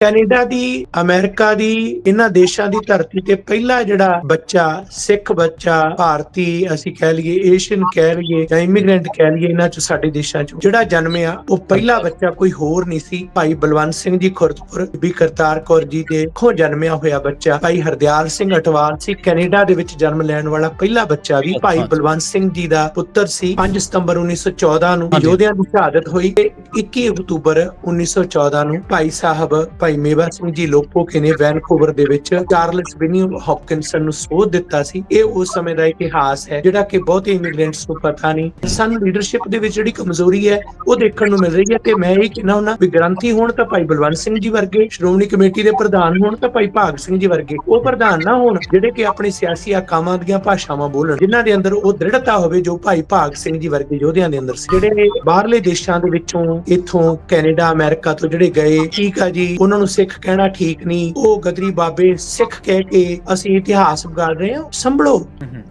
Canada ਦੀ, America ਦੀ, ਇਹਨਾਂ ਦੇਸ਼ਾਂ ਦੀ ਧਰਤੀ ਤੇ ਪਹਿਲਾ ਜਿਹੜਾ ਬੱਚਾ, ਸਿੱਖ ਬੱਚਾ, ਭਾਰਤੀ ਅਸੀਂ ਕਹਿ ਲਈਏ, ਏਸ਼ੀਅਨ ਕਹਿ ਲਈਏ ਜਾਂ ਇਮੀਗ੍ਰੈਂਟ ਕਹਿ ਲਈਏ, ਇਹਨਾਂ ਚ ਸਾਡੇ ਦੇਸ਼ਾਂ ਚ ਜਿਹੜਾ ਜਨਮਿਆ ਉਹ ਪਹਿਲਾ ਬੱਚਾ ਕੋਈ ਹੋਰ ਨਹੀਂ ਸੀ। ਭਾਈ ਬਲਵੰਤ ਸਿੰਘ ਜੀ ਖੁਰਦਪੁਰ, ਬੀਬੀ ਕਰਤਾਰ ਕੌਰ ਜੀ ਦੇ ਕੋਲੋਂ ਜਨਮਿਆ ਹੋਇਆ ਬੱਚਾ ਭਾਈ ਹਰਦਿਆਲ ਸਿੰਘ ਅਟਵਾਲ ਸੀ। ਕੈਨੇਡਾ ਦੇ ਵਿੱਚ ਜਨਮ ਲੈਣ ਵਾਲਾ ਪਹਿਲਾ ਬੱਚਾ ਵੀ ਭਾਈ ਬਲਵੰਤ ਸਿੰਘ ਜੀ ਦਾ ਪੁੱਤਰ ਸੀ। 5 ਸਤੰਬਰ 1914 ਨੂੰ ਯੋਧਿਆਂ ਦੀ ਸ਼ਹਾਦਤ ਹੋਈ ਤੇ 21 ਅਕਤੂਬਰ 1914 ਨੂੰ ਭਾਈ ਸਾਹਿਬ ਭਾਈ ਮੇਵਾ ਸਿੰਘ ਜੀ ਲੋਪੋਕੇ ਨੇ ਵੈਨਕੂਵਰ ਦੇ ਵਿੱਚ ਚਾਰਲਸ ਵਿਨੀ ਹੌਪਕਿੰਸਨ ਨੂੰ ਸੋਧ ਦਿੱਤਾ ਸੀ। ਇਹ ਉਸ ਸਮੇਂ ਦਾ ਇਤਿਹਾਸ ਹੈ ਜਿਹੜਾ ਕਿ ਬਹੁਤੇ ਇਮੀਗ੍ਰੈਂਟਸ ਨੂੰ ਪਤਾ ਨਹੀਂ। ਸਾਨੂੰ ਲੀਡਰਸ਼ਿਪ ਦੇ ਵਿੱਚ ਜਿਹੜੀ ਕਮਜ਼ੋਰੀ ਹੈ ਉਹ ਦੇਖਣ ਨੂੰ ਮਿਲ ਰਹੀ ਹੈ ਤੇ ਮੈਂ ਇਹ ਕਹਿਣਾ ਹੁੰਦਾ ਵੀ ਗ੍ਰੰਥੀ ਹੋਣ ਤਾਂ ਭਾਈ ਬਲਵੰਤ ਸਿੰਘ ਜੀ ਵਰਗੇ, ਸ਼੍ਰੋਮਣੀ ਕਮੇਟੀ ਦੇ ਪ੍ਰਧਾਨ ਹੋਣ ਤਾਂ ਭਾਈ ਭਾਗ ਸਿੰਘ ਜੀ ਵਰਗੇ, ਉਹ ਪ੍ਰਧਾਨ ਨਾ ਹੋਣ ਜਿਹੜੇ ਕਿ ਆਪਣੇ ਸਿਆਸੀ ਆਕਾਵਾਂ ਦੀਆਂ ਭਾਸ਼ਾਵਾਂ ਬੋਲਣ, ਜਿਨ੍ਹਾਂ ਦੇ ਅੰਦਰ ਉਹ ਦ੍ਰਿੜਤਾ ਹੋਵੇ ਜੋ ਭਾਈ ਭਾਗ ਸਿੰਘ ਜੀ ਵਰਗੇ ਯੋਧਿਆਂ ਦੇ ਅੰਦਰ ਸੀ। ਜਿਹੜੇ ਬਾਹਰਲੇ ਦੇਸ਼ਾਂ ਦੇ ਵਿੱਚੋਂ ਇੱਥੋਂ ਕੈਨੇਡਾ, ਅਮਰੀਕਾ ਤੋਂ ਜਿਹੜੇ ਗਏ, ਠੀਕ ਆ ਜੀ, ਉਹਨਾਂ ਨੂੰ ਸਿੱਖ ਕਹਿਣਾ ਠੀਕ ਨਹੀਂ, ਉਹ ਗਦਰੀ ਬਾਬੇ ਸਿੱਖ ਕਹਿ ਕੇ ਅਸੀਂ ਇਤਿਹਾਸ ਵਿਗਾੜ ਰਹੇ ਹਾਂ। ਸੰਭਲੋ,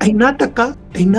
ਇੰਨਾ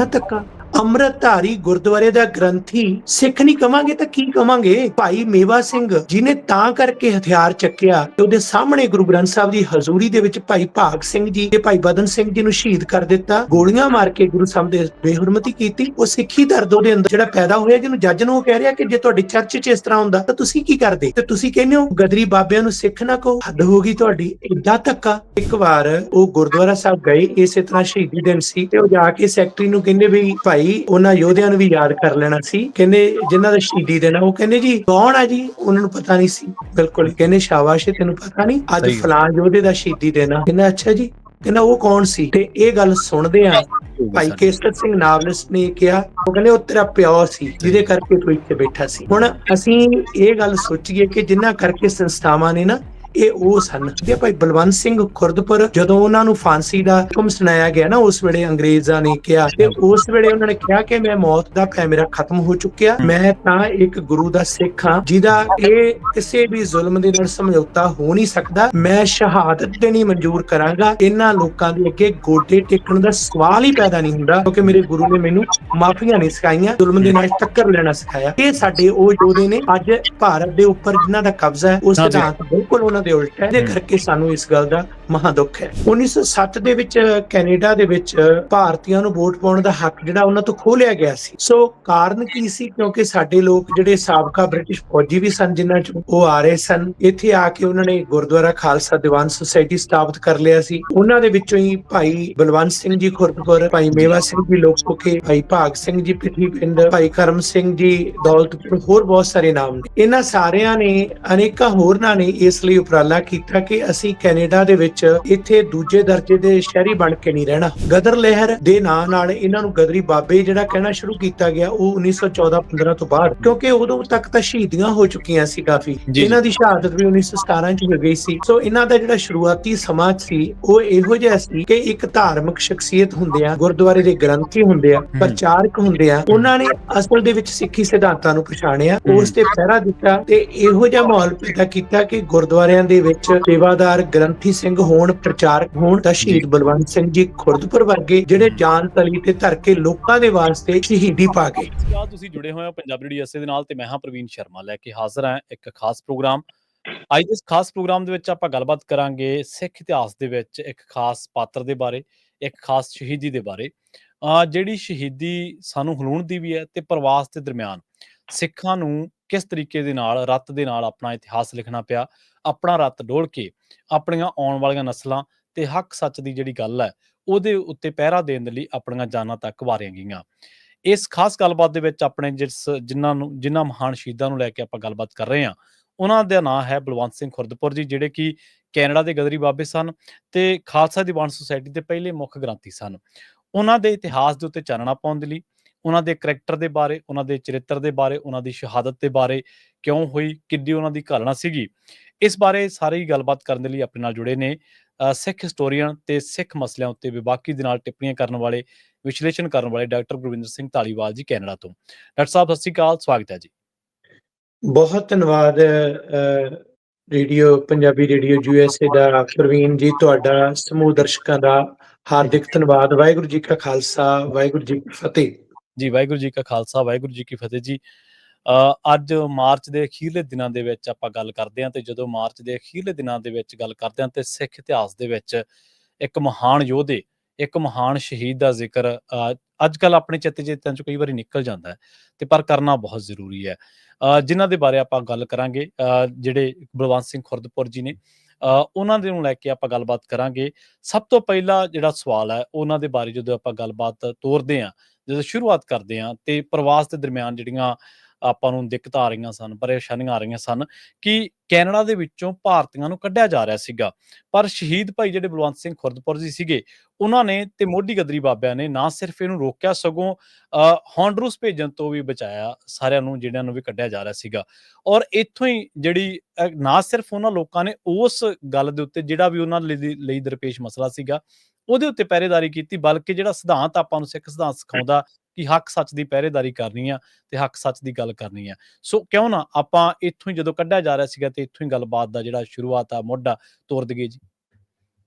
ਧੱਕਾ ਅੰਮ੍ਰਿਤਧਾਰੀ ਗੁਰਦੁਆਰੇ ਦਾ ਗ੍ਰੰਥੀ ਸਿੱਖ ਨਹੀਂ ਕਵਾਂਗੇ ਤਾਂ ਕੀ ਕਵਾਂਗੇ? ਭਾਈ ਮੇਵਾ ਸਿੰਘ ਜਿਹਨੇ ਤਾਂ ਕਰਕੇ ਹਥਿਆਰ ਚੱਕਿਆ ਤੇ ਉਹਦੇ ਸਾਹਮਣੇ ਗੁਰੂ ਗ੍ਰੰਥ ਸਾਹਿਬ ਦੀ ਹਜ਼ੂਰੀ ਦੇ ਵਿੱਚ ਭਾਈ ਭਾਗ ਸਿੰਘ ਜੀ ਤੇ ਭਾਈ ਬਦਨ ਸਿੰਘ ਜੀ ਨੂੰ ਸ਼ਹੀਦ ਕਰ ਦਿੱਤਾ, ਗੋਲੀਆਂ ਮਾਰ ਕੇ ਗੁਰੂ ਸਾਹਿਬ ਦੇ ਬੇਹੁਰਮਤੀ ਕੀਤੀ। ਉਹ ਸਿੱਖੀ ਦਰਦ ਉਹਦੇ ਅੰਦਰ ਜਿਹੜਾ ਪੈਦਾ ਹੋਇਆ, ਜਿਹਨੂੰ ਜੱਜ ਨੂੰ ਕਹਿ ਰਿਹਾ ਕਿ ਜੇ ਤੁਹਾਡੀ ਚਰਚ 'ਚ ਇਸ ਤਰ੍ਹਾਂ ਹੁੰਦਾ ਤਾਂ ਤੁਸੀਂ ਕੀ ਕਰਦੇ? ਤੇ ਤੁਸੀਂ ਕਹਿੰਦੇ ਹੋ ਗਦਰੀ ਬਾਬਿਆਂ ਨੂੰ ਸਿੱਖ ਨਾ ਕਹੋ। ਹੱਦ ਹੋ ਗਈ ਤੁਹਾਡੀ, ਏਡਾ ਧੱਕਾ। ਇੱਕ ਵਾਰ ਉਹ ਗੁਰਦੁਆਰਾ ਸਾਹਿਬ ਗਏ, ਇਸੇ ਤਰ੍ਹਾਂ ਸ਼ਹੀਦੀ ਦਿਨ ਸੀ ਤੇ ਉਹ ਜਾ ਕੇ ਸੈਕਟਰੀ ਨੂੰ ਕਹਿੰਦੇ ਵੀ ਭਾਈ ਉਹਨਾਂ ਯੋਧਿਆਂ ਨੂੰ ਵੀ ਯਾਦ ਕਰ ਲੈਣਾ ਸੀ, ਕਹਿੰਦੇ ਜਿਨ੍ਹਾਂ ਦਾ ਸ਼ਹੀਦੀ ਦਿਨ ਆ। ਉਹ ਕਹਿੰਦੇ ਜੀ ਕੌਣ ਆ ਜੀ? ਉਹਨਾਂ ਨੂੰ ਪਤਾ ਨਹੀਂ ਸੀ ਬਿਲਕੁਲ। ਕਹਿੰਦੇ ਸ਼ਾਬਾਸ਼, ਤੈਨੂੰ ਪਤਾ ਨਹੀਂ ਅੱਜ ਫਲਾਂ ਯੋਧੇ ਦਾ ਸ਼ਹੀਦੀ ਦਿਨ ਆ? ਕਹਿੰਦਾ ਅੱਛਾ ਜੀ। ਕਹਿੰਦਾ ਉਹ ਕੌਣ ਸੀ? ਤੇ ਇਹ ਗੱਲ ਸੁਣਦੇ ਆ ਭਾਈ ਕੇਸਰ ਸਿੰਘ ਨਾਵਲਿਸਟ ਨੇ ਕਿਹਾ, ਉਹ ਕਹਿੰਦੇ ਉਹ ਤੇਰਾ ਪਿਓ ਸੀ ਜਿਹਦੇ ਕਰਕੇ ਤੂੰ ਇੱਥੇ ਬੈਠਾ ਸੀ। ਹੁਣ ਅਸੀਂ ਇਹ ਗੱਲ ਸੋਚੀਏ ਕਿ ਜਿਨ੍ਹਾਂ ਕਰਕੇ ਸੰਸਥਾਵਾਂ ਨੇ ਨਾ, ਇਹ ਉਹ ਸਨ। ਤੇ ਭਾਈ ਬਲਵੰਤ ਸਿੰਘ ਖੁਰਦਪੁਰ, ਜਦੋਂ ਉਹਨਾਂ ਨੂੰ ਫਾਂਸੀ ਦਾ ਹੁਕਮ ਸੁਣਾਇਆ ਗਿਆ ਨਾ, ਉਸ ਵੇਲੇ ਅੰਗਰੇਜ਼ਾਂ ਨੇ ਕਿਹਾ, ਤੇ ਉਸ ਵੇਲੇ ਉਹਨਾਂ ਨੇ ਕਿਹਾ ਕਿ ਮੈਂ ਮੌਤ ਦਾ ਭੈ ਮੇਰਾ ਖਤਮ ਹੋ ਚੁੱਕਿਆ, ਮੈਂ ਤਾਂ ਇੱਕ ਗੁਰੂ ਦਾ ਸਿੱਖ ਹਾਂ ਜਿਹਦਾ ਇਹ ਕਿਸੇ ਵੀ ਜ਼ੁਲਮ ਦੇ ਨਾਲ ਸਮਝੌਤਾ ਹੋ ਨਹੀਂ ਸਕਦਾ। ਮੈਂ ਸ਼ਹਾਦਤ ਦੇਣੀ ਮਨਜ਼ੂਰ ਕਰਾਂਗਾ। ਇਹਨਾਂ ਲੋਕਾਂ ਦੇ ਅੱਗੇ ਗੋਡੇ ਟੇਕਣ ਦਾ ਸਵਾਲ ਹੀ ਪੈਦਾ ਨਹੀਂ ਹੁੰਦਾ, ਕਿਉਂਕਿ ਮੇਰੇ ਗੁਰੂ ਨੇ ਮੈਨੂੰ ਮਾਫੀਆਂ ਨਹੀਂ ਸਿਖਾਈਆਂ, ਜ਼ੁਲਮ ਦੇ ਨਾਲ ਟੱਕਰ ਲੈਣਾ ਸਿਖਾਇਆ। ਇਹ ਸਾਡੇ ਉਹ ਯੋਧੇ ਨੇ ਅੱਜ ਭਾਰਤ ਦੇ ਉੱਪਰ ਜਿਨ੍ਹਾਂ ਦਾ ਕਬਜ਼ਾ ਹੈ, ਉਹ ਸਿਧਾਂਤ ਬਿਲਕੁਲ ਦੇ ਉਲਟ ਹੈ। ਇਹਦੇ ਕਰਕੇ ਸਾਨੂੰ ਇਸ ਗੱਲ ਦਾ ਮਹਾ ਦੁੱਖ ਹੈ। 1907 ਦੇ ਵਿੱਚ ਕੈਨੇਡਾ ਦੇ ਵਿੱਚ ਭਾਰਤੀਆਂ ਨੂੰ ਵੋਟ ਪਾਉਣ ਦਾ ਹੱਕ ਜਿਹੜਾ ਉਹਨਾਂ ਤੋਂ ਖੋਹ ਲਿਆ ਗਿਆ ਸੀ। ਸੋ ਕਾਰਨ ਕੀ ਸੀ? ਕਿਉਂਕਿ ਸਾਡੇ ਲੋਕ ਜਿਹੜੇ ਸਾਬਕਾ ਬ੍ਰਿਟਿਸ਼ ਫੌਜੀ ਵੀ ਸਨ, ਜਿਨ੍ਹਾਂ ਚ ਉਹ ਆ ਰਹੇ ਸਨ, ਇੱਥੇ ਆ ਕੇ ਉਹਨਾਂ ਨੇ ਗੁਰਦੁਆਰਾ ਖਾਲਸਾ ਦੀਵਾਨ ਸੁਸਾਇਟੀ ਸਥਾਪਿਤ ਕਰ ਲਿਆ ਸੀ। ਉਹਨਾਂ ਦੇ ਵਿੱਚੋਂ ਹੀ ਭਾਈ ਬਲਵੰਤ ਸਿੰਘ ਜੀ ਖੁਰਦਪੁਰ, ਭਾਈ ਮੇਵਾ ਸਿੰਘ ਜੀ ਲੋਪੋਕੇ, ਭਾਈ ਭਾਗ ਸਿੰਘ ਜੀ ਪਿੱਠੀ ਪਿੰਡ, ਭਾਈ ਕਰਮ ਸਿੰਘ ਜੀ ਦੌਲਤਪੁਰ, ਹੋਰ ਬਹੁਤ ਸਾਰੇ ਨਾਮ ਨੇ। ਇਹਨਾਂ ਸਾਰਿਆਂ ਨੇ, ਅਨੇਕਾਂ ਹੋਰਨਾਂ ਨੇ ਇਸ ਲਈ ਉਪਰਾਲਾ ਕੀਤਾ ਕਿ ਅਸੀਂ ਕੈਨੇਡਾ ਦੇ ਵਿੱਚ ਇੱਥੇ ਦੂਜੇ ਦਰਜੇ ਦੇ ਸ਼ਹਿਰੀ ਬਣ ਕੇ ਨਹੀਂ ਰਹਿਣਾ। ਗਦਰ ਲਹਿਰ ਦੇ ਨਾਂ ਨਾਲ ਇਹਨਾਂ ਨੂੰ ਗਦਰੀ ਬਾਬੇ ਜਿਹੜਾ ਕਹਿਣਾ ਸ਼ੁਰੂ ਕੀਤਾ ਗਿਆ, ਉਹ 1914-15 ਤੋਂ ਬਾਅਦ, ਕਿਉਂਕਿ ਉਦੋਂ ਤੱਕ ਤਾਂ ਸ਼ਹੀਦੀਆਂ ਹੋ ਚੁੱਕੀਆਂ ਸੀ ਕਾਫੀ। ਇਹਨਾਂ ਦੀ ਸ਼ਹਾਦਤ ਵੀ 1917 ਚ ਹੋ ਗਈ ਸੀ। ਸੋ ਇਹਨਾਂ ਦਾ ਜਿਹੜਾ ਸ਼ੁਰੂਆਤੀ ਸਮਾਂ ਸੀ ਉਹ ਇਹੋ ਜਿਹਾ ਸੀ ਕਿ ਇੱਕ ਧਾਰਮਿਕ ਸ਼ਖਸੀਅਤ ਹੁੰਦੇ ਆ, ਗੁਰਦੁਆਰੇ ਦੇ ਗ੍ਰੰਥੀ ਹੁੰਦੇ ਆ, ਪ੍ਰਚਾਰਕ ਹੁੰਦੇ ਆ, ਉਹਨਾਂ ਨੇ ਅਸਲ ਦੇ ਵਿੱਚ ਸਿੱਖੀ ਸਿਧਾਂਤਾਂ ਨੂੰ ਪਛਾਣਿਆ, ਉਸ ਤੇ ਪਹਿਰਾ ਦਿੱਤਾ ਤੇ ਇਹੋ ਜਿਹਾ ਮਾਹੌਲ ਪੈਦਾ ਕੀਤਾ ਕਿ ਗੁਰਦੁਆਰਿਆਂ ਦੇ ਵਿੱਚ ਸੇਵਾਦਾਰ ਗ੍ਰੰਥੀ ਸਿੰਘ ਹੋਣ, ਪ੍ਰਚਾਰਕ ਹੋਣ। ਤਾਂ ਸ਼ਹੀਦ ਬਲਵੰਤ ਸਿੰਘ ਜੀ ਖੁਰਦਪੁਰ ਵਰਗੇ ਜਿਹੜੇ ਜਾਨ ਤਲੀ ਤੇ ਧਰ ਕੇ ਲੋਕਾਂ ਦੇ ਵਾਸਤੇ ਸ਼ਹੀਦੀ ਪਾ ਗਏ। ਤੁਸੀਂ ਜੁੜੇ ਹੋਏ ਹੋ ਪੰਜਾਬੀ ਰੇਡੀਓ ਐਸਏ ਦੇ ਨਾਲ ਤੇ ਮੈਂ ਹਾਂ ਪ੍ਰਵੀਨ ਸ਼ਰਮਾ, ਲੈ ਕੇ ਹਾਜ਼ਰ ਹਾਂ ਇੱਕ ਖਾਸ ਪ੍ਰੋਗਰਾਮ। ਅੱਜ ਇਸ ਖਾਸ ਪ੍ਰੋਗਰਾਮ ਦੇ ਵਿੱਚ ਆਪਾਂ ਗੱਲਬਾਤ ਕਰਾਂਗੇ ਸਿੱਖ ਇਤਿਹਾਸ ਦੇ ਵਿੱਚ ਇੱਕ ਖਾਸ ਪਾਤਰ ਦੇ ਬਾਰੇ, ਇੱਕ ਖਾਸ ਸ਼ਹੀਦੀ ਦੇ ਬਾਰੇ, ਜਿਹੜੀ ਸ਼ਹੀਦੀ ਸਾਨੂੰ ਹਲੂਣ ਦੀ ਵੀ ਹੈ ਤੇ ਪ੍ਰਵਾਸ ਦੇ ਦਰਮਿਆਨ ਸਿੱਖਾਂ ਨੂੰ ਕਿਸ ਤਰੀਕੇ ਦੇ ਨਾਲ ਰੱਤ ਦੇ ਨਾਲ ਆਪਣਾ ਇਤਿਹਾਸ ਲਿਖਣਾ ਪਿਆ, ਆਪਣਾ ਰੱਤ ਡੋਲ ਕੇ ਆਪਣੀਆਂ ਆਉਣ ਵਾਲੀਆਂ ਨਸਲਾਂ ਤੇ ਹੱਕ ਸੱਚ ਦੀ ਜਿਹੜੀ ਗੱਲ ਹੈ ਉਹਦੇ ਉੱਤੇ ਪਹਿਰਾ ਦੇਣ ਦੇ ਲਈ ਆਪਣੀਆਂ ਜਾਨਾਂ ਤੱਕ ਵਾਰੀਆਂ ਗਈਆਂ। ਇਸ ਖਾਸ ਗੱਲਬਾਤ ਦੇ ਵਿੱਚ ਆਪਣੇ ਜਿਨ੍ਹਾਂ ਮਹਾਨ ਸ਼ਹੀਦਾਂ ਨੂੰ ਲੈ ਕੇ ਆਪਾਂ ਗੱਲਬਾਤ ਕਰ ਰਹੇ ਹਾਂ, ਉਹਨਾਂ ਦਾ ਨਾਂ ਹੈ ਬਲਵੰਤ ਸਿੰਘ ਖੁਰਦਪੁਰ ਜੀ, ਜਿਹੜੇ ਕਿ ਕੈਨੇਡਾ ਦੇ ਗਦਰੀ ਬਾਬੇ ਸਨ ਤੇ ਖਾਲਸਾ ਦੀਵਾਨ ਸੁਸਾਇਟੀ ਦੇ ਪਹਿਲੇ ਮੁੱਖ ਗ੍ਰੰਥੀ ਸਨ। ਉਹਨਾਂ ਦੇ ਇਤਿਹਾਸ ਦੇ ਉੱਤੇ ਚਾਨਣਾ ਪਾਉਣ ਦੇ ਲਈ, ਉਹਨਾਂ ਦੇ ਕਰੈਕਟਰ ਦੇ ਬਾਰੇ, ਉਹਨਾਂ ਦੇ ਚਰਿੱਤਰ ਦੇ ਬਾਰੇ, ਉਹਨਾਂ ਦੀ ਸ਼ਹਾਦਤ ਦੇ ਬਾਰੇ, ਕਿਉਂ ਹੋਈ, ਕਿੱਡੀ ਉਹਨਾਂ ਦੀ ਘਾਲਣਾ ਸੀਗੀ, ਇਸ ਬਾਰੇ ਸਾਰੀ ਗੱਲਬਾਤ ਕਰਨ ਦੇ ਲਈ ਆਪਣੇ ਨਾਲ ਜੁੜੇ ਨੇ ਸਿੱਖ ਹਿਸਟੋਰੀਅਨ ਤੇ ਸਿੱਖ ਮਸਲਿਆਂ ਉੱਤੇ ਵਿਵਾਕੀ ਦੇ ਨਾਲ ਟਿੱਪਣੀਆਂ ਕਰਨ ਵਾਲੇ, ਵਿਸ਼ਲੇਸ਼ਣ ਕਰਨ ਵਾਲੇ ਡਾਕਟਰ ਗੁਰਵਿੰਦਰ ਸਿੰਘ ਧਾਲੀਵਾਲ ਜੀ, ਕੈਨੇਡਾ ਤੋਂ। ਡਾਕਟਰ ਸਾਹਿਬ ਸਤਿ ਸ਼੍ਰੀ ਅਕਾਲ, ਸਵਾਗਤ ਹੈ ਜੀ। ਬਹੁਤ ਧੰਨਵਾਦ ਪੰਜਾਬੀ ਰੇਡੀਓ USA ਦਾ ਪ੍ਰਵੀਨ ਜੀ, ਤੁਹਾਡਾ ਸਮੂਹ ਦਰਸ਼ਕਾਂ ਦਾ ਹਾਰਦਿਕ ਧੰਨਵਾਦ। ਵਾਹਿਗੁਰੂ ਜੀ ਕਾ ਖਾਲਸਾ, ਵਾਹਿਗੁਰੂ ਜੀ ਕੀ ਫਤਿਹ। ਜੀ ਵਾਹਿਗੁਰੂ ਜੀ ਕਾ ਖਾਲਸਾ, ਵਾਹਿਗੁਰੂ ਜੀ ਕੀ ਫਤਿਹ ਜੀ। ਅੱਜ ਮਾਰਚ ਦੇ ਅਖੀਰਲੇ ਦਿਨਾਂ ਦੇ ਵਿੱਚ ਆਪਾਂ ਗੱਲ ਕਰਦੇ ਹਾਂ, ਤੇ ਜਦੋਂ ਮਾਰਚ ਦੇ ਅਖੀਰਲੇ ਦਿਨਾਂ ਦੇ ਵਿੱਚ ਗੱਲ ਕਰਦੇ ਹਾਂ ਤੇ ਸਿੱਖ ਇਤਿਹਾਸ ਦੇ ਵਿੱਚ ਇੱਕ ਮਹਾਨ ਯੋਧੇ, ਇੱਕ ਮਹਾਨ ਸ਼ਹੀਦ ਦਾ ਜ਼ਿਕਰ ਅੱਜ ਕੱਲ੍ਹ ਆਪਣੇ ਚੇਤਿਆਂ ਚੋਂ ਕਈ ਵਾਰੀ ਨਿਕਲ ਜਾਂਦਾ ਹੈ, ਤੇ ਪਰ ਕਰਨਾ ਬਹੁਤ ਜ਼ਰੂਰੀ ਹੈ। ਜਿਨ੍ਹਾਂ ਦੇ ਬਾਰੇ ਆਪਾਂ ਗੱਲ ਕਰਾਂਗੇ, ਜਿਹੜੇ ਬਲਵੰਤ ਸਿੰਘ ਖੁਰਦਪੁਰ ਜੀ ਨੇ, ਉਹਨਾਂ ਦੇ ਨੂੰ ਲੈ ਕੇ ਆਪਾਂ ਗੱਲਬਾਤ ਕਰਾਂਗੇ। ਸਭ ਤੋਂ ਪਹਿਲਾ ਜਿਹੜਾ ਸਵਾਲ ਹੈ, ਉਹਨਾਂ ਦੇ ਬਾਰੇ ਜਦੋਂ ਆਪਾਂ ਗੱਲਬਾਤ ਤੋਰਦੇ ਹਾਂ, ਜਦੋਂ ਸ਼ੁਰੂਆਤ ਕਰਦੇ ਹਾਂ, ਤੇ ਪ੍ਰਵਾਸ ਦੇ ਦਰਮਿਆਨ ਜਿਹੜੀਆਂ ਆਪਾਂ ਨੂੰ ਦਿੱਕਤਾਂ ਆ ਰਹੀਆਂ ਸਨ, ਪਰੇਸ਼ਾਨੀਆਂ ਆ ਰਹੀਆਂ ਸਨ ਕਿ ਕੈਨੇਡਾ ਦੇ ਵਿੱਚੋਂ ਭਾਰਤੀਆਂ ਨੂੰ ਕੱਢਿਆ ਜਾ ਰਿਹਾ ਸੀਗਾ। ਪਰ ਸ਼ਹੀਦ ਭਾਈ ਜਿਹੜੇ ਬਲਵੰਤ ਸਿੰਘ ਖੁਰਦਪੁਰ ਜੀ ਸੀਗੇ, ਉਹਨਾਂ ਨੇ ਤੇ ਮੋਢੀ ਗਦਰੀ ਬਾਬਿਆਂ ਨੇ ਨਾ ਸਿਰਫ ਇਹਨੂੰ ਰੋਕਿਆ, ਸਗੋਂ ਹੌਂਡਰੂਸ ਭੇਜਣ ਤੋਂ ਵੀ ਬਚਾਇਆ ਸਾਰਿਆਂ ਨੂੰ, ਜਿਹੜਿਆਂ ਨੂੰ ਵੀ ਕੱਢਿਆ ਜਾ ਰਿਹਾ ਸੀਗਾ। ਔਰ ਇੱਥੋਂ ਹੀ ਜਿਹੜੀ ਨਾ ਸਿਰਫ ਉਹਨਾਂ ਲੋਕਾਂ ਨੇ ਉਸ ਗੱਲ ਦੇ ਉੱਤੇ, ਜਿਹੜਾ ਵੀ ਉਹਨਾਂ ਲਈ ਦਰਪੇਸ਼ ਮਸਲਾ ਸੀਗਾ, ਉਹਦੇ ਉੱਤੇ ਪਹਿਰੇਦਾਰੀ ਕੀਤੀ, ਬਲਕਿ ਜਿਹੜਾ ਸਿਧਾਂਤ ਆਪਾਂ ਨੂੰ ਸਿੱਖ ਸਿਧਾਂਤ ਸਿਖਾਉਂਦਾ ਕਿ ਹੱਕ ਸੱਚ ਦੀ ਪਹਿਰੇਦਾਰੀ ਕਰਨੀ ਆ ਤੇ ਹੱਕ ਸੱਚ ਦੀ ਗੱਲ ਕਰਨੀ ਆ। ਸੋ ਕਿਉਂ ਨਾ ਆਪਾਂ ਇੱਥੋਂ ਹੀ, ਜਦੋਂ ਕੱਢਿਆ ਜਾ ਰਿਹਾ ਸੀਗਾ, ਤੇ ਇੱਥੋਂ ਹੀ ਗੱਲਬਾਤ ਦਾ ਜਿਹੜਾ ਸ਼ੁਰੂਆਤ ਆ, ਮੋਢਾ ਤੋਰ ਦਈਏ ਜੀ।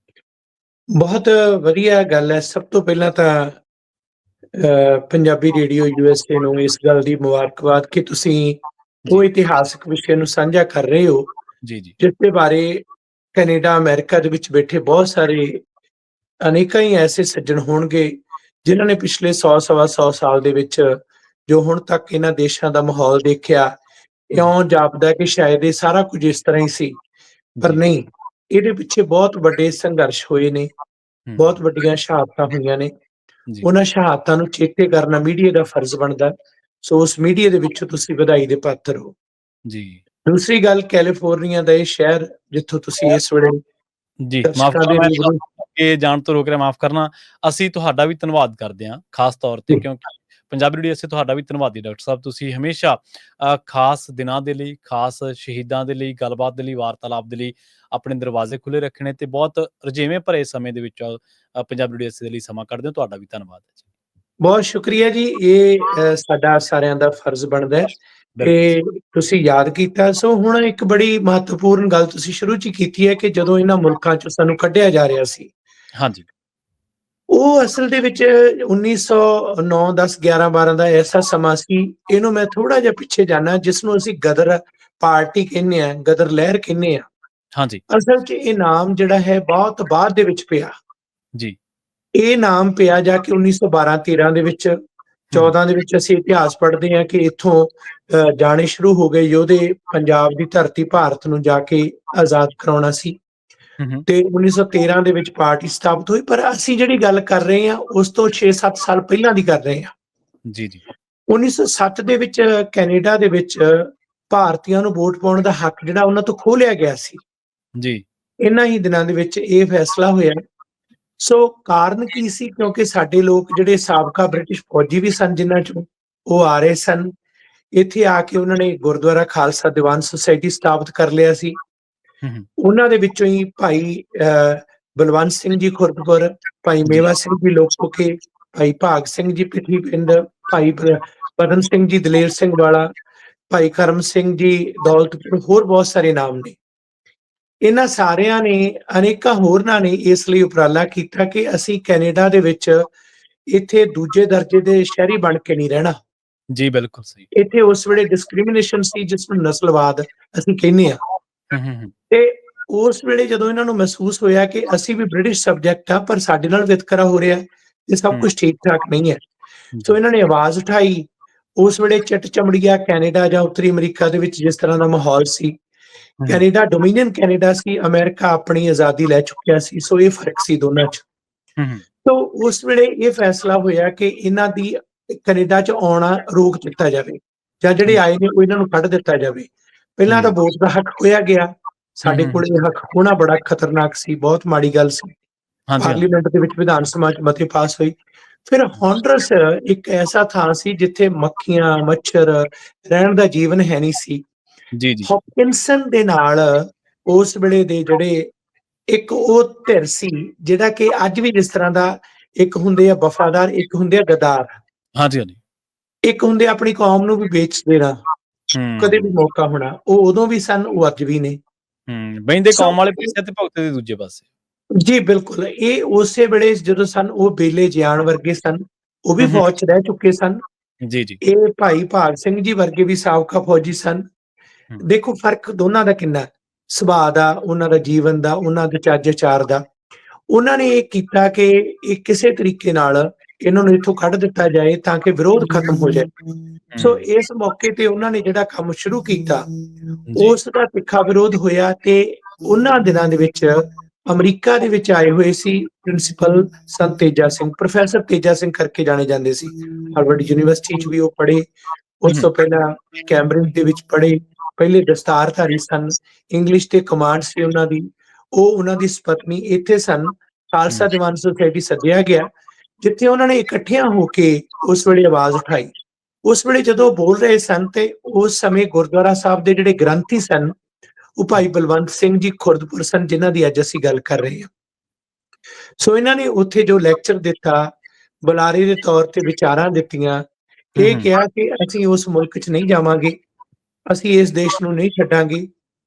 ਬਹੁਤ ਵਧੀਆ ਗੱਲ ਹੈ। ਸਭ ਤੋਂ ਪਹਿਲਾਂ ਤਾਂ ਪੰਜਾਬੀ ਰੇਡੀਓ USA ਨੂੰ ਇਸ ਗੱਲ ਦੀ ਮੁਬਾਰਕਬਾਦ ਕਿ ਤੁਸੀਂ ਉਹ ਜੀ ਇਤਿਹਾਸਕ ਵਿਸ਼ੇ ਨੂੰ ਸਾਂਝਾ ਕਰ ਰਹੇ ਹੋ, ਜੀ ਜੀ ਜਿਸ ਦੇ ਬਾਰੇ ਕੈਨੇਡਾ, ਅਮਰੀਕਾ ਦੇ ਵਿੱਚ ਬੈਠੇ ਬਹੁਤ ਸਾਰੇ ਅਨੇਕਾਂ ਹੀ ਐਸੇ ਸੱਜਣ ਹੋਣਗੇ ਜਿਨ੍ਹਾਂ ਨੇ ਪਿਛਲੇ 100 ਸਵਾ 100 ਸਾਲ ਦੇ ਵਿੱਚ ਜੋ ਹੁਣ ਤੱਕ ਇਹਨਾਂ ਦੇਸ਼ਾਂ ਦਾ ਮਾਹੌਲ ਦੇਖਿਆ, ਇਉਂ ਜਾਪਦਾ ਕਿ ਸ਼ਾਇਦ ਇਹ ਸਾਰਾ ਕੁਝ ਇਸ ਤਰ੍ਹਾਂ ਹੀ ਸੀ, ਪਰ ਜੀ ਨਹੀਂ। ਇਹਦੇ ਪਿੱਛੇ ਬਹੁਤ ਵੱਡੇ ਸੰਘਰਸ਼ ਹੋਏ ਨੇ, ਬਹੁਤ ਵੱਡੀਆਂ ਸ਼ਹਾਦਤਾਂ ਹੋਈਆਂ ਨੇ। ਜੀ ਉਹਨਾਂ ਸ਼ਹਾਦਤਾਂ ਨੂੰ ਚੇਤੇ ਕਰਨਾ ਮੀਡੀਆ ਦਾ ਫਰਜ਼ ਬਣਦਾ। ਸੋ ਉਸ ਮੀਡੀਆ ਦੇ ਵਿੱਚੋਂ ਤੁਸੀਂ ਵਧਾਈ ਦੇ ਪਾਤਰ ਹੋ। ਜੀ ਦੂਸਰੀ ਗੱਲ, ਕੈਲੀਫੋਰਨੀਆ ਦਾ ਇਹ ਸ਼ਹਿਰ ਜਿੱਥੋਂ ਤੁਸੀਂ ਇਸ ਵੇਲੇ ਜੀ, ਮਾਫ਼ ਦਰਸ਼ਕਾਂ ਕਰਨਾ, ਦੇ ਮੈਂ ਰੂਬਰੂ ਅੱਗੇ ਜਾਣ ਤੋਂ ਰੋਕ ਰਿਹਾ, ਮਾਫ਼ ਕਰਨਾ। ਅਸੀਂ ਤੁਹਾਡਾ ਵੀ ਧੰਨਵਾਦ ਕਰਦੇ ਹਾਂ ਖਾਸ ਤੌਰ ਤੇ, ਕਿਉਂਕਿ ਪੰਜਾਬੀ ਰੇਡੀਓ ਅਸੀਂ ਤੁਹਾਡਾ ਵੀ ਧੰਨਵਾਦੀ ਡਾਕਟਰ ਸਾਹਿਬ। ਤੁਸੀਂ ਹਮੇਸ਼ਾ ਖਾਸ ਦਿਨਾਂ ਦੇ ਲਈ, ਖਾਸ ਸ਼ਹੀਦਾਂ ਦੇ ਲਈ, ਗੱਲਬਾਤ ਦੇ ਲਈ, ਵਾਰਤਾਲਾਪ ਦੇ ਲਈ ਆਪਣੇ ਦਰਵਾਜ਼ੇ ਖੁੱਲ੍ਹੇ ਰੱਖਣੇ, ਤੇ ਬਹੁਤ ਰੁਝੇਵੇਂ ਭਰੇ ਸਮੇਂ ਦੇ ਵਿੱਚ ਪੰਜਾਬੀ ਰੇਡੀਓ ਦੇ ਲਈ ਸਮਾਂ ਕੱਢਦੇ ਹੋ। ਤੁਹਾਡਾ ਵੀ ਧੰਨਵਾਦ ਹੈ ਜੀ। ਬਹੁਤ ਸ਼ੁਕਰੀਆ ਜੀ। ਇਹ ਸਾਡਾ ਸਾਰਿਆਂ ਦਾ ਫਰਜ਼ ਬਣਦਾ ਹੈ ਬਿਲਕੁਲ ਕਿ ਤੁਸੀਂ ਯਾਦ ਕੀਤਾ। ਸੋ ਹੁਣ ਇੱਕ ਬੜੀ ਮਹੱਤਵਪੂਰਨ ਗੱਲ ਤੁਸੀਂ ਸ਼ੁਰੂ 'ਚ ਹੀ ਕੀਤੀ ਹੈ ਕਿ ਜਦੋਂ ਇਹਨਾਂ ਮੁਲਕਾਂ 'ਚੋਂ ਸਾਨੂੰ ਕੱਢਿਆ ਜਾ ਰਿਹਾ ਸੀ, ਹਾਂਜੀ ਉਹ ਅਸਲ ਦੇ ਵਿੱਚ 1909, 10, 11, 12 ਦਾ ਐਸਾ ਸਮਾਂ ਸੀ। ਇਹਨੂੰ ਮੈਂ ਥੋੜਾ ਜਿਹਾ ਪਿੱਛੇ ਜਾਣਾ, ਜਿਸ ਨੂੰ ਅਸੀਂ ਗਦਰ ਪਾਰਟੀ ਕਹਿੰਦੇ ਆ, ਗਦਰ ਲਹਿਰ ਕਹਿੰਦੇ ਆ। ਹਾਂਜੀ ਅਸਲ 'ਚ ਇਹ ਨਾਮ ਜਿਹੜਾ ਹੈ ਬਹੁਤ ਬਾਅਦ ਦੇ ਵਿੱਚ ਪਿਆ। ਜੀ ਇਹ ਨਾਮ ਪਿਆ ਜਾ ਕੇ 1912, 13 ਦੇ ਵਿੱਚ, 14 ਦੇ ਵਿੱਚ ਅਸੀਂ ਇਤਿਹਾਸ ਪੜ੍ਹਦੇ ਹਾਂ ਕਿ ਇੱਥੋਂ ਜਾਣੇ ਸ਼ੁਰੂ ਹੋ ਗਏ ਯੋਧੇ, ਪੰਜਾਬ ਦੀ ਧਰਤੀ ਭਾਰਤ ਨੂੰ ਜਾ ਕੇ ਆਜ਼ਾਦ ਕਰਾਉਣਾ ਸੀ। ਤੇ 1913 ਦੇ ਵਿੱਚ ਪਾਰਟੀ ਸਥਾਪਿਤ ਹੋਈ। ਪਰ ਅਸੀਂ ਜਿਹੜੀ ਗੱਲ ਕਰ ਰਹੇ ਹਾਂ ਉਸ ਤੋਂ 6-7 ਸਾਲ ਪਹਿਲਾਂ ਦੀ ਕਰ ਰਹੇ ਹਾਂ। ਜੀ ਜੀ 1907 ਦੇ ਵਿੱਚ ਕੈਨੇਡਾ ਦੇ ਵਿੱਚ ਭਾਰਤੀਆਂ ਨੂੰ ਵੋਟ ਪਾਉਣ ਦਾ ਹੱਕ ਜਿਹੜਾ ਉਹਨਾਂ ਤੋਂ ਖੋਹ ਲਿਆ ਗਿਆ ਸੀ। ਜੀ ਇਹਨਾਂ ਹੀ ਦਿਨਾਂ ਦੇ ਵਿੱਚ ਇਹ ਫੈਸਲਾ ਹੋਇਆ। ਸੋ ਕਾਰਨ ਕੀ ਸੀ? ਕਿਉਂਕਿ ਸਾਡੇ ਲੋਕ ਜਿਹੜੇ ਸਾਬਕਾ ਬ੍ਰਿਟਿਸ਼ ਫੌਜੀ ਵੀ ਸਨ, ਜਿਨ੍ਹਾਂ ਚੋਂ ਉਹ ਆ ਰਹੇ ਸਨ, ਇੱਥੇ ਆ ਕੇ ਉਹਨਾਂ ਨੇ ਗੁਰਦੁਆਰਾ ਖਾਲਸਾ ਦੀਵਾਨ ਸੁਸਾਇਟੀ ਸਥਾਪਿਤ ਕਰ ਲਿਆ ਸੀ। ਉਹਨਾਂ ਦੇ ਵਿੱਚੋਂ ਹੀ ਭਾਈ ਬਲਵੰਤ ਸਿੰਘ ਜੀ ਖੁਰਦਪੁਰ, ਭਾਈ ਮੇਵਾ ਸਿੰਘ ਜੀ ਲੋਕੋਕੇ, ਭਾਈ ਭਾਗ ਸਿੰਘ ਜੀ ਪਿੱਠੀ ਪਿੰਡ, ਭਾਈ ਪਦਮ ਸਿੰਘ ਜੀ ਦਲੇਰ ਸਿੰਘ ਵਾਲਾ, ਭਾਈ ਕਰਮ ਸਿੰਘ ਜੀ ਦੌਲਤਪੁਰ, ਹੋਰ ਬਹੁਤ ਸਾਰੇ ਨਾਮ ਨੇ। ਇਹਨਾਂ ਸਾਰਿਆਂ ਨੇ, ਅਨੇਕਾਂ ਹੋਰਨਾਂ ਨੇ ਇਸ ਲਈ ਉਪਰਾਲਾ ਕੀਤਾ ਕਿ ਅਸੀਂ ਕੈਨੇਡਾ ਦੇ ਵਿੱਚ ਇੱਥੇ ਦੂਜੇ ਦਰਜੇ ਦੇ ਸ਼ਹਿਰੀ ਬਣ ਕੇ ਨਹੀਂ ਰਹਿਣਾ। ਜੀ ਬਿਲਕੁਲ ਸਹੀ। ਇੱਥੇ ਉਸ ਵੇਲੇ ਡਿਸਕ੍ਰਿਮੀਨੇਸ਼ਨ ਸੀ, ਜਿਸ ਨੂੰ ਨਸਲਵਾਦ ਅਸੀਂ ਕਹਿੰਦੇ ਆ। ਤੇ ਉਸ ਵੇਲੇ ਜਦੋਂ ਇਹਨਾਂ ਨੂੰ ਮਹਿਸੂਸ ਹੋਇਆ ਕਿ ਅਸੀਂ ਵੀ ਬ੍ਰਿਟਿਸ਼ ਸਬਜੈਕਟ ਆ, ਪਰ ਸਾਡੇ ਨਾਲ ਵਿਤਕਰਾ ਹੋ ਰਿਹਾ, ਇਹ ਸਭ ਕੁਝ ਠੀਕ ਠਾਕ ਨਹੀਂ ਹੈ। ਸੋ ਇਹਨਾਂ ਨੇ ਆਵਾਜ਼ ਉਠਾਈ। ਉਸ ਵੇਲੇ ਚਿੱਟ ਚਮੜੀਆ ਕੈਨੇਡਾ ਜਾਂ ਉੱਤਰੀ ਅਮਰੀਕਾ ਦੇ ਵਿੱਚ ਜਿਸ ਤਰ੍ਹਾਂ ਦਾ ਮਾਹੌਲ ਸੀ, ਕੈਨੇਡਾ ਡੋਮੀਨੀਅਨ ਕੈਨੇਡਾ ਸੀ, ਅਮਰੀਕਾ ਆਪਣੀ ਆਜ਼ਾਦੀ ਲੈ ਚੁੱਕਿਆ ਸੀ। ਸੋ ਇਹ ਫਰਕ ਸੀ ਦੋਨਾਂ 'ਚ। ਸੋ ਉਸ ਵੇਲੇ ਇਹ ਫੈਸਲਾ ਹੋਇਆ ਕਿ ਇਹਨਾਂ ਦੀ ਕੈਨੇਡਾ 'ਚ ਆਉਣਾ ਰੋਕ ਦਿੱਤਾ ਜਾਵੇ, ਜਾਂ ਜਿਹੜੇ ਆਏ ਨੇ ਉਹ ਇਹਨਾਂ ਨੂੰ ਕੱਢ ਦਿੱਤਾ ਜਾਵੇ। ਪਹਿਲਾਂ ਤਾਂ ਵੋਟ ਦਾ ਹੱਕ ਖੋਇਆ ਗਿਆ। ਸਾਡੇ ਕੋਲ ਇਹ ਹੱਕ ਖੋਣਾ ਬੜਾ ਖਤਰਨਾਕ ਸੀ, ਬਹੁਤ ਮਾੜੀ ਗੱਲ ਸੀ। ਪਾਰਲੀਮੈਂਟ ਦੇ ਵਿੱਚ, ਵਿਧਾਨ ਸਭਾ 'ਚ ਮਤੇ ਪਾਸ ਹੋਈ। ਫਿਰ ਹੌਂਡਰਸ ਇੱਕ ਐਸਾ ਥਾਂ ਸੀ ਜਿੱਥੇ ਮੱਖੀਆਂ, ਮੱਛਰ, ਰਹਿਣ ਦਾ ਜੀਵਨ ਹੈ ਨਹੀਂ ਸੀ। ਹੌਪਕਿੰਸਨ ਦੇ ਨਾਲ ਉਸ ਵੇਲੇ ਦੇ ਜਿਹੜੇ ਇੱਕ ਉਹ ਧਿਰ ਸੀ, ਜਿਹੜਾ ਕਿ ਅੱਜ ਵੀ ਜਿਸ ਤਰ੍ਹਾਂ ਦਾ ਇੱਕ ਹੁੰਦੇ ਆ ਵਫਾਦਾਰ, ਇੱਕ ਹੁੰਦੇ ਆ ਗਦਾਰ, ਇੱਕ ਹੁੰਦੇ ਆਪਣੀ ਕੌਮ ਨੂੰ ਵੀ ਵੇਚ ਦੇਣਾ, ਕਦੇ ਵੀ ਮੌਕਾ ਹੋਣਾ। ਉਹ ਉਦੋਂ ਵੀ ਸਨ, ਉਹ ਅੱਜ ਵੀ ਨੇ। ਬਹਿੰਦੇ ਕੌਮ ਵਾਲੇ ਪਾਸੇ ਤੇ ਭਗਤੇ ਦੇ ਦੂਜੇ ਪਾਸੇ। ਜੀ ਬਿਲਕੁਲ। ਇਹ ਉਸੇ ਵੇਲੇ ਜਦੋਂ ਸਨ, ਉਹ ਬੇਲੇ ਜਿਆਣ ਵਰਗੇ ਸਨ, ਉਹ ਵੀ ਫੌਜ 'ਚ ਰਹਿ ਚੁੱਕੇ ਸਨ। ਜੀ, ਜੀ। ਇਹ ਭਾਈ ਭਾਗ ਸਿੰਘ ਜੀ ਵਰਗੇ ਵੀ ਸਾਬਕਾ ਫੌਜੀ ਸਨ। ਹੂੰ, ਦੇਖੋ ਫਰਕ ਦੋਨਾਂ ਦਾ ਕਿੰਨਾ ਹੈ, ਸੁਭਾਅ ਦਾ, ਉਹਨਾਂ ਦਾ ਜੀਵਨ ਦਾ, ਉਹਨਾਂ ਦੇ ਚੱਜ ਆਚਾਰ ਦਾ। ਉਹਨਾਂ ਨੇ ਇਹ ਕੀਤਾ ਕਿ ਇਹ ਕਿਸੇ ਤਰੀਕੇ ਨਾਲ ਇਹਨਾਂ ਨੂੰ ਇੱਥੋਂ ਕੱਢ ਦਿੱਤਾ ਜਾਏ ਤਾਂ ਕਿ ਵਿਰੋਧ ਖਤਮ ਹੋ ਜਾਏ। ਸੋ ਹੂੰ, ਇਸ ਮੌਕੇ ਤੇ ਉਹਨਾਂ ਨੇ ਜਿਹੜਾ ਕੰਮ ਸ਼ੁਰੂ ਕੀਤਾ, ਜੀ, ਉਸ ਦਾ ਤਿੱਖਾ ਵਿਰੋਧ ਹੋਇਆ ਤੇ ਉਹਨਾਂ ਦਿਨਾਂ ਦੇ ਵਿੱਚ ਅਮਰੀਕਾ ਦੇ ਵਿੱਚ ਆਏ ਹੋਏ ਸੀ ਪ੍ਰਿੰਸੀਪਲ ਸੰਤ ਤੇਜਾ ਸਿੰਘ, ਪ੍ਰੋਫੈਸਰ ਤੇਜਾ ਸਿੰਘ ਕਰਕੇ ਜਾਣੇ ਜਾਂਦੇ ਸੀ। ਹਾਰਵਰਡ ਯੂਨੀਵਰਸਿਟੀ 'ਚ ਵੀ ਉਹ ਪੜ੍ਹੇ, ਉਸ ਹੂੰ, ਤੋਂ ਪਹਿਲਾਂ ਕੈਂਬਰਿਜ ਦੇ ਵਿੱਚ ਪੜ੍ਹੇ, ਪਹਿਲੇ ਦਸਤਾਰਧਾਰੀ ਸਨ, ਇੰਗਲਿਸ਼ ਤੇ ਕਮਾਂਡ ਸੀ ਉਹਨਾਂ ਦੀ। ਉਹ ਉਹਨਾਂ ਦੀ ਸੁਪਤਨੀ ਇੱਥੇ ਸਨ, ਖਾਲਸਾ ਹੂੰ, ਦੀਵਾਨ ਸੁਸਾਇਟੀ ਸੱਦਿਆ ਗਿਆ, ਜਿੱਥੇ ਉਹਨਾਂ ਨੇ ਇਕੱਠਿਆਂ ਹੋ ਕੇ ਉਸ ਵੇਲੇ ਆਵਾਜ਼ ਉਠਾਈ। ਉਸ ਵੇਲੇ ਜਦੋਂ ਉਹ ਬੋਲ ਰਹੇ ਸਨ ਤੇ ਉਸ ਸਮੇਂ ਗੁਰਦੁਆਰਾ ਸਾਹਿਬ ਦੇ ਜਿਹੜੇ ਗ੍ਰੰਥੀ ਸਨ, ਉਹ ਭਾਈ ਬਲਵੰਤ ਸਿੰਘ ਜੀ ਖੁਰਦਪੁਰ ਸਨ, ਜਿਨ੍ਹਾਂ ਦੀ ਅੱਜ ਅਸੀਂ ਗੱਲ ਕਰ ਰਹੇ ਹਾਂ। ਸੋ ਇਹਨਾਂ ਨੇ ਉੱਥੇ ਜੋ ਲੈਕਚਰ ਦਿੱਤਾ, ਬੁਲਾਰੇ ਦੇ ਤੌਰ ਤੇ ਵਿਚਾਰਾਂ ਦਿੱਤੀਆਂ, ਹੂੰ, ਇਹ ਹੂੰ, ਕਿਹਾ ਕਿ ਅਸੀਂ ਉਸ ਮੁਲਕ 'ਚ ਨਹੀਂ ਜਾਵਾਂਗੇ, ਅਸੀਂ ਇਸ ਦੇਸ਼ ਨੂੰ ਨਹੀਂ ਛੱਡਾਂਗੇ।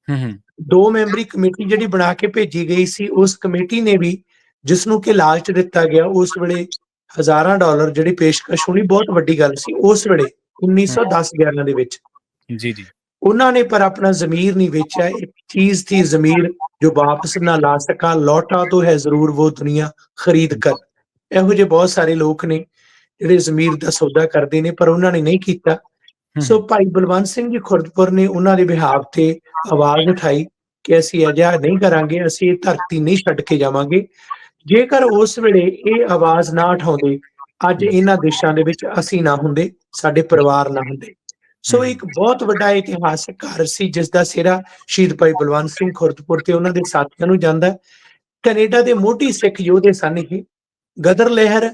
ਹੂੰ, ਹੂੰ, 2 ਮੈਂਬਰੀ ਕਮੇਟੀ ਜਿਹੜੀ ਬਣਾ ਕੇ ਭੇਜੀ ਗਈ ਸੀ, ਉਸ ਕਮੇਟੀ ਨੇ ਵੀ, ਜਿਸ ਨੂੰ ਕਿ ਲਾਲਚ ਦਿੱਤਾ ਗਿਆ, ਉਸ ਵੇਲੇ ਹਜ਼ਾਰਾਂ ਡਾਲਰ ਜਿਹੜੀ ਪੇਸ਼ਕਸ਼ ਹੋਣੀ ਬਹੁਤ ਵੱਡੀ ਗੱਲ ਸੀ ਉਸ ਵੇਲੇ, 1910-11 ਦੇ ਵਿੱਚ। ਜੀ, ਜੀ। ਉਹਨਾਂ ਨੇ ਪਰ ਆਪਣਾ ज़मीर नहीं बेचा। एक चीज थी ज़मीर जो वापस ना ला सका, लौटा तो है जरूर वो दुनिया खरीद कर। ਇਹੋ ਜਿਹੇ ਬਹੁਤ ਸਾਰੇ ਲੋਕ ਨੇ ਜਿਹੜੇ ਜ਼ਮੀਰ ਦਾ ਸੌਦਾ ਕਰਦੇ ਨੇ, ਪਰ ਉਹਨਾਂ ਨੇ ਨਹੀਂ ਕੀਤਾ। ਹੂੰ, ਸੋ ਭਾਈ ਬਲਵੰਤ ਸਿੰਘ ਜੀ ਖੁਰਦਪੁਰ ਨੇ ਉਹਨਾਂ ਦੇ ਬਿਹਾਵ ਤੇ ਆਵਾਜ਼ ਉਠਾਈ ਕਿ ਅਸੀਂ ਅਜਿਹਾ ਨਹੀਂ ਕਰਾਂਗੇ, ਅਸੀਂ ਇਹ ਧਰਤੀ ਨਹੀਂ ਛੱਡ ਕੇ ਜਾਵਾਂਗੇ। ਜੇਕਰ ਉਸ ਵੇਲੇ ਇਹ ਆਵਾਜ਼ ਨਾ ਉਠਾਉਂਦੇ, ਅੱਜ ਹੂੰ, ਇਹਨਾਂ ਦੇਸ਼ਾਂ ਦੇ ਵਿੱਚ ਅਸੀਂ ਨਾ ਹੁੰਦੇ, ਸਾਡੇ ਪਰਿਵਾਰ ਨਾ ਹੁੰਦੇ। ਹੂੰ, ਸੋ ਇੱਕ ਬਹੁਤ ਵੱਡਾ ਇਤਿਹਾਸਕ ਕਾਰਜ ਸੀ ਜਿਸ ਦਾ ਸਿਹਰਾ ਸ਼ਹੀਦ ਭਾਈ ਬਲਵੰਤ ਸਿੰਘ ਖੁਰਦਪੁਰ ਤੇ ਉਹਨਾਂ ਦੇ ਸਾਥੀਆਂ ਨੂੰ ਜਾਂਦਾ ਹੈ। ਕੈਨੇਡਾ ਦੇ ਮੋਢੀ ਸਿੱਖ ਯੋਧੇ ਸਨ ਇਹ। ਗਦਰ ਲਹਿਰ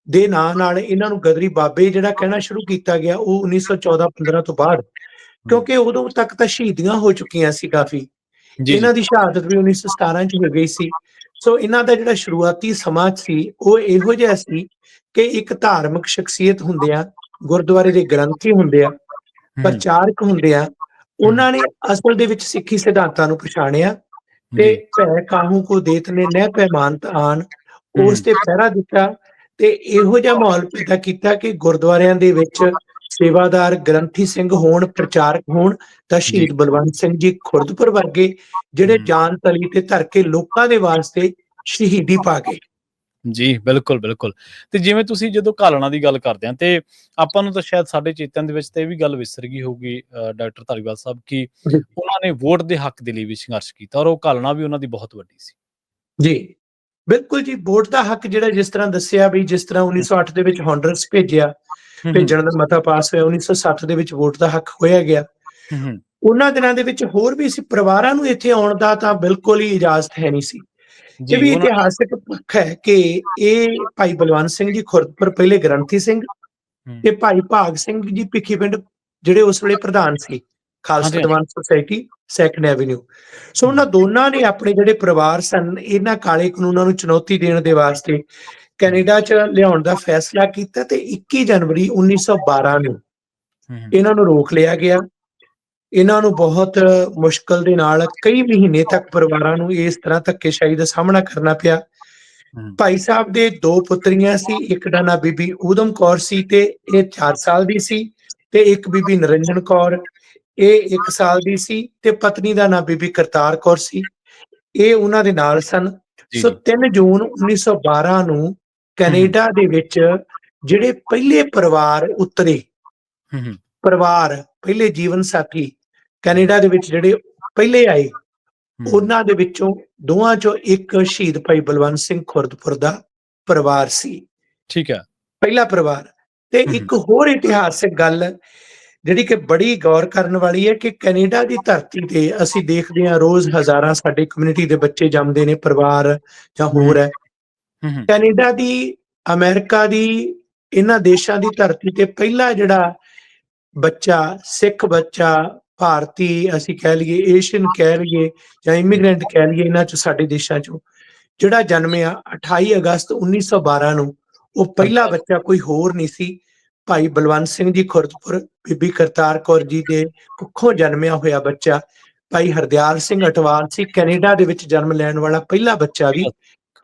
ਦੇ ਨਾਂ ਨਾਲ ਇਹਨਾਂ ਨੂੰ ਗਦਰੀ ਬਾਬੇ ਜਿਹੜਾ ਕਹਿਣਾ ਸ਼ੁਰੂ ਕੀਤਾ ਗਿਆ, ਉਹ 1914-15 ਤੋਂ ਬਾਅਦ, ਹੂੰ, ਕਿਉਂਕਿ ਉਦੋਂ ਤੱਕ ਤਾਂ ਸ਼ਹੀਦੀਆਂ ਹੋ ਚੁੱਕੀਆਂ ਸੀ ਕਾਫੀ। ਜੀ, ਜੀ। ਇਹਨਾਂ ਦੀ ਸ਼ਹਾਦਤ ਵੀ 1917 ਚ ਹੋ ਗਈ ਸੀ। ਸੋ ਇਹਨਾਂ ਦਾ ਜਿਹੜਾ ਸ਼ੁਰੂਆਤੀ ਸਮਾਂ ਸੀ ਉਹ ਇਹੋ ਜਿਹਾ ਸੀ ਕਿ ਇੱਕ ਧਾਰਮਿਕ ਸ਼ਖਸੀਅਤ ਹੁੰਦੇ ਆ, ਗੁਰਦੁਆਰੇ ਦੇ ਗ੍ਰੰਥੀ ਹੁੰਦੇ ਆ, ਹੂੰ, ਪ੍ਰਚਾਰਕ ਹੁੰਦੇ ਆ, ਹੂੰ, ਉਹਨਾਂ ਨੇ ਅਸਲ ਦੇ ਵਿੱਚ ਸਿੱਖੀ ਸਿਧਾਂਤਾਂ ਨੂੰ ਪਛਾਣਿਆ ਤੇ ਜੀ, ਭੈ ਕਾਹੂ ਕੋ ਦੇਤ ਨੇ ਨਹਿ ਪੈਮਾਨਤ ਆਨ, ਉਸ ਹੂੰ, ਤੇ ਪਹਿਰਾ ਦਿੱਤਾ ਤੇ ਇਹੋ ਜਿਹਾ ਮਾਹੌਲ ਪੈਦਾ ਕੀਤਾ ਕਿ ਗੁਰਦੁਆਰਿਆਂ ਦੇ ਵਿੱਚ ਸੇਵਾਦਾਰ ਗ੍ਰੰਥੀ ਸਿੰਘ ਹੋਣ, ਪ੍ਰਚਾਰਕ ਹੋਣ, ਤਾਂ ਜੀ, ਸ਼ਹੀਦ ਬਲਵੰਤ ਸਿੰਘ ਜੀ ਖੁਰਦਪੁਰ ਵਰਗੇ ਜਿਹੜੇ ਹੂੰ। ਜਾਨ ਤਲੀ ਤੇ ਧਰ ਕੇ ਲੋਕਾਂ ਦੇ ਵਾਸਤੇ ਸ਼ਹੀਦੀ ਪਾ ਗਏ। ਜੀ, ਬਿਲਕੁਲ, ਬਿਲਕੁਲ। ਤੇ ਜਿਵੇਂ ਤੁਸੀਂ ਜਦੋਂ ਘਾਲਣਾ ਦੀ ਗੱਲ ਕਰਦੇ ਆ ਤੇ ਆਪਾਂ ਨੂੰ ਤਾਂ ਸ਼ਾਇਦ ਸਾਡੇ ਚੇਤਨ ਦੇ ਵਿੱਚ ਤੇ ਇਹ ਵੀ ਗੱਲ ਵਿਸਰ ਗਈ ਹੋਊਗੀ ਡਾਕਟਰ ਧਾਲੀਵਾਲ ਸਾਹਿਬ ਕਿ ਉਹਨਾਂ ਨੇ ਵੋਟ ਦੇ ਹੱਕ ਦੇ ਲਈ ਵੀ ਸੰਘਰਸ਼ ਕੀਤਾ ਔਰ ਉਹ ਘਾਲਣਾ ਵੀ ਉਹਨਾਂ ਦੀ ਬਹੁਤ ਵੱਡੀ ਸੀ। ਜੀ, ਬਿਲਕੁਲ ਜੀ, ਵੋਟ ਦਾ ਹੱਕ ਜਿਹੜਾ ਜਿਸ ਤਰ੍ਹਾਂ ਦੱਸਿਆ ਵੀ ਜਿਸ ਤਰ੍ਹਾਂ ਹੂੰ, 1908 ਦੇ ਵਿੱਚ ਹੌਂਡਰਸ ਭੇਜਿਆ, ਹੂੰ, ਹੂੰ, ਭੇਜਣ ਦਾ ਮਤਾ ਪਾਸ ਹੋਇਆ, 1960 ਦੇ ਵਿੱਚ ਵੋਟ ਦਾ ਹੱਕ ਹੋਇਆ ਗਿਆ। ਹੂੰ, ਹੂੰ, ਉਹਨਾਂ ਦਿਨਾਂ ਦੇ ਵਿੱਚ ਹੋਰ ਵੀ ਸੀ, ਪਰਿਵਾਰਾਂ ਨੂੰ ਇੱਥੇ ਆਉਣ ਦਾ ਤਾਂ ਬਿਲਕੁਲ ਹੀ ਇਜਾਜ਼ਤ ਹੈ ਨਹੀਂ ਸੀ। ਇਹ ਜੀ, ਵੀ ਉਹਨਾਂ ਇਤਿਹਾਸਕ ਪੱਖ ਹੈ ਕਿ ਇਹ ਭਾਈ ਬਲਵੰਤ ਸਿੰਘ ਜੀ ਖੁਰਦਪੁਰ ਪਹਿਲੇ ਗ੍ਰੰਥੀ ਸਿੰਘ ਹੂੰ, ਤੇ ਭਾਈ ਭਾਗ ਸਿੰਘ ਜੀ ਭਿੱਖੀਵਿੰਡ ਜਿਹੜੇ ਉਸ ਵੇਲੇ ਪ੍ਰਧਾਨ ਸੀ ਹਾਂਜੀ, ਖਾਲਸਾ ਹਾਂਜੀ। ਦੀਵਾਨ ਸੁਸਾਇਟੀ ਸੈਕੰਡ ਐਵੀਨਿਊ। ਸੋ ਹੂੰ, ਉਹਨਾਂ ਦੋਨਾਂ ਨੇ ਆਪਣੇ ਜਿਹੜੇ ਪਰਿਵਾਰ ਸਨ ਇਹਨਾਂ ਕਾਲੇ ਕਾਨੂੰਨਾਂ ਨੂੰ ਚੁਣੌਤੀ ਦੇਣ ਦੇ ਵਾਸਤੇ ਹੂੰ, ਕੈਨੇਡਾ 'ਚ ਲਿਆਉਣ ਦਾ ਫੈਸਲਾ ਕੀਤਾ ਤੇ 21 ਜਨਵਰੀ 1912 ਨੂੰ ਹੂੰ, ਹੂੰ, ਇਹਨਾਂ ਨੂੰ ਰੋਕ ਲਿਆ ਗਿਆ। ਇਹਨਾਂ ਨੂੰ ਬਹੁਤ ਮੁਸ਼ਕਲ ਦੇ ਨਾਲ ਕਈ ਮਹੀਨੇ ਤੱਕ ਪਰਿਵਾਰਾਂ ਨੂੰ ਇਸ ਤਰ੍ਹਾਂ ਧੱਕੇਸ਼ਾਹੀ ਦਾ ਸਾਹਮਣਾ ਕਰਨਾ ਪਿਆ। ਹੂੰ, ਭਾਈ ਸਾਹਿਬ ਦੇ 2 ਪੁੱਤਰੀਆਂ ਸੀ, ਇੱਕ ਦਾ ਨਾਂ ਬੀਬੀ ਊਧਮ ਕੌਰ ਸੀ ਤੇ ਇਹ 4 ਸਾਲ ਦੀ ਸੀ, ਤੇ ਇੱਕ ਬੀਬੀ ਨਰਿੰਜਨ ਕੌਰ, ਇਹ 1 ਸਾਲ ਦੀ ਸੀ, ਤੇ ਪਤਨੀ ਦਾ ਨਾਂ ਬੀਬੀ ਕਰਤਾਰ ਕੌਰ ਸੀ, ਇਹ ਉਹਨਾਂ ਦੇ ਨਾਲ ਸਨ। ਜੀ, ਸੋ ਜੀ। 3 ਜੂਨ 1912 ਨੂੰ ਹੂੰ, ਹੂੰ, ਕੈਨੇਡਾ ਦੇ ਵਿੱਚ ਜਿਹੜੇ ਪਹਿਲੇ ਪਰਿਵਾਰ ਉਤਰੇ, ਹੂੰ, ਹੂੰ, ਪਰਿਵਾਰ ਪਹਿਲੇ ਜੀਵਨ ਸਾਥੀ ਕੈਨੇਡਾ ਦੇ ਵਿੱਚ ਜਿਹੜੇ ਪਹਿਲੇ ਆਏ, ਹੂੰ, ਉਹਨਾਂ ਦੇ ਵਿੱਚੋਂ ਦੋਵਾਂ ਚੋਂ ਇੱਕ ਸ਼ਹੀਦ ਭਾਈ ਬਲਵੰਤ ਸਿੰਘ ਖੁਰਦਪੁਰ ਦਾ ਪਰਿਵਾਰ ਸੀ, ਠੀਕ ਹੈ। ਪਹਿਲਾ ਪਰਿਵਾਰ। ਤੇ ਹੂੰ, ਹੂੰ, ਇੱਕ ਹੋਰ ਇਤਿਹਾਸਕ ਗੱਲ ਜਿਹੜੀ ਕਿ ਬੜੀ ਗੌਰ ਕਰਨ ਵਾਲੀ ਹੈ ਕਿ ਕੈਨੇਡਾ ਦੀ ਧਰਤੀ ਤੇ ਅਸੀਂ ਦੇਖਦੇ ਹਾਂ ਰੋਜ਼ ਹਜ਼ਾਰਾਂ ਸਾਡੇ ਕਮਿਊਨਿਟੀ ਦੇ ਬੱਚੇ ਜੰਮਦੇ ਨੇ, ਪਰਿਵਾਰ ਜਾਂ ਹੂੰ, ਹੋਰ ਹੈ। ਹੂੰ, ਹੂੰ, ਕੈਨੇਡਾ ਦੀ, ਅਮਰੀਕਾ ਦੀ, ਇਹਨਾਂ ਦੇਸ਼ਾਂ ਦੀ ਧਰਤੀ ਤੇ ਪਹਿਲਾ ਜਿਹੜਾ ਬੱਚਾ, ਸਿੱਖ ਬੱਚਾ, ਭਾਰਤੀ ਅਸੀਂ ਕਹਿ ਲਈਏ, ਏਸ਼ੀਅਨ ਕਹਿ ਲਈਏ ਜਾਂ ਇਮੀਗ੍ਰੈਂਟ ਕਹਿ ਲਈਏ, ਇਹਨਾਂ ਚ ਸਾਡੇ ਦੇਸ਼ਾਂ ਚੋਂ ਜਿਹੜਾ ਜਨਮਿਆ 28 ਅਗਸਤ 1912 ਨੂੰ, ਉਹ ਪਹਿਲਾ ਕਰਤਾਰ। ਬੱਚਾ ਕੋਈ ਹੋਰ ਨਹੀਂ ਸੀ, ਭਾਈ ਬਲਵੰਤ ਸਿੰਘ ਜੀ ਖੁਰਦਪੁਰ, ਬੀਬੀ ਕਰਤਾਰ ਕੌਰ ਜੀ ਦੇ ਕੁੱਖੋਂ ਜਨਮਿਆ ਹੋਇਆ ਬੱਚਾ ਭਾਈ ਹਰਦਿਆਲ ਸਿੰਘ ਅਟਵਾਲ ਸੀ। ਕੈਨੇਡਾ ਦੇ ਵਿੱਚ ਜਨਮ ਲੈਣ ਵਾਲਾ ਪਹਿਲਾ ਬੱਚਾ ਵੀ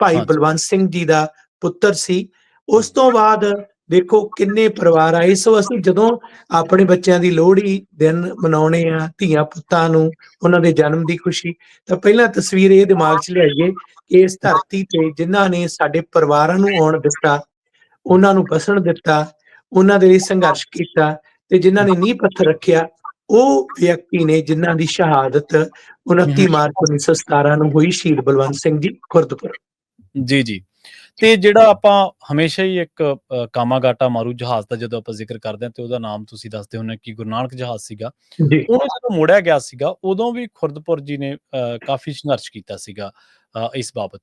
ਭਾਈ ਹਾਂਜੀ। ਬਲਵੰਤ ਸਿੰਘ ਜੀ ਦਾ ਪੁੱਤਰ ਸੀ। ਉਸ ਤੋਂ ਬਾਅਦ ਦੇਖੋ ਕਿੰਨੇ ਪਰਿਵਾਰ ਆਏ। ਸੋ ਅਸੀਂ ਜਦੋਂ ਆਪਣੇ ਬੱਚਿਆਂ ਦੀ ਲੋਹੜੀ ਦਿਨ ਮਨਾਉਣੇ ਆ, ਧੀਆਂ ਪੁੱਤਾਂ ਨੂੰ ਉਹਨਾਂ ਦੇ ਜਨਮ ਦੀ ਖੁਸ਼ੀ, ਤਾਂ ਪਹਿਲਾਂ ਤਸਵੀਰ ਇਹ ਦਿਮਾਗ 'ਚ ਲਿਆਈਏ ਕਿ ਇਸ ਧਰਤੀ ਤੇ ਜਿਨ੍ਹਾਂ ਨੇ ਸਾਡੇ ਪਰਿਵਾਰਾਂ ਨੂੰ ਆਉਣ ਦਿੱਤਾ, ਉਹਨਾਂ ਨੂੰ ਬਸਣ ਦਿੱਤਾ, ਉਹਨਾਂ ਦੇ ਲਈ ਸੰਘਰਸ਼ ਕੀਤਾ, ਤੇ ਜਿਨ੍ਹਾਂ ਨੇ ਨੀਂਹ ਪੱਥਰ ਰੱਖਿਆ, ਉਹ ਵਿਅਕਤੀ ਨੇ ਜਿਨ੍ਹਾਂ ਦੀ ਸ਼ਹਾਦਤ 29 ਮਾਰਚ 1917 ਨੂੰ ਹੋਈ, ਸ਼ਹੀਦ ਬਲਵੰਤ ਸਿੰਘ ਜੀ ਖੁਰਦਪੁਰ। ਜੀ, ਜੀ। ਤੇ ਜਿਹੜਾ ਆਪਾਂ ਹਮੇਸ਼ਾ ਹੀ ਇੱਕ ਕਾਮਾਗਾਟਾ ਮਾਰੂ ਜਹਾਜ਼ ਦਾ ਜਦੋਂ ਆਪਾਂ ਜ਼ਿਕਰ ਕਰਦੇ ਹਾਂ ਤੇ ਉਹਦਾ ਨਾਮ ਤੁਸੀਂ ਦੱਸਦੇ ਹੁੰਦੇ ਕਿ ਗੁਰੂ ਨਾਨਕ ਜਹਾਜ਼ ਸੀਗਾ। ਜੀ ਉਹਨੂੰ ਜਦੋਂ ਮੋੜਿਆ ਗਿਆ ਸੀਗਾ, ਉਦੋਂ ਵੀ ਖੁਰਦਪੁਰ ਜੀ ਨੇ ਕਾਫ਼ੀ ਸੰਘਰਸ਼ ਕੀਤਾ ਸੀਗਾ ਇਸ ਬਾਬਤ।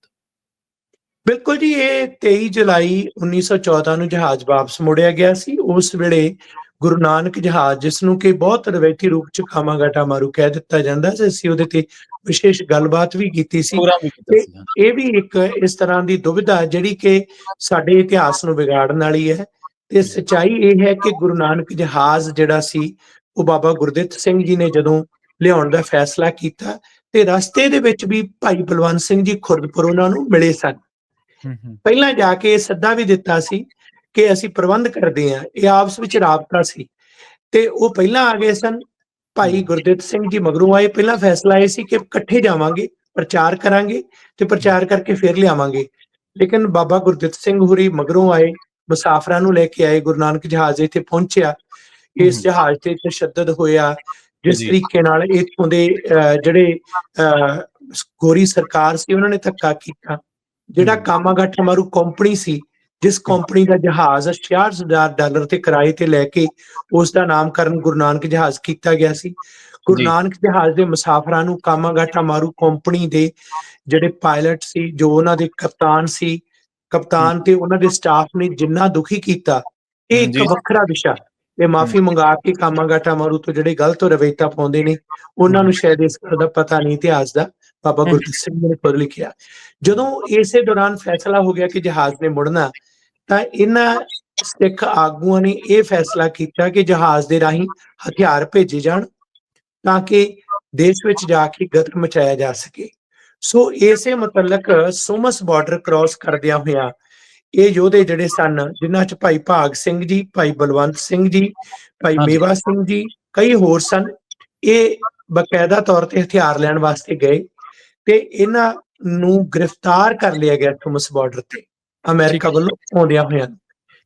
ਬਿਲਕੁਲ ਜੀ, ਇਹ 23 ਜੁਲਾਈ 1914 ਨੂੰ ਜਹਾਜ਼ ਵਾਪਸ ਮੋੜਿਆ ਗਿਆ ਸੀ। ਉਸ ਵੇਲੇ ਗੁਰੂ ਨਾਨਕ ਜਹਾਜ਼, ਜਿਸ ਨੂੰ ਕਿ ਬਹੁਤ ਰਵਾਇਤੀ ਰੂਪ ਚ ਕਾਮਾਗਾਟਾ ਮਾਰੂ ਕਹਿ ਦਿੱਤਾ ਜਾਂਦਾ ਸੀ, ਅਸੀਂ ਉਹਦੇ ਤੇ ਵਿਸ਼ੇਸ਼ ਗੱਲਬਾਤ ਵੀ ਕੀਤੀ ਸੀ। ਪ੍ਰੋਗਰਾਮ ਵੀ ਕੀਤਾ ਤੇ ਸੀ। ਇਹ ਵੀ ਇੱਕ ਇਸ ਤਰ੍ਹਾਂ ਦੀ ਦੁਵਿਧਾ ਜਿਹੜੀ ਕਿ ਸਾਡੇ ਇਤਿਹਾਸ ਨੂੰ ਵਿਗਾੜਨ ਵਾਲੀ ਹੈ। ਤੇ ਸੱਚਾਈ ਇਹ ਹੈ ਕਿ ਗੁਰੂ ਨਾਨਕ ਜਹਾਜ਼ ਜਿਹੜਾ ਸੀ, ਉਹ ਬਾਬਾ ਗੁਰਦਿੱਤ ਸਿੰਘ ਜੀ ਨੇ ਜਦੋਂ ਲਿਆਉਣ ਦਾ ਫੈਸਲਾ ਕੀਤਾ, ਤੇ ਰਸਤੇ ਦੇ ਵਿੱਚ ਵੀ ਭਾਈ ਬਲਵੰਤ ਸਿੰਘ ਜੀ ਖੁਰਦਪੁਰ ਉਹਨਾਂ ਨੂੰ ਮਿਲੇ ਸਨ। ਪਹਿਲਾਂ ਜਾ ਕੇ ਸੱਦਾ ਵੀ ਦਿੱਤਾ ਸੀ ਕਿ ਅਸੀਂ ਪ੍ਰਬੰਧ ਕਰਦੇ ਹਾਂ, ਇਹ ਆਪਸ ਵਿੱਚ ਰਾਬਤਾ ਸੀ, ਤੇ ਉਹ ਪਹਿਲਾਂ ਆ ਗਏ ਸਨ। ਭਾਈ ਗੁਰਦਿੱਤ ਸਿੰਘ ਜੀ ਮਗਰੋਂ ਆਏ। ਪਹਿਲਾਂ ਫੈਸਲਾ ਇਹ ਸੀ ਕਿ ਇਕੱਠੇ ਜਾਵਾਂਗੇ, ਪ੍ਰਚਾਰ ਕਰਾਂਗੇ ਤੇ ਪ੍ਰਚਾਰ ਕਰਕੇ ਫਿਰ ਲਿਆਵਾਂਗੇ, ਲੇਕਿਨ ਬਾਬਾ ਗੁਰਦਿੱਤ ਸਿੰਘ ਹੋਰੀ ਮਗਰੋਂ ਆਏ, ਮੁਸਾਫਰਾਂ ਨੂੰ ਲੈ ਕੇ ਆਏ। ਗੁਰੂ ਨਾਨਕ ਜਹਾਜ਼ ਇੱਥੇ ਪਹੁੰਚਿਆ, ਇਸ ਜਹਾਜ਼ ਤੇ ਤਸ਼ੱਦਦ ਹੋਇਆ। ਜਿਸ ਤਰੀਕੇ ਨਾਲ ਇੱਥੋਂ ਦੇ ਜਿਹੜੇ ਗੋਰੀ ਸਰਕਾਰ ਸੀ, ਉਹਨਾਂ ਨੇ ਧੱਕਾ ਕੀਤਾ। ਜਿਹੜਾ ਕਾਮਾਗਾਟਾ ਮਾਰੂ ਕੰਪਨੀ ਸੀ, ਜਿਸ ਕੰਪਨੀ ਦਾ ਜਹਾਜ਼ $66,000 ਤੇ ਕਿਰਾਏ ਤੇ ਲੈ ਕੇ ਉਸ ਦਾ ਨਾਮਕਰਨ ਗੁਰੂ ਨਾਨਕ ਜਹਾਜ਼ ਕੀਤਾ ਗਿਆ ਸੀ। ਗੁਰੂ ਨਾਨਕ ਜਹਾਜ਼ ਦੇ ਮੁਸਾਫਰਾਂ ਨੂੰ ਕਾਮਾਗਾਟਾ ਮਾਰੂ ਕੰਪਨੀ ਦੇ ਜਿਹੜੇ ਪਾਇਲਟ ਸੀ, ਜੋ ਉਹਨਾਂ ਦੇ ਕਪਤਾਨ ਸੀ, ਕਪਤਾਨ ਤੇ ਉਹਨਾਂ ਦੇ ਸਟਾਫ ਨੇ ਜਿੰਨਾ ਦੁਖੀ ਕੀਤਾ, ਇਹ ਇੱਕ ਵੱਖਰਾ ਵਿਸ਼ਾ। ਇਹ ਮਾਫੀ ਮੰਗਾ ਕੇ ਕਾਮਾਗਾਟਾ ਮਾਰੂ ਤੋਂ ਜਿਹੜੇ ਗਲਤ ਰਵੈਤਾ ਪਾਉਂਦੇ ਨੇ, ਉਹਨਾਂ ਨੂੰ ਸ਼ਾਇਦ ਇਸ ਗੱਲ ਦਾ ਪਤਾ ਨਹੀਂ ਇਤਿਹਾਸ ਦਾ। ਬਾਬਾ ਗੁਰਦਿੱਤ ਸਿੰਘ ਨੇ ਖੁਦ ਲਿਖਿਆ। ਜਦੋਂ ਇਸੇ ਦੌਰਾਨ ਫੈਸਲਾ ਹੋ ਗਿਆ ਕਿ ਜਹਾਜ਼ ਨੇ ਮੁੜਨਾ, ਤਾਂ ਇਹਨਾਂ ਸਿੱਖ ਆਗੂਆਂ ਨੇ ਇਹ ਫੈਸਲਾ ਕੀਤਾ ਕਿ ਜਹਾਜ਼ ਦੇ ਰਾਹੀਂ ਹਥਿਆਰ ਭੇਜੇ ਜਾਣ ਤਾਂ ਕਿ ਦੇਸ਼ ਵਿੱਚ ਜਾ ਕੇ ਗਦਰ ਮਚਾਇਆ ਜਾ ਸਕੇ। ਸੋ ਇਸੇ ਮੁਤਲਕ ਸੋਮਸ ਬਾਰਡਰ ਕ੍ਰਾਸ ਕਰਦਿਆਂ ਹੋਇਆਂ ਇਹ ਯੋਧੇ ਜਿਹੜੇ ਸਨ, ਜਿਨ੍ਹਾਂ 'ਚ ਭਾਈ ਭਾਗ ਸਿੰਘ ਜੀ, ਭਾਈ ਬਲਵੰਤ ਸਿੰਘ ਜੀ, ਭਾਈ ਮੇਵਾ ਸਿੰਘ ਜੀ, ਕਈ ਹੋਰ ਸਨ, ਇਹ ਬਕਾਇਦਾ ਤੌਰ ਤੇ ਹਥਿਆਰ ਲੈਣ ਵਾਸਤੇ ਗਏ ਤੇ ਇਹਨਾਂ ਨੂੰ ਗ੍ਰਿਫਤਾਰ ਕਰ ਲਿਆ ਗਿਆ ਥੋਮਸ ਬਾਰਡਰ ਤੇ ਅਮਰੀਕਾ ਵੱਲੋਂ ਆਉਂਦਿਆਂ ਹੋਇਆਂ,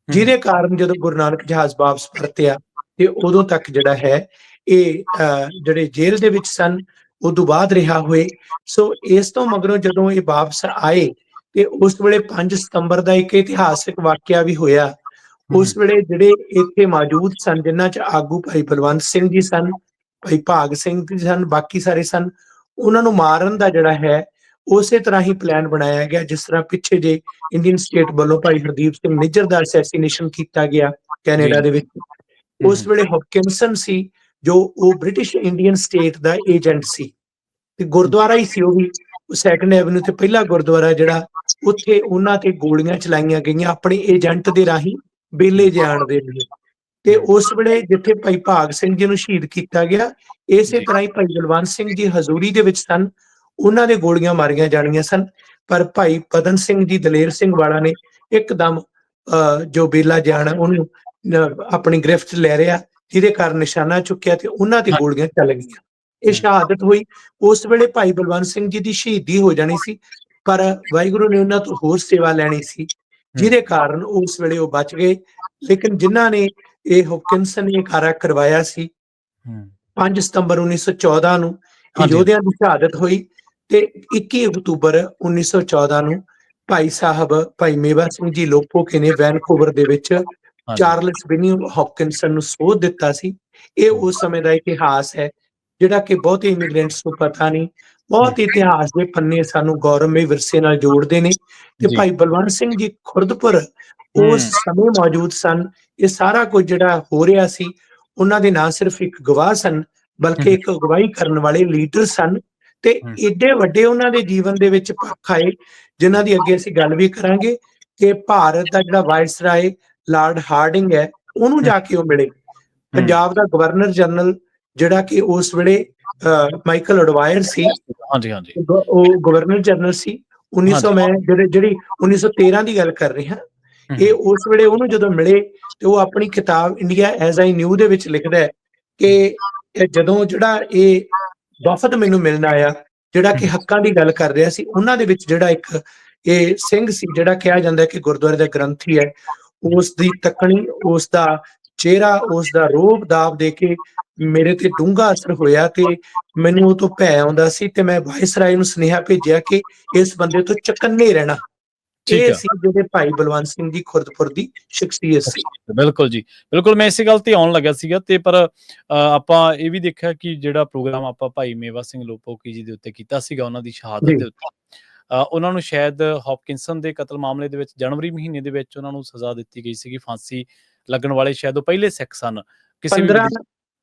ਜਿਹਦੇ ਕਾਰਨ ਜਦੋਂ ਗੁਰੂ ਨਾਨਕ ਜਹਾਜ਼ ਵਾਪਸ ਪਰਤਿਆ ਤੇ ਉਦੋਂ ਤੱਕ ਜਿਹੜਾ ਹੈ ਇਹ ਜਿਹੜੇ ਜੇਲ੍ਹ ਦੇ ਵਿੱਚ ਸਨ, ਉਦੋਂ ਬਾਅਦ ਰਿਹਾ ਹੋਏ। ਸੋ ਇਸ ਤੋਂ ਮਗਰੋਂ ਜਦੋਂ ਇਹ ਵਾਪਸ ਆਏ ਤੇ ਉਸ ਵੇਲੇ 5 ਸਤੰਬਰ ਦਾ ਇੱਕ ਇਤਿਹਾਸਿਕ ਵਾਕਿਆ ਵੀ ਹੋਇਆ। ਉਸ ਵੇਲੇ ਜਿਹੜੇ ਇੱਥੇ ਮੌਜੂਦ ਸਨ, ਜਿਨ੍ਹਾਂ 'ਚ ਆਗੂ ਭਾਈ ਬਲਵੰਤ ਸਿੰਘ ਜੀ ਸਨ, ਭਾਈ ਭਾਗ ਸਿੰਘ ਜੀ ਸਨ, ਬਾਕੀ ਸਾਰੇ ਸਨ, ਉਹਨਾਂ ਨੂੰ ਮਾਰਨ ਦਾ ਜਿਹੜਾ ਹੈ ਉਸੇ ਤਰ੍ਹਾਂ ਹੀ ਪਲਾਨ ਬਣਾਇਆ ਗਿਆ, ਜਿਸ ਤਰ੍ਹਾਂ ਪਿੱਛੇ ਜੇ ਇੰਡੀਅਨ ਸਟੇਟ ਵੱਲੋਂ ਭਾਈ ਹਰਦੀਪ ਸਿੰਘ ਨਿੱਜਰ ਦਾ ਅਸੈਸੀਨੇਸ਼ਨ ਕੀਤਾ ਗਿਆ ਕੈਨੇਡਾ ਦੇ ਵਿੱਚ। ਉਸ ਵੇਲੇ ਹੌਕਿਨਸਨ ਸੀ, ਜੋ ਉਹ ਬ੍ਰਿਟਿਸ਼ ਇੰਡੀਅਨ ਸਟੇਟ ਦਾ ਏਜੰਟ ਸੀ, ਤੇ ਗੁਰਦੁਆਰਾ ਹੀ ਸੀ ਉਹ ਵੀ, ਸੈਕੰਡ ਐਵਨਿਊ ਤੇ ਪਹਿਲਾ ਗੁਰਦੁਆਰਾ ਜਿਹੜਾ, ਉੱਥੇ ਉਹਨਾਂ ਤੇ ਗੋਲੀਆਂ ਚਲਾਈਆਂ ਗਈਆਂ ਆਪਣੇ ਏਜੰਟ ਦੇ ਰਾਹੀਂ ਬੇਲੇ ਜਾਣ ਦੇ ਲਈ। ਤੇ ਉਸ ਵੇਲੇ ਜਿੱਥੇ ਭਾਈ ਭਾਗ ਸਿੰਘ ਜੀ ਨੂੰ ਸ਼ਹੀਦ ਕੀਤਾ ਗਿਆ, ਇਸੇ ਤਰ੍ਹਾਂ ਹੀ ਭਾਈ ਬਲਵੰਤ ਸਿੰਘ ਜੀ ਹਜ਼ੂਰੀ ਦੇ ਵਿੱਚ ਸਨ, ਉਹਨਾਂ ਦੇ ਗੋਲੀਆਂ ਮਾਰੀਆਂ ਜਾਣੀਆਂ ਸਨ। ਪਰ ਭਾਈ ਪਦਨ ਸਿੰਘ ਜੀ, ਦਲੇਰ ਸਿੰਘ ਵਾਲਾ ਨੇ ਇੱਕਦਮ ਜੋ ਬੇਲਾ ਜਾਣ ਉਹਨੂੰ ਆਪਣੀ ਗ੍ਰਿਫਤ ਲੈ ਰਿਹਾ, ਜਿਹਦੇ ਕਾਰਨ ਨਿਸ਼ਾਨਾ ਚੁੱਕਿਆ ਤੇ ਉਹਨਾਂ ਤੇ ਗੋਲੀਆਂ ਚੱਲ ਗਈਆਂ। ਇਹ ਸ਼ਹਾਦਤ ਹੋਈ। ਉਸ ਵੇਲੇ ਭਾਈ ਬਲਵੰਤ ਸਿੰਘ ਜੀ ਦੀ ਸ਼ਹੀਦੀ ਹੋ ਜਾਣੀ ਸੀ, ਪਰ ਵਾਹਿਗੁਰੂ ਨੇ ਉਹਨਾਂ ਤੋਂ ਹੋਰ ਸੇਵਾ ਲੈਣੀ ਸੀ, ਜਿਹਦੇ ਕਾਰਨ ਉਸ ਵੇਲੇ ਉਹ ਬਚ ਗਏ। ਲੇਕਿਨ ਜਿਨ੍ਹਾਂ ਨੇ ਇਹ ਹੌਕਿਨਸਨ ਨੇ ਕਾਰਾ ਕਰਵਾਇਆ ਸੀ 5 ਸਤੰਬਰ 1914 ਨੂੰ ਯੋਧਿਆਂ ਦੀ ਸ਼ਹਾਦਤ ਹੋਈ, ਤੇ 21 ਅਕਤੂਬਰ 1914 ਨੂੰ ਭਾਈ ਸਾਹਿਬ ਭਾਈ ਮੇਵਾ ਸਿੰਘ ਜੀ ਲੋਪੋਕੇ ਨੇ ਵੈਨਕੂਵਰ ਦੇ ਵਿੱਚ ਚਾਰਲਸ ਵਿਨੀਅਮ ਹੌਕਿਨਸਨ ਨੂੰ ਸੋਧ ਦਿੱਤਾ ਸੀ। ਇਹ ਉਸ ਸਮੇਂ ਦਾ ਇਤਿਹਾਸ ਹੈ ਜਿਹੜਾ ਕਿ ਬਹੁਤੇ ਇਮੀਗ੍ਰੈਂਟਸ ਨੂੰ ਪਤਾ ਨਹੀਂ। ਬਹੁਤ ਇਤਿਹਾਸ ਦੇ ਪੰਨੇ ਸਾਨੂੰ ਗੌਰਵਮਈ ਵਿਰਸੇ ਨਾਲ ਜੋੜਦੇ ਨੇ। ਤੇ ਭਾਈ ਬਲਵੰਤ ਸਿੰਘ ਜੀ ਖੁਰਦਪੁਰ ਉਸ ਸਮੇਂ ਮੌਜੂਦ ਸਨ। ਇਹ ਸਾਰਾ ਕੁਝ ਜਿਹੜਾ ਹੋ ਰਿਹਾ ਸੀ, ਉਹਨਾਂ ਦੇ ਨਾ ਸਿਰਫ ਇੱਕ ਗਵਾਹ ਸਨ, ਬਲਕਿ ਇੱਕ ਅਗਵਾਈ ਕਰਨ ਵਾਲੇ ਲੀਡਰ ਸਨ। ਤੇ ਏਡੇ ਵੱਡੇ ਉਹਨਾਂ ਦੇ ਜੀਵਨ ਦੇ ਵਿੱਚ ਪੱਖ ਆਏ, ਜਿਨ੍ਹਾਂ ਦੀ ਅੱਗੇ ਅਸੀਂ ਗੱਲ ਵੀ ਕਰਾਂਗੇ, ਕਿ ਭਾਰਤ ਦਾ ਜਿਹੜਾ ਵਾਇਸਰਾਏ ਲਾਰਡ ਹਾਰਡਿੰਗ ਹੈ, ਉਹਨੂੰ ਜਾ ਕੇ ਉਹ ਮਿਲੇ। ਪੰਜਾਬ ਦਾ ਗਵਰਨਰ ਜਨਰਲ ਜਿਹੜਾ ਕਿ ਉਸ ਵੇਲੇ ਮਾਈਕਲ ਅਡਵਾਇਰ ਸੀ, ਉਹ ਗਵਰਨਰ ਜਨਰਲ ਸੀ। 1900 ਮੈਂ ਜਿਹੜੀ 1913 ਦੀ ਗੱਲ ਕਰ ਰਿਹਾ, ਇਹ ਉਸ ਵੇਲੇ ਉਹਨੂੰ ਜਦੋਂ ਮਿਲੇ ਤੇ ਉਹ ਆਪਣੀ ਕਿਤਾਬ ਇੰਡੀਆ ਐਜ਼ ਆਈ ਨਿਊ ਦੇ ਵਿੱਚ ਲਿਖਦਾ ਹੈ ਕਿ ਜਦੋਂ ਜਿਹੜਾ ਇਹ ਵਫਦ ਮੈਨੂੰ ਮਿਲਣ ਆਇਆ, ਜਿਹੜਾ ਕਿ ਹੱਕਾਂ ਦੀ ਗੱਲ ਕਰ ਰਿਹਾ ਸੀ, ਉਹਨਾਂ ਦੇ ਵਿੱਚ ਜਿਹੜਾ ਇੱਕ ਇਹ ਸਿੰਘ ਸੀ, ਜਿਹੜਾ ਕਿਹਾ ਜਾਂਦਾ ਕਿ ਗੁਰਦੁਆਰੇ ਦਾ ਗ੍ਰੰਥੀ ਹੈ, ਉਸ ਦੀ ਤੱਕਣੀ, ਉਸ ਦਾ ਚਿਹਰਾ, ਉਸ ਦਾ ਰੋਬ ਦਾਬ ਦੇ ਕੇ ਮੇਰੇ ਤੇ ਡੂੰਘਾ ਅਸਰ ਹੋਇਆ ਤੇ ਮੈਨੂੰ ਉਹ ਤੋਂ ਭੈ ਆਉਂਦਾ ਸੀ ਤੇ ਮੈਂ ਵਾਇਸਰਾਏ ਨੂੰ ਸੁਨੇਹਾ ਭੇਜਿਆ ਕਿ ਇਸ ਬੰਦੇ ਤੋਂ ਚਕੰਨੇ ਰਹਿਣਾ। ਠੀਕ ਇਹ ਆ। ਸੀ ਜਿਹੜੇ ਭਾਈ ਬਲਵੰਤ ਸਿੰਘ ਜੀ ਖੁਰਦਪੁਰ ਦੀ ਸ਼ਖਸੀਅਤ ਸੀ। ਬਿਲਕੁਲ ਜੀ, ਬਿਲਕੁਲ ਮੈਂ ਇਸੇ ਗੱਲ ਤੇ ਆਉਣ ਲੱਗਾ ਸੀਗਾ ਤੇ ਪਰ ਆਪਾਂ ਇਹ ਵੀ ਦੇਖਿਆ ਕਿ ਜਿਹੜਾ ਪ੍ਰੋਗਰਾਮ ਆਪਾਂ ਭਾਈ ਮੇਵਾ ਸਿੰਘ ਲੋਪੋਕੀ ਜੀ ਦੇ ਉੱਤੇ ਕੀਤਾ ਸੀਗਾ, ਉਹਨਾਂ ਦੀ ਸ਼ਹਾਦਤ ਜੀ ਦੇ ਉੱਤੇ, ਉਹਨਾਂ ਨੂੰ ਸ਼ਾਇਦ ਹੌਪਕਿੰਸਨ ਦੇ ਕਤਲ ਮਾਮਲੇ ਦੇ ਵਿੱਚ ਜਨਵਰੀ ਮਹੀਨੇ ਦੇ ਵਿੱਚ ਉਹਨਾਂ ਨੂੰ ਸਜ਼ਾ ਦਿੱਤੀ ਗਈ ਸੀਗੀ, ਫਾਂਸੀ ਲੱਗਣ ਵਾਲੇ ਸ਼ਾਇਦ ਉਹ ਪਹਿਲੇ ਸਿੱਖ ਸਨ ਕਿਸੇ ਵੀ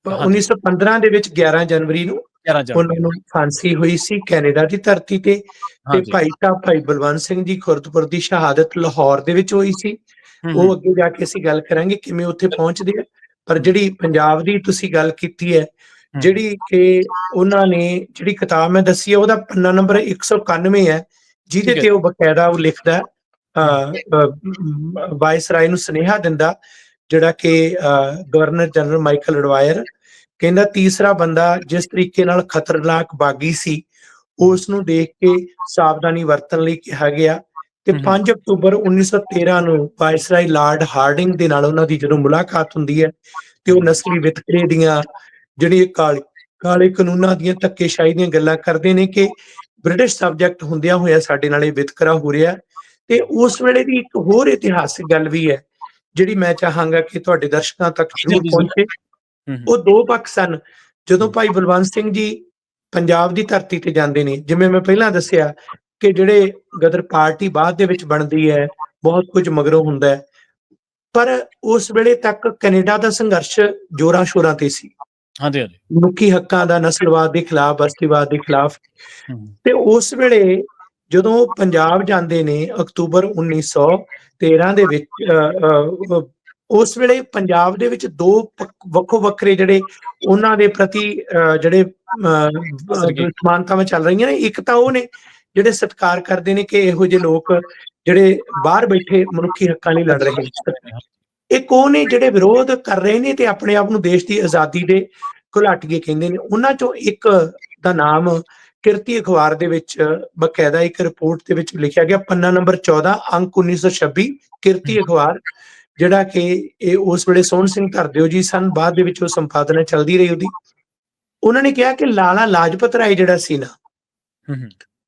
1915 ਦੇ ਵਿੱਚ 11 ਜਨਵਰੀ ਨੂੰ 11 ਉਹਨਾਂ ਜਨਵਰੀ ਨੂੰ ਫਾਂਸੀ ਹੋਈ ਸੀ ਕੈਨੇਡਾ ਦੀ ਧਰਤੀ ਤੇ। ਤੇ ਹਾਂਜੀ। ਭਾਈ ਸਾਹਿਬ ਭਾਈ ਬਲਵੰਤ ਸਿੰਘ ਜੀ ਖੁਰਦਪੁਰ ਦੀ ਸ਼ਹਾਦਤ ਲਾਹੌਰ ਦੇ ਵਿੱਚ ਹੋਈ ਸੀ। ਉਹ ਅੱਗੇ ਜਾ ਕੇ ਅਸੀਂ ਗੱਲ ਕਰਾਂਗੇ ਕਿਵੇਂ ਉੱਥੇ ਪਹੁੰਚਦੇ ਆ। ਪਰ ਜਿਹੜੀ ਪੰਜਾਬ ਦੀ ਤੁਸੀਂ ਗੱਲ ਕੀਤੀ ਹੈ, ਜਿਹੜੀ ਕਿ ਉਹਨਾਂ ਨੇ ਜਿਹੜੀ ਕਿਤਾਬ ਮੈਂ ਦੱਸੀ ਹੈ, ਉਹਦਾ ਪੰਨਾ ਨੰਬਰ 191 ਹੈ, ਜਿਹਦੇ ਤੇ ਉਹ ਬਕਾਇਦਾ ਉਹ ਲਿਖਦਾ ਵਾਇਸਰਾਏ ਨੂੰ ਸੁਨੇਹਾ ਦਿੰਦਾ, ਜਿਹੜਾ ਕਿ ਗਵਰਨਰ ਜਨਰਲ ਮਾਈਕਲ ਐਡਵਾਇਰ ਕਹਿੰਦਾ, ਤੀਸਰਾ ਬੰਦਾ ਜਿਸ ਤਰੀਕੇ ਨਾਲ ਖਤਰਨਾਕ ਬਾਗੀ ਸੀ, ਉਸ ਨੂੰ ਦੇਖ ਕੇ ਸਾਵਧਾਨੀ ਵਰਤਣ ਲਈ ਕਿਹਾ ਗਿਆ। ਤੇ 5 ਅਕਤੂਬਰ 1913 ਨੂੰ ਵਾਇਸਰਾਏ ਲਾਰਡ ਹਾਰਡਿੰਗ ਦੇ ਨਾਲ ਉਹਨਾਂ ਦੀ ਜਦੋਂ ਮੁਲਾਕਾਤ ਹੁੰਦੀ ਹੈ ਤੇ ਉਹ ਨਸਲੀ ਵਿਤਕਰੇ ਦੀਆਂ ਜਿਹੜੀਆਂ ਕਾਲੇ ਕਾਨੂੰਨਾਂ ਦੀਆਂ ਧੱਕੇਸ਼ਾਹੀ ਦੀਆਂ ਗੱਲਾਂ ਕਰਦੇ ਨੇ ਕਿ ਬ੍ਰਿਟਿਸ਼ ਸਬਜੈਕਟ ਹੁੰਦਿਆਂ ਹੋਇਆ ਸਾਡੇ ਨਾਲ ਇਹ ਵਿਤਕਰਾ ਹੋ ਰਿਹਾ। ਤੇ ਉਸ ਵੇਲੇ ਦੀ ਇੱਕ ਹੋਰ ਇਤਿਹਾਸਿਕ ਗੱਲ ਵੀ ਹੈ ਜਿਹੜੀ ਮੈਂ ਚਾਹਾਂਗਾ ਕਿ ਤੁਹਾਡੇ ਦਰਸ਼ਕਾਂ ਤੱਕ ਜ਼ਰੂਰ ਪਹੁੰਚੇ। ਉਹ ਦੋ ਪੱਖ ਸਨ। ਜਦੋਂ ਭਾਈ ਬਲਵੰਤ ਸਿੰਘ ਜੀ ਪੰਜਾਬ ਦੀ ਧਰਤੀ ਤੇ ਜਾਂਦੇ ਨੇ, ਜਿਵੇਂ ਮੈਂ ਪਹਿਲਾਂ ਦੱਸਿਆ ਕਿ ਜਿਹੜੇ ਗਦਰ ਪਾਰਟੀ ਬਾਅਦ ਦੇ ਵਿੱਚ ਬਣਦੀ ਹੈ, ਬਹੁਤ ਕੁਝ ਮਗਰੋਂ ਹੁੰਦਾ ਹੈ, ਪਰ ਉਸ ਵੇਲੇ ਤੱਕ ਕੈਨੇਡਾ ਦਾ ਸੰਘਰਸ਼ ਜ਼ੋਰਾਂ ਸ਼ੋਰਾਂ ਤੇ ਸੀ। ਹਾਂਜੀ ਹਾਂਜੀ, ਮਨੁੱਖੀ ਹੱਕਾਂ ਦਾ, ਨਸਲਵਾਦ ਦੇ ਖਿਲਾਫ, ਬਸਤੀਵਾਦ ਦੇ ਖਿਲਾਫ। ਤੇ ਉਸ ਵੇਲੇ ਜਦੋਂ ਪੰਜਾਬ ਜਾਂਦੇ ਨੇ ਅਕਤੂਬਰ 1913 ਦੇ ਵਿੱਚ, ਉਸ ਵੇਲੇ ਪੰਜਾਬ ਦੇ ਵਿੱਚ ਦੋ ਵੱਖੋ ਵੱਖਰੇ ਜਿਹੜੇ ਉਹਨਾਂ ਦੇ ਪ੍ਰਤੀ ਜਿਹੜੇ ਸਮਾਨਤਾਵਾਂ ਚੱਲ ਰਹੀਆਂ ਨੇ। ਇੱਕ ਤਾਂ ਉਹ ਨੇ ਜਿਹੜੇ ਸਤਿਕਾਰ ਕਰਦੇ ਨੇ ਕਿ ਇਹੋ ਜਿਹੇ ਲੋਕ ਜਿਹੜੇ ਬਾਹਰ ਬੈਠੇ ਮਨੁੱਖੀ ਹੱਕਾਂ ਲਈ ਲੜ ਰਹੇ ਨੇ। ਇੱਕ ਉਹ ਨੇ ਜਿਹੜੇ ਵਿਰੋਧ ਕਰ ਰਹੇ ਨੇ ਤੇ ਆਪਣੇ ਆਪ ਨੂੰ ਦੇਸ਼ ਦੀ ਆਜ਼ਾਦੀ ਦੇ ਘੁਲਾਟੀਏ ਕਹਿੰਦੇ ਨੇ। ਉਹਨਾਂ ਚੋਂ ਇੱਕ ਦਾ ਨਾਮ ਕਿਰਤੀ ਅਖਬਾਰ ਦੇ ਵਿੱਚ ਬਕਾਇਦਾ ਇੱਕ ਰਿਪੋਰਟ ਦੇ ਵਿੱਚ ਲਿਖਿਆ ਗਿਆ, ਪੰਨਾ ਨੰਬਰ 14 ਅੰਕ 1926, ਕਿਰਤੀ ਅਖਬਾਰ, ਜਿਹੜਾ ਕਿ ਇਹ ਉਸ ਵੇਲੇ ਸੋਹਣ ਸਿੰਘ ਧਰਦਿਓ ਜੀ ਸਨ, ਬਾਅਦ ਦੇ ਵਿੱਚ ਉਹ ਸੰਪਾਦਨਾ ਚੱਲਦੀ ਰਹੀ ਉਹਦੀ। ਉਹਨਾਂ ਨੇ ਕਿਹਾ ਕਿ ਲਾਲਾ ਲਾਜਪਤ ਰਾਏ ਜਿਹੜਾ ਸੀ ਨਾ,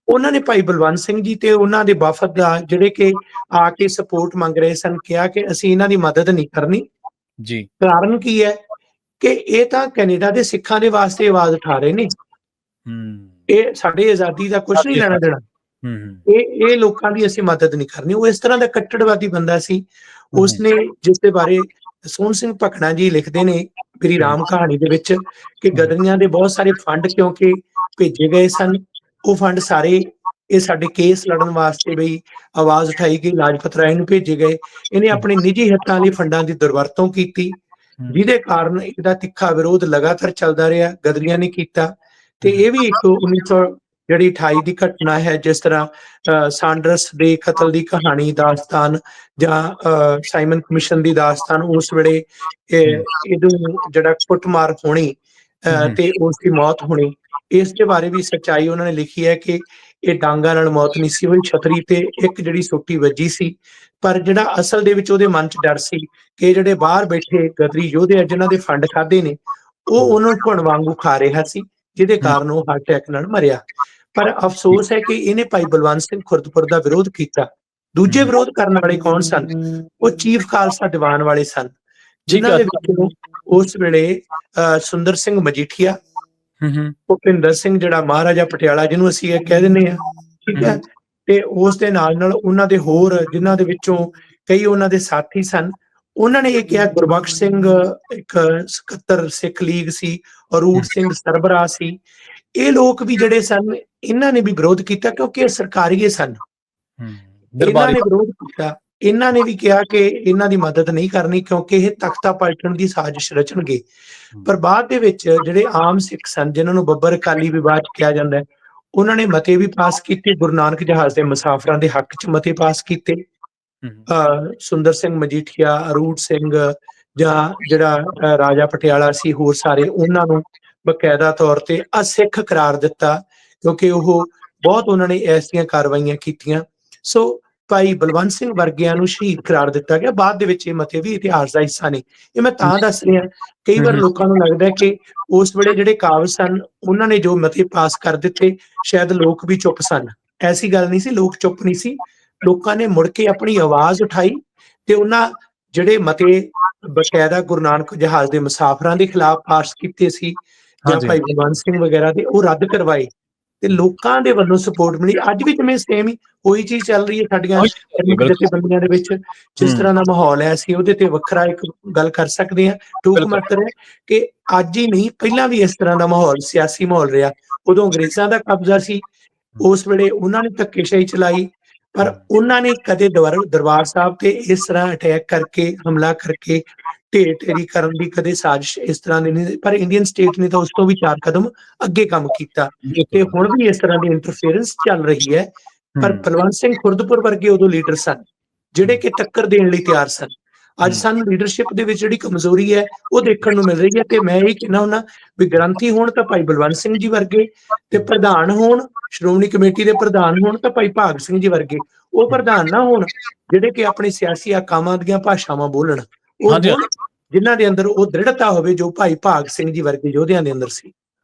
ਉਹਨਾਂ ਨੇ ਭਾਈ ਬਲਵੰਤ ਸਿੰਘ ਜੀ ਤੇ ਉਹਨਾਂ ਦੇ ਵਫਦ ਦਾ ਜਿਹੜੇ ਕਿ ਆ ਕੇ ਸਪੋਰਟ ਮੰਗ ਰਹੇ ਸਨ, ਕਿਹਾ ਕਿ ਅਸੀਂ ਇਹਨਾਂ ਦੀ ਮਦਦ ਨਹੀਂ ਕਰਨੀ ਜੀ। ਕਾਰਨ ਕੀ ਹੈ ਕਿ ਇਹ ਤਾਂ ਕੈਨੇਡਾ ਦੇ ਸਿੱਖਾਂ ਦੇ ਵਾਸਤੇ ਆਵਾਜ਼ ਉਠਾ ਰਹੇ ਨੇ, ਇਹ ਸਾਡੇ ਆਜ਼ਾਦੀ ਦਾ ਕੁਝ ਨਹੀਂ ਲੈਣਾ ਦੇਣਾ, ਇਹ ਲੋਕਾਂ ਦੀ ਅਸੀਂ ਮਦਦ ਨਹੀਂ ਕਰਨੀ। ਉਹ ਇਸ ਤਰ੍ਹਾਂ ਦਾ ਕੱਟੜਵਾਦੀ ਬੰਦਾ ਸੀ। ਉਸਨੇ, ਜਿਸ ਦੇ ਬਾਰੇ ਸੋਹਣ ਸਿੰਘ ਭਕਨਾ ਜੀ ਲਿਖਦੇ ਨੇ ਮੇਰੀ ਰਾਮ ਕਹਾਣੀ ਦੇ ਵਿੱਚ, ਕਿ ਗਦਰੀਆਂ ਦੇ ਬਹੁਤ ਸਾਰੇ ਫੰਡ ਕਿਉਂਕਿ ਭੇਜੇ ਗਏ ਸਨ, ਉਹ ਫੰਡ ਸਾਰੇ ਇਹ ਸਾਡੇ ਕੇਸ ਲੜਨ ਵਾਸਤੇ ਬਈ ਆਵਾਜ਼ ਉਠਾਈ ਗਈ, ਲਾਜਪਤ ਰਾਏ ਨੂੰ ਭੇਜੇ ਗਏ। ਇਹਨੇ ਆਪਣੇ ਨਿੱਜੀ ਹਿੱਤਾਂ ਲਈ ਫੰਡਾਂ ਦੀ ਦੁਰਵਰਤੋਂ ਕੀਤੀ, ਜਿਹਦੇ ਕਾਰਨ ਇਹਦਾ ਤਿੱਖਾ ਵਿਰੋਧ ਲਗਾਤਾਰ ਚੱਲਦਾ ਰਿਹਾ, ਗਦਰੀਆਂ ਨੇ ਕੀਤਾ। ਤੇ ਇਹ ਵੀ ਇੱਕ 1928 ਦੀ ਘਟਨਾ ਹੈ, ਜਿਸ ਤਰ੍ਹਾਂ ਸਾਂਡਰਸ ਦੇ ਕਤਲ ਦੀ ਕਹਾਣੀ ਦਾਸਤਾਨ ਜਾਂ ਸਾਈਮਨ ਕਮਿਸ਼ਨ ਦੀ ਦਾਸਤਾਨ, ਉਸ ਵੇਲੇ ਇਹਨੂੰ ਜਿਹੜਾ ਕੁੱਟਮਾਰ ਹੋਣੀ ਤੇ ਉਸ ਦੀ ਮੌਤ ਹੋਣੀ, ਇਸ ਦੇ ਬਾਰੇ ਵੀ ਸੱਚਾਈ ਉਹਨਾਂ ਨੇ ਲਿਖੀ ਹੈ ਕਿ ਇਹ ਡਾਂਗਾ ਨਾਲ ਮੌਤ ਨਹੀਂ ਸੀ ਹੋਈ, ਛਤਰੀ ਤੇ ਇੱਕ ਜਿਹੜੀ ਸੋਟੀ ਵੱਜੀ ਸੀ। ਪਰ ਜਿਹੜਾ ਅਸਲ ਦੇ ਵਿੱਚ ਉਹਦੇ ਮਨ 'ਚ ਡਰ ਸੀ ਕਿ ਜਿਹੜੇ ਬਾਹਰ ਬੈਠੇ ਗਦਰੀ ਯੋਧੇ ਆ ਜਿਨ੍ਹਾਂ ਦੇ ਫੰਡ ਖਾਦੇ ਨੇ, ਉਹ ਉਹਨਾਂ ਘੁਣ ਵਾਂਗੂ ਖਾ ਰਿਹਾ ਸੀ, ਜਿਹਦੇ ਕਾਰਨ ਉਹ ਹਾਰਟ ਅਟੈਕ ਨਾਲ ਮਰਿਆ। ਪਰ ਅਫਸੋਸ ਹੈ ਕਿ ਇਹਨੇ ਭਾਈ ਬਲਵੰਤ ਸਿੰਘ ਖੁਰਦਪੁਰ ਦਾ ਵਿਰੋਧ ਕੀਤਾ। ਦੂਜੇ ਵਿਰੋਧ ਕਰਨ ਵਾਲੇ ਕੌਣ ਸਨ? ਉਹ ਚੀਫ ਖਾਲਸਾ ਦੀਵਾਨ ਵਾਲੇ ਸਨ, ਜਿਨ੍ਹਾਂ ਦੇ ਵਿੱਚ ਉਸ ਵੇਲੇ ਸੁੰਦਰ ਸਿੰਘ ਮਜੀਠੀਆ, ਭੁਪਿੰਦਰ ਸਿੰਘ ਜਿਹੜਾ ਮਹਾਰਾਜਾ ਪਟਿਆਲਾ ਜਿਹਨੂੰ ਅਸੀਂ ਇਹ ਕਹਿ ਦਿੰਦੇ ਹਾਂ, ਠੀਕ ਹੈ, ਤੇ ਉਸ ਦੇ ਨਾਲ ਨਾਲ ਉਹਨਾਂ ਦੇ ਹੋਰ ਜਿਨ੍ਹਾਂ ਦੇ ਵਿੱਚੋਂ ਕਈ ਉਹਨਾਂ ਦੇ ਸਾਥੀ ਸਨ। ਉਹਨਾਂ ਨੇ ਇਹ ਕਿਹਾ, ਗੁਰਬਖਸ਼ ਸਿੰਘ ਇੱਕ ਸਕੱਤਰ ਸਿੱਖ ਲੀਗ ਸੀ, ਅਰੂਟ ਸਿੰਘ ਸਰਬਰਾਹ ਸੀ, ਇਹ ਲੋਕ ਵੀ ਜਿਹੜੇ ਸਨ ਇਹਨਾਂ ਨੇ ਵੀ ਵਿਰੋਧ ਕੀਤਾ ਕਿਉਂਕਿ ਇਹ ਸਰਕਾਰੀਏ ਸਨ। ਇਹਨਾਂ ਨੇ ਵਿਰੋਧ ਕੀਤਾ, ਇਹਨਾਂ ਨੇ ਵੀ ਕਿਹਾ ਕਿ ਇਹਨਾਂ ਦੀ ਮਦਦ ਨਹੀਂ ਕਰਨੀ ਕਿਉਂਕਿ ਇਹ ਤਖਤਾ ਪਲਟਣ ਦੀ ਸਾਜ਼ਿਸ਼ ਰਚਣਗੇ। ਪਰ ਬਾਅਦ ਦੇ ਵਿੱਚ ਜਿਹੜੇ ਆਮ ਸਿੱਖ ਸਨ, ਜਿਨ੍ਹਾਂ ਨੂੰ ਬੱਬਰ ਅਕਾਲੀ ਵਿਵਾਦ ਕਿਹਾ ਜਾਂਦਾ ਹੈ, ਉਹਨਾਂ ਨੇ ਮਤੇ ਵੀ ਪਾਸ ਕੀਤੇ, ਗੁਰੂ ਨਾਨਕ ਜਹਾਜ਼ ਦੇ ਮੁਸਾਫਰਾਂ ਦੇ ਹੱਕ 'ਚ ਮਤੇ ਪਾਸ ਕੀਤੇ। ਸੁੰਦਰ ਸਿੰਘ ਮਜੀਠੀਆ, ਅਰੂਟ ਸਿੰਘ ਜਾਂ ਜਿਹੜਾ ਰਾਜਾ ਪਟਿਆਲਾ ਸੀ, ਹੋਰ ਸਾਰੇ, ਉਹਨਾਂ ਨੂੰ ਬਕਾਇਦਾ ਤੌਰ ਤੇ ਅਸਿੱਖ ਕਰਾਰ ਦਿੱਤਾ, ਕਿਉਂਕਿ ਉਹ ਬਹੁਤ ਉਹਨਾਂ ਨੇ ਐਸੀਆਂ ਕਾਰਵਾਈਆਂ ਕੀਤੀਆਂ। ਸੋ ਭਾਈ ਬਲਵੰਤ ਸਿੰਘ ਵਰਗਿਆਂ ਨੂੰ ਸ਼ਹੀਦ ਕਰਾਰ ਦਿੱਤਾ ਗਿਆ। ਬਾਅਦ ਦੇ ਵਿੱਚ ਇਹ ਮਤੇ ਵੀ ਇਤਿਹਾਸ ਦਾ ਹਿੱਸਾ ਨੇ। ਇਹ ਮੈਂ ਤਾਂ ਦੱਸ ਰਿਹਾ, ਕਈ ਵਾਰ ਲੋਕਾਂ ਨੂੰ ਲੱਗਦਾ ਕਿ ਉਸ ਵੇਲੇ ਜਿਹੜੇ ਕਾਬਜ਼ ਸਨ ਉਹਨਾਂ ਨੇ ਜੋ ਮਤੇ ਪਾਸ ਕਰ ਦਿੱਤੇ, ਸ਼ਾਇਦ ਲੋਕ ਵੀ ਚੁੱਪ ਸਨ। ਐਸੀ ਗੱਲ ਨਹੀਂ ਸੀ, ਲੋਕ ਚੁੱਪ ਨਹੀਂ ਸੀ। ਲੋਕਾਂ ਨੇ ਮੁੜ ਕੇ ਆਪਣੀ ਆਵਾਜ਼ ਉਠਾਈ ਤੇ ਉਹਨਾਂ ਜਿਹੜੇ ਮਤੇ ਬਕਾਇਦਾ ਗੁਰੂ ਨਾਨਕ ਜਹਾਜ਼ ਦੇ ਮੁਸਾਫਰਾਂ ਦੇ ਖਿਲਾਫ ਪਾਸ ਕੀਤੇ ਸੀ, ਜਾਂ ਭਾਈ ਬਲਵੰਤ ਸਿੰਘ ਵਗੈਰਾ ਦੇ, ਉਹ ਰੱਦ ਕਰਵਾਏ ਤੇ ਲੋਕਾਂ ਦੇ ਵੱਲੋਂ ਸਪੋਰਟ ਮਿਲੀ। ਅੱਜ ਵੀ ਜਿਵੇਂ ਸੇਮ ਹੀ ਉਹੀ ਚੀਜ਼ ਚੱਲ ਰਹੀ ਹੈ ਸਾਡੀਆਂ ਜਥੇਬੰਦੀਆਂ ਦੇ ਵਿੱਚ। ਜਿਸ ਤਰ੍ਹਾਂ ਦਾ ਮਾਹੌਲ ਹੈ, ਅਸੀਂ ਉਹਦੇ ਤੇ ਵੱਖਰਾ ਇੱਕ ਗੱਲ ਕਰ ਸਕਦੇ ਹਾਂ। ਟੂਕ ਮਾਤਰ ਹੈ ਕਿ ਅੱਜ ਹੀ ਨਹੀਂ, ਪਹਿਲਾਂ ਵੀ ਇਸ ਤਰ੍ਹਾਂ ਦਾ ਮਾਹੌਲ, ਸਿਆਸੀ ਮਾਹੌਲ ਰਿਹਾ। ਉਦੋਂ ਅੰਗਰੇਜ਼ਾਂ ਦਾ ਕਬਜ਼ਾ ਸੀ, ਉਸ ਵੇਲੇ ਉਹਨਾਂ ਨੇ ਧੱਕੇਸ਼ਾਹੀ ਚਲਾਈ, ਪਰ ਉਹਨਾਂ ਨੇ ਕਦੇ ਦਰਬਾਰ ਸਾਹਿਬ ਤੇ ਇਸ ਤਰ੍ਹਾਂ ਅਟੈਕ ਕਰਕੇ, ਹਮਲਾ ਕਰਕੇ ਢੇਰ ਢੇਰੀ ਕਰਨ ਦੀ ਕਦੇ ਸਾਜ਼ਿਸ਼ ਇਸ ਤਰ੍ਹਾਂ ਦੀ ਨਹੀਂ। ਪਰ ਇੰਡੀਅਨ ਸਟੇਟ ਨੇ ਤਾਂ ਉਸ ਤੋਂ ਵੀ 4 ਕਦਮ ਅੱਗੇ ਕੰਮ ਕੀਤਾ ਤੇ ਹੁਣ ਵੀ ਇਸ ਤਰ੍ਹਾਂ ਦੀ ਇੰਟਰਫੇਰੈਂਸ ਚੱਲ ਰਹੀ ਹੈ। ਪਰ ਬਲਵੰਤ ਸਿੰਘ ਖੁਰਦਪੁਰ ਵਰਗੇ ਉਦੋਂ ਲੀਡਰ ਸਨ ਜਿਹੜੇ ਕਿ ਟੱਕਰ ਦੇਣ ਲਈ ਤਿਆਰ ਸਨ। ਅੱਜ ਸਾਨੂੰ ਲੀਡਰਸ਼ਿਪ ਦੇ ਵਿੱਚ ਜਿਹੜੀ ਕਮਜ਼ੋਰੀ ਹੈ ਉਹ ਦੇਖਣ ਨੂੰ ਮਿਲ ਰਹੀ ਹੈ। ਤੇ ਮੈਂ ਇਹ ਕਹਿਣਾ ਹੁੰਦਾ ਵੀ ਗ੍ਰੰਥੀ ਹੋਣ ਤਾਂ ਭਾਈ ਬਲਵੰਤ ਸਿੰਘ ਜੀ ਵਰਗੇ, ਤੇ ਪ੍ਰਧਾਨ ਹੋਣ, ਸ਼੍ਰੋਮਣੀ ਕਮੇਟੀ ਦੇ ਪ੍ਰਧਾਨ ਹੋਣ ਤਾਂ ਭਾਈ ਭਾਗ ਸਿੰਘ ਜੀ ਵਰਗੇ। ਉਹ ਪ੍ਰਧਾਨ ਨਾ ਹੋਣ ਜਿਹੜੇ ਕਿ ਆਪਣੇ ਸਿਆਸੀ ਆਕਾਮਾਂ ਦੀਆਂ ਭਾਸ਼ਾਵਾਂ ਬੋਲਣ, ਉਹ ਬੋਲਣ ਜਿਨ੍ਹਾਂ ਦੇ ਅੰਦਰ ਉਹ ਦ੍ਰਿੜਤਾ ਹੋਵੇ ਜੋ ਭਾਈ ਭਾਗ ਸਿੰਘ ਜੀ ਵਰਗੇ ਯੋਧਿਆਂ ਦੇ ਅੰਦਰ ਸੀ।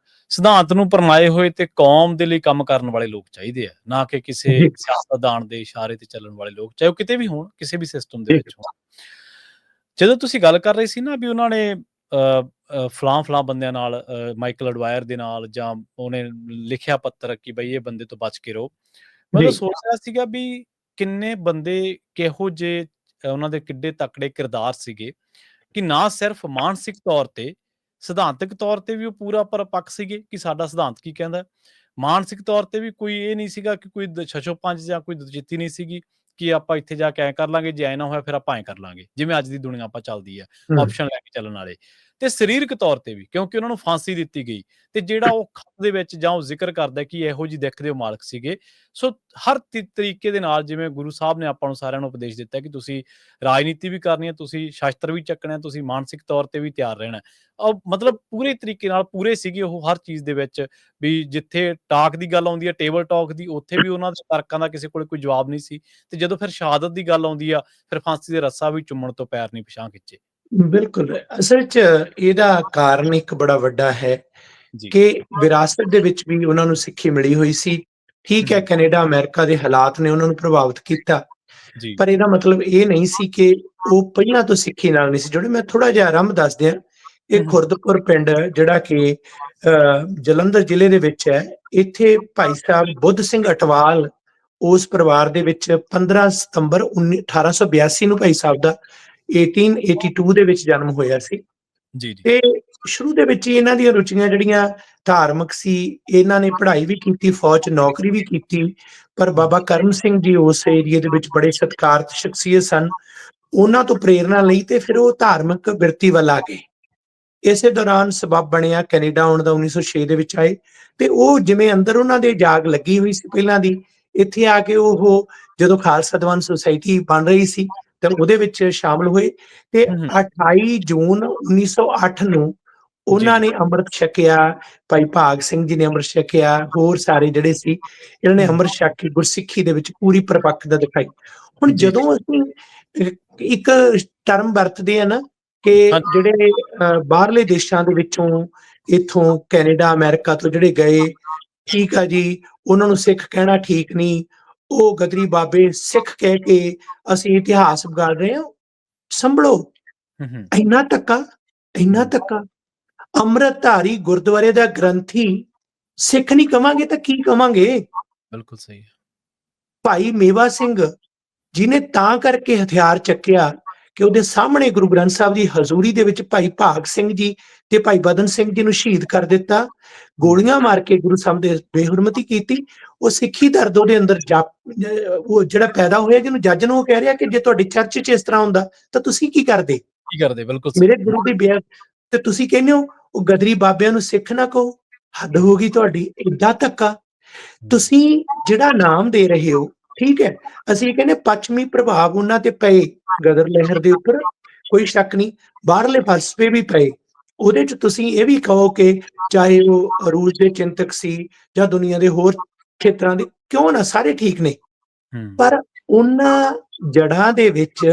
ਸਿਧਾਂਤ ਨੂੰ ਪਰਨਾਏ ਹੋਏ ਤੇ ਕੌਮ ਦੇ ਲਈ ਕੰਮ ਕਰਨ ਵਾਲੇ ਲੋਕ ਚਾਹੀਦੇ ਆ, ਨਾ ਕਿ ਕਿਸੇ ਸਿਆਸਤਦਾਨ ਦੇ ਇਸ਼ਾਰੇ ਤੇ ਚੱਲਣ ਵਾਲੇ ਲੋਕ, ਚਾਹੇ ਉਹ ਕਿਤੇ ਵੀ ਹੋਣ, ਕਿਸੇ ਵੀ ਸਿਸਟਮ ਦੇ ਵਿੱਚ ਹੋਣ। ਜਦੋਂ ਤੁਸੀਂ ਗੱਲ ਕਰ ਰਹੇ ਸੀ ਨਾ ਵੀ ਉਹਨਾਂ ਨੇ ਫਲਾਂ ਬੰਦਿਆਂ ਨਾਲ, ਮਾਈਕਲ ਅਡਵਾਇਰ ਦੇ ਨਾਲ, ਜਾਂ ਉਹਨੇ ਲਿਖਿਆ ਪੱਤਰ ਕਿ ਬਈ ਇਹ ਬੰਦੇ ਤੋਂ ਬਚ ਕੇ ਰਹੋ, ਮੈਂ ਤਾਂ ਸੋਚ ਰਿਹਾ ਸੀਗਾ ਵੀ ਕਿੰਨੇ ਬੰਦੇ, ਕਿਹੋ ਜਿਹੇ ਉਹਨਾਂ ਦੇ ਕਿੱਡੇ ਤਕੜੇ ਕਿਰਦਾਰ ਸੀਗੇ ਕਿ ਨਾ ਸਿਰਫ ਮਾਨਸਿਕ ਤੌਰ ਤੇ, ਸਿਧਾਂਤਕ ਤੌਰ ਤੇ ਵੀ ਉਹ ਪੂਰਾ ਪਰਪੱਕ ਸੀਗੇ ਕਿ ਸਾਡਾ ਸਿਧਾਂਤ ਕੀ ਕਹਿੰਦਾ, ਮਾਨਸਿਕ ਤੌਰ ਤੇ ਵੀ ਕੋਈ ਇਹ ਨਹੀਂ ਸੀਗਾ ਕਿ ਕੋਈ ਛਛੋਪੰਜ ਜਾਂ ਕੋਈ ਦਲਜਿੱਤੀ ਨਹੀਂ ਸੀਗੀ ਕਿ ਆਪਾਂ ਇੱਥੇ ਜਾ ਕੇ ਐਂ ਕਰ ਲਾਂਗੇ, ਜੇ ਐ ਨਾ ਹੋਇਆ ਫਿਰ ਆਪਾਂ ਐਂ ਕਰ ਲਾਂਗੇ, ਜਿਵੇਂ ਅੱਜ ਦੀ ਦੁਨੀਆ ਆਪਾਂ ਚੱਲਦੀ ਹੈ, ਆਪਸ਼ਨ ਲੈ ਕੇ ਚੱਲਣ ਵਾਲੇ। ਤੇ ਸਰੀਰਕ ਤੌਰ ਤੇ ਵੀ, ਕਿਉਂਕਿ ਉਹਨਾਂ ਨੂੰ ਫਾਂਸੀ ਦਿੱਤੀ ਗਈ, ਤੇ ਜਿਹੜਾ ਉਹ ਖਤ ਦੇ ਵਿੱਚ ਜਾਂ ਉਹ ਜ਼ਿਕਰ ਕਰਦਾ ਕਿ ਇਹੋ ਜਿਹੀ ਦਿੱਖ ਦੇ ਉਹ ਮਾਲਕ ਸੀਗੇ। ਸੋ ਹਰ ਤਰੀਕੇ ਦੇ ਨਾਲ, ਜਿਵੇਂ ਗੁਰੂ ਸਾਹਿਬ ਨੇ ਆਪਾਂ ਨੂੰ ਸਾਰਿਆਂ ਨੂੰ ਉਪਦੇਸ਼ ਦਿੱਤਾ ਕਿ ਤੁਸੀਂ ਰਾਜਨੀਤੀ ਵੀ ਕਰਨੀ ਹੈ, ਤੁਸੀਂ ਸ਼ਾਸਤਰ ਵੀ ਚੱਕਣਾ, ਤੁਸੀਂ ਮਾਨਸਿਕ ਤੌਰ ਤੇ ਵੀ ਤਿਆਰ ਰਹਿਣਾ। ਮਤਲਬ ਪੂਰੇ ਤਰੀਕੇ ਨਾਲ ਪੂਰੇ ਸੀਗੇ ਉਹ ਹਰ ਚੀਜ਼ ਦੇ ਵਿੱਚ। ਵੀ ਜਿੱਥੇ ਟਾਕ ਦੀ ਗੱਲ ਆਉਂਦੀ ਹੈ, ਟੇਬਲ ਟਾਕ ਦੀ, ਉੱਥੇ ਵੀ ਉਹਨਾਂ ਦੇ ਤਰਕਾਂ ਦਾ ਕਿਸੇ ਕੋਲ ਕੋਈ ਜਵਾਬ ਨਹੀਂ ਸੀ, ਤੇ ਜਦੋਂ ਫਿਰ ਸ਼ਹਾਦਤ ਦੀ ਗੱਲ ਆਉਂਦੀ ਆ, ਫਿਰ ਫਾਂਸੀ ਦੇ ਰੱਸਾ ਵੀ ਚੁੰਮਣ ਤੋਂ ਪੈਰ ਨਹੀਂ ਪਿਛਾਂਹ ਖਿੱਚੇ। ਬਿਲਕੁਲ, ਅਸਲ 'ਚ ਇਹਦਾ ਕਾਰਨ ਇੱਕ ਬੜਾ ਵੱਡਾ ਹੈ ਕਿ ਵਿਰਾਸਤ ਦੇ ਵਿੱਚ ਵੀ ਉਹਨਾਂ ਨੂੰ ਸਿੱਖੀ ਮਿਲੀ ਹੋਈ ਸੀ। ਠੀਕ ਹੈ, ਕੈਨੇਡਾ ਅਮਰੀਕਾ ਦੇ ਹਾਲਾਤ ਨੇ ਉਹਨਾਂ ਨੂੰ ਪ੍ਰਭਾਵਿਤ ਕੀਤਾ, ਪਰ ਇਹਦਾ ਮਤਲਬ ਇਹ ਨਹੀਂ ਸੀ ਕਿ ਉਹ ਪਹਿਲਾਂ ਤੋਂ ਸਿੱਖੀ ਨਾਲ ਨਹੀਂ ਸੀ ਜੁੜੇ। ਮੈਂ ਥੋੜਾ ਜਿਹਾ ਆਰੰਭ ਦੱਸ ਦਿਆਂ। ਇਹ ਖੁਰਦਪੁਰ ਪਿੰਡ ਜਿਹੜਾ ਕਿ ਜਲੰਧਰ ਜ਼ਿਲ੍ਹੇ ਦੇ ਵਿੱਚ ਹੈ, ਇੱਥੇ ਭਾਈ ਸਾਹਿਬ ਬੁੱਧ ਸਿੰਘ ਅਟਵਾਲ, ਉਸ ਪਰਿਵਾਰ ਦੇ ਵਿੱਚ 15 ਸਤੰਬਰ 1882 ਨੂੰ ਭਾਈ ਸਾਹਿਬ ਦਾ 1882 ਦੇ ਵਿੱਚ ਜਨਮ ਹੋਇਆ ਸੀ। ਤੇ ਸ਼ੁਰੂ ਦੇ ਵਿੱਚ ਹੀ ਇਹਨਾਂ ਦੀਆਂ ਰੁਚੀਆਂ ਜਿਹੜੀਆਂ ਧਾਰਮਿਕ ਸੀ, ਇਹਨਾਂ ਨੇ ਪੜ੍ਹਾਈ ਵੀ ਕੀਤੀ, ਫੌਜ 'ਚ ਨੌਕਰੀ ਵੀ ਕੀਤੀ, ਪਰ ਬਾਬਾ ਕਰਮ ਸਿੰਘ ਜੀ ਉਸ ਏਰੀਏ ਦੇ ਵਿੱਚ ਬੜੇ ਸਤਿਕਾਰਤ ਸ਼ਖਸੀਅਤ ਸਨ। ਉਹਨਾਂ ਤੋਂ ਪ੍ਰੇਰਨਾ ਲਈ ਤੇ ਫਿਰ ਉਹ ਧਾਰਮਿਕ ਬਿਰਤੀ ਵੱਲ ਆ ਗਏ। ਇਸੇ ਦੌਰਾਨ ਸਬੱਬ ਬਣਿਆ ਕੈਨੇਡਾ ਆਉਣ ਦਾ, 1906 ਦੇ ਵਿੱਚ ਆਏ, ਤੇ ਉਹ ਜਿਵੇਂ ਅੰਦਰ ਉਹਨਾਂ ਦੇ ਜਾਗ ਲੱਗੀ ਹੋਈ ਸੀ ਪਹਿਲਾਂ ਦੀ, ਇੱਥੇ ਆ ਕੇ ਉਹ ਜਦੋਂ ਖਾਲਸਾ ਦੀਵਾਨ ਸੁਸਾਇਟੀ ਬਣ ਰਹੀ ਸੀ ਤਾਂ ਉਹਦੇ ਵਿੱਚ ਸ਼ਾਮਲ ਹੋਏ। ਤੇ 28 ਜੂਨ 1908 ਨੂੰ ਉਹਨਾਂ ਨੇ ਅੰਮ੍ਰਿਤ ਛਕਿਆ, ਭਾਈ ਭਾਗ ਸਿੰਘ ਜੀ ਨੇ ਅੰਮ੍ਰਿਤ ਛਕਿਆ, ਹੋਰ ਸਾਰੇ ਜਿਹੜੇ ਸੀ ਇਹਨਾਂ ਨੇ ਅੰਮ੍ਰਿਤ ਛਕ ਕੇ ਗੁਰਸਿੱਖੀ ਦੇ ਵਿੱਚ ਪੂਰੀ ਪਰਪੱਕਤਾ ਦਿਖਾਈ। ਹੁਣ ਜਦੋਂ ਅਸੀਂ ਇੱਕ ਟਰਮ ਵਰਤਦੇ ਆ ਨਾ ਕਿ ਜਿਹੜੇ ਬਾਹਰਲੇ ਦੇਸ਼ਾਂ ਦੇ ਵਿੱਚੋਂ, ਇੱਥੋਂ ਕੈਨੇਡਾ ਅਮਰੀਕਾ ਤੋਂ ਜਿਹੜੇ ਗਏ, ਠੀਕ ਆ ਜੀ, ਉਹਨਾਂ ਨੂੰ ਸਿੱਖ ਕਹਿਣਾ ਠੀਕ ਨਹੀਂ, ਉਹ ਗਦਰੀ ਬਾਬੇ ਸਿੱਖ ਕਹਿ ਕੇ ਅਸੀਂ ਇਤਿਹਾਸ ਵਿਗਾੜ ਰਹੇ ਹਾਂ। ਸੰਭਲੋ, ਇੰਨਾ ਧੱਕਾ, ਇੰਨਾ ਧੱਕਾ। ਅੰਮ੍ਰਿਤਧਾਰੀ ਗੁਰਦੁਆਰੇ ਦਾ ਗ੍ਰੰਥੀ ਸਿੱਖ ਨਹੀਂ ਕਵਾਂਗੇ ਤਾਂ ਕੀ ਕਵਾਂਗੇ? ਬਿਲਕੁਲ ਸਹੀ ਹੈ। ਭਾਈ ਮੇਵਾ ਸਿੰਘ ਜਿਹਨੇ ਤਾਂ ਕਰਕੇ ਹਥਿਆਰ ਚੱਕਿਆ ਕਿ ਉਹਦੇ ਸਾਹਮਣੇ ਗੁਰੂ ਗ੍ਰੰਥ ਸਾਹਿਬ ਦੀ ਹਜ਼ੂਰੀ ਦੇ ਵਿੱਚ ਭਾਈ ਭਾਗ ਸਿੰਘ ਜੀ ਤੇ ਭਾਈ ਬਦਨ ਸਿੰਘ ਜੀ ਨੂੰ ਸ਼ਹੀਦ ਕਰ ਦਿੱਤਾ, ਗੋਲੀਆਂ ਮਾਰ ਕੇ ਗੁਰੂ ਸਾਹਿਬ ਦੇ ਬੇਹੁਰਮਤੀ ਕੀਤੀ। ਉਹ ਸਿੱਖੀ ਦਰਦ ਉਹਦੇ ਅੰਦਰ ਉਹ ਜਿਹੜਾ ਪੈਦਾ ਹੋਇਆ, ਜਿਹਨੂੰ ਜੱਜ ਨੂੰ ਉਹ ਕਹਿ ਰਿਹਾ ਕਿ ਜੇ ਤੁਹਾਡੀ ਚਰਚ 'ਚ ਇਸ ਤਰ੍ਹਾਂ ਹੁੰਦਾ ਤਾਂ ਤੁਸੀਂ ਕੀ ਕਰਦੇ? ਬਿਲਕੁਲ ਮੇਰੇ ਗੁਰੂ ਦੀ ਬੇਅਦਬੀ, ਤੇ ਤੁਸੀਂ ਕਹਿੰਦੇ ਹੋ ਉਹ ਗਦਰੀ ਬਾਬਿਆਂ ਨੂੰ ਸਿੱਖ ਨਾ ਕਹੋ। ਹੱਦ ਹੋ ਗਈ ਤੁਹਾਡੀ, ਏਦਾਂ ਧੱਕਾ। ਤੁਸੀਂ ਜਿਹੜਾ ਨਾਮ ਦੇ ਰਹੇ ਹੋ ਠੀਕ ਹੈ, ਅਸੀਂ ਕਹਿੰਦੇ ਪੱਛਮੀ ਪ੍ਰਭਾਵ ਉਹਨਾਂ ਤੇ ਪਏ ਗਦਰ ਲਹਿਰ ਦੇ ਉੱਪਰ, ਕੋਈ ਸ਼ੱਕ ਨਹੀਂ, ਬਾਹਰਲੇ ਫਲਸਫੇ ਵੀ ਪਏ। ਉਹਦੇ ਚ ਤੁਸੀਂ ਇਹ ਵੀ ਕਹੋ ਕਿ ਚਾਹੇ ਉਹ ਰੂਸ ਦੇ ਚਿੰਤਕ ਸੀ ਜਾਂ ਦੁਨੀਆ ਦੇ ਹੋਰ ਖੇਤਰਾਂ ਦੇ, ਕਿਉਂ ਨਾ, ਸਾਰੇ ਠੀਕ ਨੇ, ਪਰ ਉਹਨਾਂ ਜੜ੍ਹਾਂ ਦੇ ਵਿੱਚ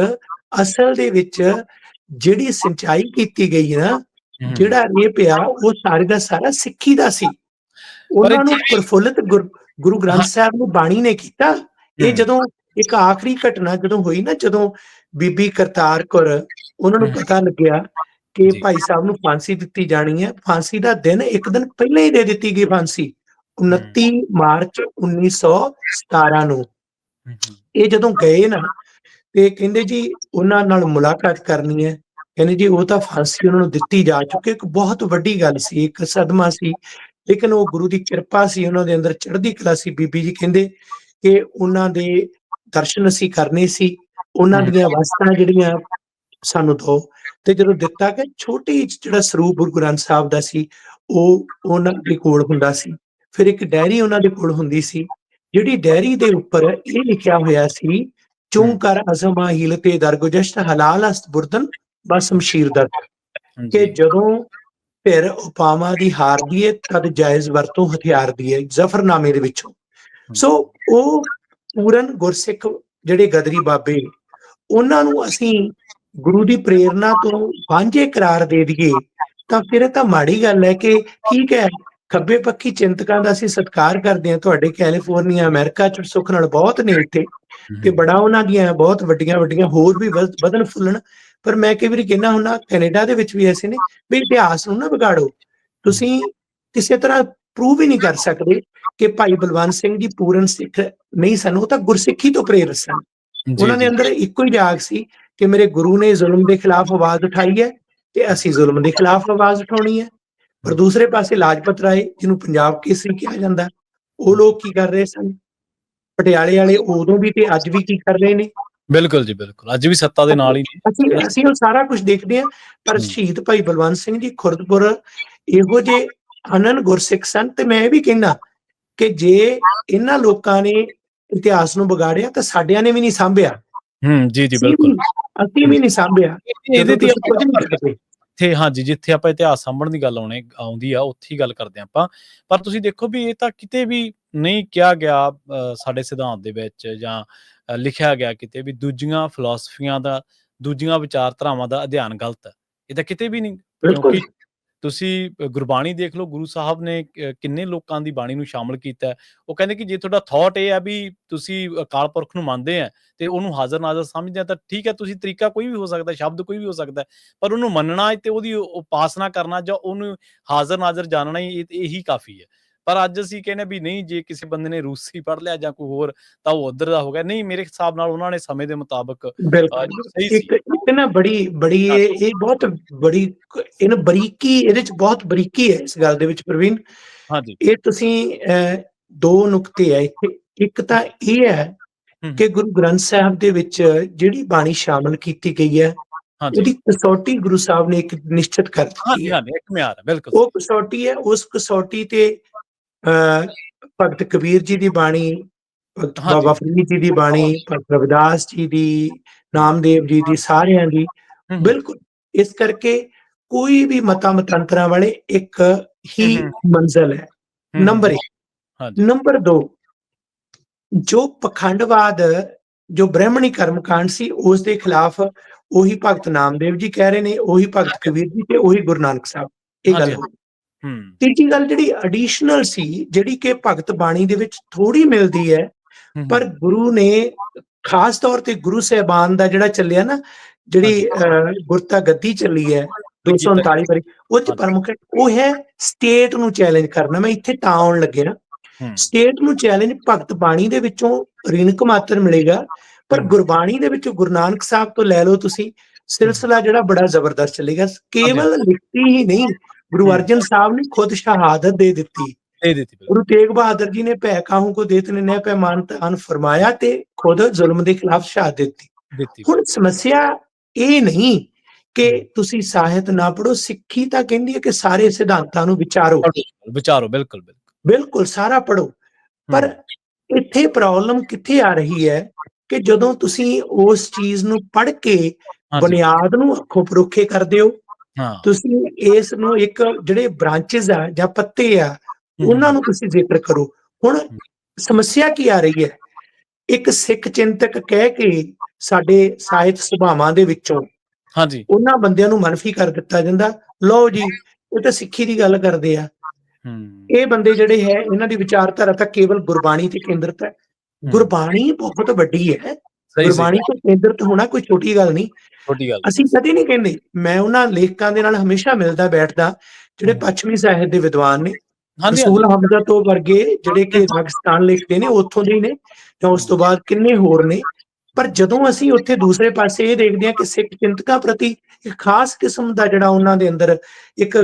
ਅਸਲ ਦੇ ਵਿੱਚ ਜਿਹੜੀ ਸਿੰਚਾਈ ਕੀਤੀ ਗਈ ਨਾ, ਜਿਹੜਾ ਇਹ ਪਿਆ, ਉਹ ਸਾਰੇ ਦਾ ਸਾਰਾ ਸਿੱਖੀ ਦਾ ਸੀ। ਪਰ ਉਹਨਾਂ ਨੂੰ ਪ੍ਰਫੁੱਲਤ ਗੁਰੂ ਗ੍ਰੰਥ ਸਾਹਿਬ ਨੂੰ ਬਾਣੀ ਨੇ ਕੀਤਾ। ਇਹ ਜਦੋਂ ਇੱਕ ਆਖਰੀ ਘਟਨਾ ਜਦੋਂ ਹੋਈ ਨਾ, ਜਦੋਂ ਬੀਬੀ ਕਰਤਾਰ ਕੌਰ, ਉਹਨਾਂ ਨੂੰ ਪਤਾ ਲੱਗਿਆ ਕਿ ਭਾਈ ਸਾਹਿਬ ਨੂੰ ਫਾਂਸੀ ਦਿੱਤੀ ਜਾਣੀ ਹੈ, ਫਾਂਸੀ ਦਾ ਦਿਨ ਇੱਕ ਦਿਨ ਪਹਿਲਾਂ ਹੀ ਦੇ ਦਿੱਤੀ ਗਈ ਫਾਂਸੀ, 29 ਮਾਰਚ 1917 ਨੂੰ। ਇਹ ਜਦੋਂ ਗਏ ਨਾ, ਤੇ ਕਹਿੰਦੇ ਜੀ ਉਹਨਾਂ ਨਾਲ ਮੁਲਾਕਾਤ ਕਰਨੀ ਹੈ, ਕਹਿੰਦੇ ਜੀ ਉਹ ਤਾਂ ਫਾਂਸੀ ਉਹਨਾਂ ਨੂੰ ਦਿੱਤੀ ਜਾ ਚੁੱਕੀ। ਇੱਕ ਬਹੁਤ ਵੱਡੀ ਗੱਲ ਸੀ, ਇੱਕ ਸਦਮਾ ਸੀ, ਲੇਕਿਨ ਉਹ ਗੁਰੂ ਦੀ ਕਿਰਪਾ ਸੀ, ਉਹਨਾਂ ਦੇ ਅੰਦਰ ਚੜ੍ਹਦੀ ਕਲਾ ਸੀ। ਬੀਬੀ ਜੀ ਕਹਿੰਦੇ ਕਿ ਉਹਨਾਂ ਦੇ ਦਰਸ਼ਨ ਅਸੀਂ ਕਰਨੇ ਸੀ, ਉਹਨਾਂ ਦੀਆਂ ਵਸਤਾਂ ਜਿਹੜੀਆਂ ਸਾਨੂੰ ਦੋ, ਤੇ ਜਦੋਂ ਦਿੱਤਾ ਕਿ ਛੋਟੀ ਜਿਹੜਾ ਸਰੂਪ ਗੁਰੂ ਗ੍ਰੰਥ ਸਾਹਿਬ ਦਾ ਸੀ, ਉਹ ਉਹਨਾਂ ਦੇ ਕੋਲ ਹੁੰਦਾ ਸੀ। ਫਿਰ ਇੱਕ ਡਾਇਰੀ ਉਹਨਾਂ ਦੇ ਕੋਲ ਹੁੰਦੀ ਸੀ, ਜਿਹੜੀ ਡਾਇਰੀ ਦੇ ਉੱਪਰ ਇਹ ਲਿਖਿਆ ਹੋਇਆ ਸੀ, ਚੂੰ ਕਰ ਅਜ਼ਮਾ ਹੀਲਤੇ ਦਰਗੁਜਸ਼ਤ ਹਲਾਲ ਅਸਤ ਬੁਰਦਨ ਬਸਮਸ਼ੀਰ ਦਰ, ਕਿ ਜਦੋਂ ਫਿਰ ਉਪਾਮਾ ਦੀ ਹਾਰਦੀ ਹੈ ਤਦ ਜਾਇਜ਼ ਵਰਤੋਂ ਹਥਿਆਰ ਦੀ ਹੈ, ਜ਼ਫਰਨਾਮੇ ਦੇ ਵਿੱਚੋਂ। ਸੋ ਉਹ ਪੂਰਨ ਗੁਰਸਿੱਖ ਜਿਹੜੇ ਗਦਰੀ ਬਾਬੇ, ਉਹਨਾਂ ਨੂੰ ਅਸੀਂ ਗੁਰੂ ਦੀ ਪ੍ਰੇਰਨਾ ਤੋਂ ਵਾਂਝੇ ਕਰਾਰ ਦੇ ਦਈਏ, ਤਾਂ ਫਿਰ ਇਹ ਤਾਂ ਮਾੜੀ ਗੱਲ ਹੈ। ਕਿ ਠੀਕ ਹੈ, ਖੱਬੇ ਪੱਖੀ ਚਿੰਤਕਾਂ ਦਾ ਅਸੀਂ ਸਤਿਕਾਰ ਕਰਦੇ ਹਾਂ, ਤੁਹਾਡੇ ਕੈਲੀਫੋਰਨੀਆ ਅਮਰੀਕਾ ਚ ਸੁੱਖ ਨਾਲ ਬਹੁਤ ਨੇ ਇੱਥੇ, ਤੇ ਬੜਾ ਉਹਨਾਂ ਦੀਆਂ ਬਹੁਤ ਵੱਡੀਆਂ ਵੱਡੀਆਂ ਹੋਰ ਵੀ ਵਧਣ ਫੁੱਲਣ। ਪਰ ਮੈਂ ਕਈ ਵਾਰੀ ਕਹਿੰਦਾ ਹੁੰਦਾ, ਕੈਨੇਡਾ ਦੇ ਵਿੱਚ ਵੀ ਐਸੇ ਨੇ ਵੀ ਇਤਿਹਾਸ ਨੂੰ ਨਾ ਵਿਗਾੜੋ। ਤੁਸੀਂ ਕਿਸੇ ਤਰ੍ਹਾਂ ਪ੍ਰੂਵ ਹੀ ਨਹੀਂ ਕਰ ਸਕਦੇ ਕਿ ਭਾਈ ਬਲਵੰਤ ਸਿੰਘ ਜੀ ਪੂਰਨ ਸਿੱਖ ਨਹੀਂ ਸਨ, ਉਹ ਤਾਂ ਗੁਰਸਿੱਖੀ ਤੋਂ ਪ੍ਰੇਰਿਤ ਸਨ। ਉਹਨਾਂ ਦੇ ਅੰਦਰ ਇੱਕੋ ਹੀ ਜਾਗ ਸੀ ਕਿ ਮੇਰੇ ਗੁਰੂ ਨੇ ਜ਼ੁਲਮ ਦੇ ਖਿਲਾਫ ਆਵਾਜ਼ ਉਠਾਈ ਹੈ, ਤੇ ਅਸੀਂ ਜ਼ੁਲਮ ਦੇ ਖਿਲਾਫ ਆਵਾਜ਼ ਉਠਾਉਣੀ ਹੈ। ਪਰ ਦੂਸਰੇ ਪਾਸੇ ਲਾਜਪਤ ਰਾਏ, ਜਿਹਨੂੰ ਪੰਜਾਬ ਕੇਸਰੀ ਕਿਹਾ ਜਾਂਦਾ, ਉਹ ਲੋਕ ਕੀ ਕਰ ਰਹੇ ਸਨ? ਪਟਿਆਲੇ ਵਾਲੇ ਉਦੋਂ ਵੀ ਤੇ ਅੱਜ ਵੀ ਕੀ ਕਰ ਰਹੇ ਨੇ? ਬਿਲਕੁਲ ਜੀ, ਬਿਲਕੁਲ, ਅੱਜ ਵੀ ਸੱਤਾ ਦੇ ਨਾਲ ਹੀ ਅਸੀਂ ਉਹ ਸਾਰਾ ਕੁਝ ਦੇਖਦੇ ਹਾਂ। ਪਰ ਸ਼ਹੀਦ ਭਾਈ ਬਲਵੰਤ ਸਿੰਘ ਜੀ ਖੁਰਦਪੁਰ ਇਹੋ ਜਿਹੇ ਅਨੰਨ ਗੁਰਸਿੱਖ ਸਨ। ਤੇ ਮੈਂ ਇਹ ਵੀ ਕਹਿੰਦਾ ਕਿ ਜੇ ਇਹਨਾਂ ਲੋਕਾਂ ਨੇ ਇਤਿਹਾਸ ਨੂੰ ਵਿਗਾੜਿਆ, ਤਾਂ ਸਾਡਿਆਂ ਨੇ ਵੀ ਨਹੀਂ ਸਾਂਭਿਆ। ਜੀ ਜੀ, ਬਿਲਕੁਲ, ਅਸੀਂ ਵੀ ਨਹੀਂ ਸਾਂਭਿਆ। ਇਹਦੇ ਤੇ ਕੁਝ ਨਹੀਂ ਕਰਦੇ ਇੱਥੇ। ਹਾਂਜੀ, ਜਿੱਥੇ ਆਪਾਂ ਇਤਿਹਾਸ ਸਾਂਭਣ ਦੀ ਗੱਲ ਆਉਂਦੀ ਆ, ਉੱਥੇ ਹੀ ਗੱਲ ਕਰਦੇ ਆਪਾਂ। ਪਰ ਤੁਸੀਂ ਦੇਖੋ ਵੀ ਇਹ ਤਾਂ ਕਿਤੇ ਵੀ ਨਹੀਂ ਕਿਹਾ ਗਿਆ ਸਾਡੇ ਸਿਧਾਂਤ ਦੇ ਵਿੱਚ, ਜਾਂ ਲਿਖਿਆ ਗਿਆ ਕਿਤੇ ਵੀ ਦੂਜੀਆਂ ਫਿਲਾਸਫੀਆਂ ਦਾ, ਦੂਜੀਆਂ ਵਿਚਾਰਧਾਰਾਵਾਂ ਦਾ ਅਧਿਐਨ ਗਲਤ ਹੈ। ਇਹ ਤਾਂ ਕਿਤੇ ਵੀ ਨਹੀਂ। ਕਿਉਂਕਿ ਤੁਸੀਂ ਗੁਰਬਾਣੀ ਦੇਖ ਲਓ, ਗੁਰੂ ਸਾਹਿਬ ਨੇ ਕਿੰਨੇ ਲੋਕਾਂ ਦੀ ਬਾਣੀ ਨੂੰ ਸ਼ਾਮਲ ਕੀਤਾ। ਉਹ ਕਹਿੰਦੇ ਕਿ ਜੇ ਤੁਹਾਡਾ ਥਾਟ ਇਹ ਹੈ ਵੀ ਤੁਸੀਂ ਅਕਾਲ ਪੁਰਖ ਨੂੰ ਮੰਨਦੇ ਆ ਤੇ ਉਹਨੂੰ ਹਾਜ਼ਰ ਨਾਜ਼ਰ ਸਮਝਦੇ ਆ, ਤਾਂ ਠੀਕ ਹੈ, ਤੁਸੀਂ ਤਰੀਕਾ ਕੋਈ ਵੀ ਹੋ ਸਕਦਾ, ਸ਼ਬਦ ਕੋਈ ਵੀ ਹੋ ਸਕਦਾ, ਪਰ ਉਹਨੂੰ ਮੰਨਣਾ ਤੇ ਉਹਦੀ ਉਪਾਸਨਾ ਕਰਨਾ ਜਾਂ ਉਹਨੂੰ ਹਾਜ਼ਰ ਨਾਜ਼ਰ ਜਾਣਨਾ ਹੀ ਇਹੀ ਕਾਫੀ ਹੈ। ਪਰ ਅੱਜ ਅਸੀਂ ਕਹਿੰਦੇ ਵੀ ਨਹੀਂ, ਜੇ ਕਿਸੇ ਬੰਦੇ ਨੇ ਰੂਸੀ ਪੜ੍ਹ ਲਿਆ ਜਾਂ ਕੋਈ ਹੋਰ, ਤਾਂ ਉਹ ਉੱਧਰ ਦਾ ਹੋ ਗਿਆ। ਨਹੀਂ, ਮੇਰੇ ਹਿਸਾਬ ਨਾਲ ਉਹਨਾਂ ਨੇ ਸਮੇਂ ਦੇ ਮੁਤਾਬਕ ਸਹੀ ਸੀ। ਇੱਕ ਨਾ ਬੜੀ ਇਹ ਬਹੁਤ ਬੜੀ ਇਹਨੂੰ ਬਰੀਕੀ, ਇਹਦੇ ਚ ਬਹੁਤ ਬਰੀਕੀ ਹੈ ਇਸ ਗੱਲ ਦੇ ਵਿੱਚ ਪ੍ਰਵੀਨ। ਇਹ ਤੁਸੀਂ ਦੋ ਨੁਕਤੇ ਹੈ ਇੱਥੇ। ਇੱਕ ਤਾਂ ਇਹ ਹੈ ਕਿ ਗੁਰੂ ਗ੍ਰੰਥ ਸਾਹਿਬ ਦੇ ਵਿੱਚ ਜਿਹੜੀ ਬਾਣੀ ਸ਼ਾਮਲ ਕੀਤੀ ਗਈ ਹੈ, ਉਹਦੀ ਕਸੌਟੀ ਗੁਰੂ ਸਾਹਿਬ ਨੇ ਇੱਕ ਨਿਸ਼ਚਿਤ ਕਰ ਦਿੱਤੀ ਹੈ। ਉਹ ਕਸੌਟੀ ਹੈ, ਉਸ ਕਸੌਟੀ ਤੇ ਭਗਤ ਕਬੀਰ ਜੀ ਦੀ ਬਾਣੀ, ਭਗਤ ਬਾਬਾ ਫਰੀਦ ਜੀ ਦੀ ਬਾਣੀ, ਭਗਤ ਰਵਿਦਾਸ ਜੀ ਦੀ, ਨਾਮਦੇਵ ਜੀ ਦੀ, ਸਾਰਿਆਂ ਦੀ ਬਿਲਕੁਲ। ਇਸ ਕਰਕੇ ਕੋਈ ਵੀ ਮਤਾਂ ਮਤੰਤਰਾਂ ਵਾਲੇ ਇੱਕ ਹੀ ਮੰਜ਼ਿਲ ਹੈ, ਨੰਬਰ 1। ਨੰਬਰ 2, ਜੋ ਪਖੰਡਵਾਦ, ਜੋ ਬ੍ਰਾਹਮਣੀ ਕਰਮਕਾਂਡ ਸੀ, ਉਸ ਦੇ ਖਿਲਾਫ ਉਹੀ ਭਗਤ ਨਾਮਦੇਵ ਜੀ ਕਹਿ ਰਹੇ ਨੇ, ਉਹੀ ਭਗਤ ਕਬੀਰ ਜੀ ਤੇ ਉਹੀ ਗੁਰੂ ਨਾਨਕ ਸਾਹਿਬ। ਇਹ ਗੱਲ ਹੋ ਗਈ। ਤੀਜੀ ਗੱਲ ਜਿਹੜੀ ਐਡੀਸ਼ਨਲ ਸੀ, ਜਿਹੜੀ ਕਿ ਭਗਤ ਬਾਣੀ ਦੇ ਵਿੱਚ ਥੋੜੀ ਮਿਲਦੀ ਹੈ, ਪਰ ਗੁਰੂ ਨੇ ਖਾਸ ਤੌਰ ਤੇ ਗੁਰੂ ਸਾਹਿਬਾਨ ਦਾ ਜਿਹੜਾ ਚੱਲਿਆ ਨਾ, ਜਿਹੜੀ ਗੁਰਤਾ ਗੱਦੀ ਚੱਲੀ ਹੈ 239 ਵਾਰੀ, ਉਹ ਚ ਪ੍ਰਮੁੱਖ ਉਹ ਹੈ ਸਟੇਟ ਨੂੰ ਚੈਲੰਜ ਕਰਨਾ। ਮੈਂ ਇੱਥੇ ਤਾਂ ਆਉਣ ਲੱਗਿਆ, ਸਟੇਟ ਨੂੰ ਚੈਲੰਜ ਭਗਤ ਬਾਣੀ ਦੇ ਵਿੱਚੋਂ ਰਿਣਕ ਮਾਤਰ ਮਿਲੇਗਾ, ਪਰ ਗੁਰਬਾਣੀ ਦੇ ਵਿੱਚੋਂ ਗੁਰੂ ਨਾਨਕ ਸਾਹਿਬ ਤੋਂ ਲੈ ਲਓ ਤੁਸੀਂ, ਸਿਲਸਿਲਾ ਜਿਹੜਾ ਬੜਾ ਜ਼ਬਰਦਸਤ ਚੱਲੇਗਾ। ਕੇਵਲ ਲਿਖਤੀ ਹੀ ਨਹੀਂ, ਗੁਰੂ ਅਰਜਨ ਸਾਹਿਬ ਨੇ ਖੁਦ ਸ਼ਹਾਦਤ ਦੇ ਦਿੱਤੀ। ਗੁਰੂ ਤੇਗ ਬਹਾਦਰ ਜੀ ਨੇ ਭੈ ਕਾਹੂ ਕੋ ਦੇਤ ਨੇ ਪੈ ਮਾਨਤਾਨ ਫਰਮਾਇਆ, ਤੇ ਖੁਦ ਜ਼ੁਲਮ ਦੇ ਖਿਲਾਫ ਸ਼ਹਾਦਤ ਦਿੱਤੀ। ਹੁਣ ਸਮੱਸਿਆ ਇਹ ਨਹੀਂ ਕਿ ਤੁਸੀਂ ਸਾਹਿਤ ਨਾ ਪੜੋ, ਸਿੱਖੀ ਤਾਂ ਕਹਿੰਦੀ ਹੈ ਕਿ ਸਾਰੇ ਸਿਧਾਂਤਾਂ ਨੂੰ ਵਿਚਾਰੋ। ਬਿਲਕੁਲ ਸਾਰਾ ਪੜੋ, ਪਰ ਇੱਥੇ ਪ੍ਰੋਬਲਮ ਕਿੱਥੇ ਆ ਰਹੀ ਹੈ ਕਿ ਜਦੋਂ ਤੁਸੀਂ ਉਸ ਚੀਜ਼ ਨੂੰ ਪੜ੍ਹ ਕੇ ਹਾਂਜੀ ਬੁਨਿਆਦ ਨੂੰ ਅੱਖੋਂ ਪਰੋਖੇ ਕਰਦੇ ਹੋ, ਹਾਂ ਤੁਸੀਂ ਇਸ ਨੂੰ ਇੱਕ ਜਿਹੜੇ ਬ੍ਰਾਂਚੇਸ ਆ ਜਾਂ ਪੱਤੇ ਆ ਉਹਨਾਂ ਨੂੰ ਤੁਸੀਂ ਜ਼ਿਕਰ ਕਰੋ। ਹੁਣ ਸਮੱਸਿਆ ਕੀ ਆ ਰਹੀ ਹੈ, ਇੱਕ ਸਿੱਖ ਚਿੰਤਕ ਕਹਿ ਕੇ ਸਾਡੇ ਸਾਹਿਤ ਸਭਾਵਾਂ ਦੇ ਵਿੱਚੋਂ ਹਾਂਜੀ ਉਹਨਾਂ ਬੰਦਿਆਂ ਨੂੰ ਮਨਫੀ ਕਰ ਦਿੱਤਾ ਜਾਂਦਾ, ਲਓ ਜੀ ਇਹ ਤਾਂ ਸਿੱਖੀ ਦੀ ਗੱਲ ਕਰਦੇ ਆ। ਇਹ ਬੰਦੇ ਜਿਹੜੇ ਹੈ ਇਹਨਾਂ ਦੀ ਵਿਚਾਰਧਾਰਾ ਤਾਂ ਕੇਵਲ ਗੁਰਬਾਣੀ ਤੇ ਕੇਂਦਰਿਤ ਹੈ। ਗੁਰਬਾਣੀ ਬਹੁਤ ਵੱਡੀ ਹੈ, ਸਹੀ ਸਹੀ ਗੁਰਬਾਣੀ ਤੇ ਕੇਂਦਰਿਤ ਹੋਣਾ ਕੋਈ ਛੋਟੀ ਗੱਲ ਨਹੀਂ। ਛੋਟੀ ਗੱਲ ਅਸੀਂ ਕਦੇ ਨਹੀਂ ਕਹਿੰਦੇ, ਮੈਂ ਉਹਨਾਂ ਲੇਖਕਾਂ ਦੇ ਨਾਲ ਹਮੇਸ਼ਾ ਮਿਲਦਾ ਬੈਠਦਾ ਜਿਹੜੇ ਪੱਛਮੀ ਸਾਹਿਤ ਦੇ ਵਿਦਵਾਨ ਨੇ, ਹਾਂਜੀ ਹਾਂਜੀ ਰਸੂਲ ਹਮਜ਼ਾ ਤੋਂ ਵਰਗੇ ਜਿਹੜੇ ਕਿ ਪਾਕਿਸਤਾਨ ਲਿਖਦੇ ਨੇ, ਉੱਥੋਂ ਦੇ ਹੀ ਨੇ, ਜਾਂ ਉਸ ਤੋਂ ਬਾਅਦ ਕਿੰਨੇ ਹੋਰ ਨੇ। ਪਰ ਜਦੋਂ ਅਸੀਂ ਉੱਥੇ ਦੂਸਰੇ ਪਾਸੇ ਇਹ ਦੇਖਦੇ ਹਾਂ ਕਿ ਸਿੱਖ ਚਿੰਤਕਾਂ ਪ੍ਰਤੀ ਇੱਕ ਖਾਸ ਕਿਸਮ ਦਾ ਜਿਹੜਾ ਉਹਨਾਂ ਦੇ ਅੰਦਰ ਇੱਕ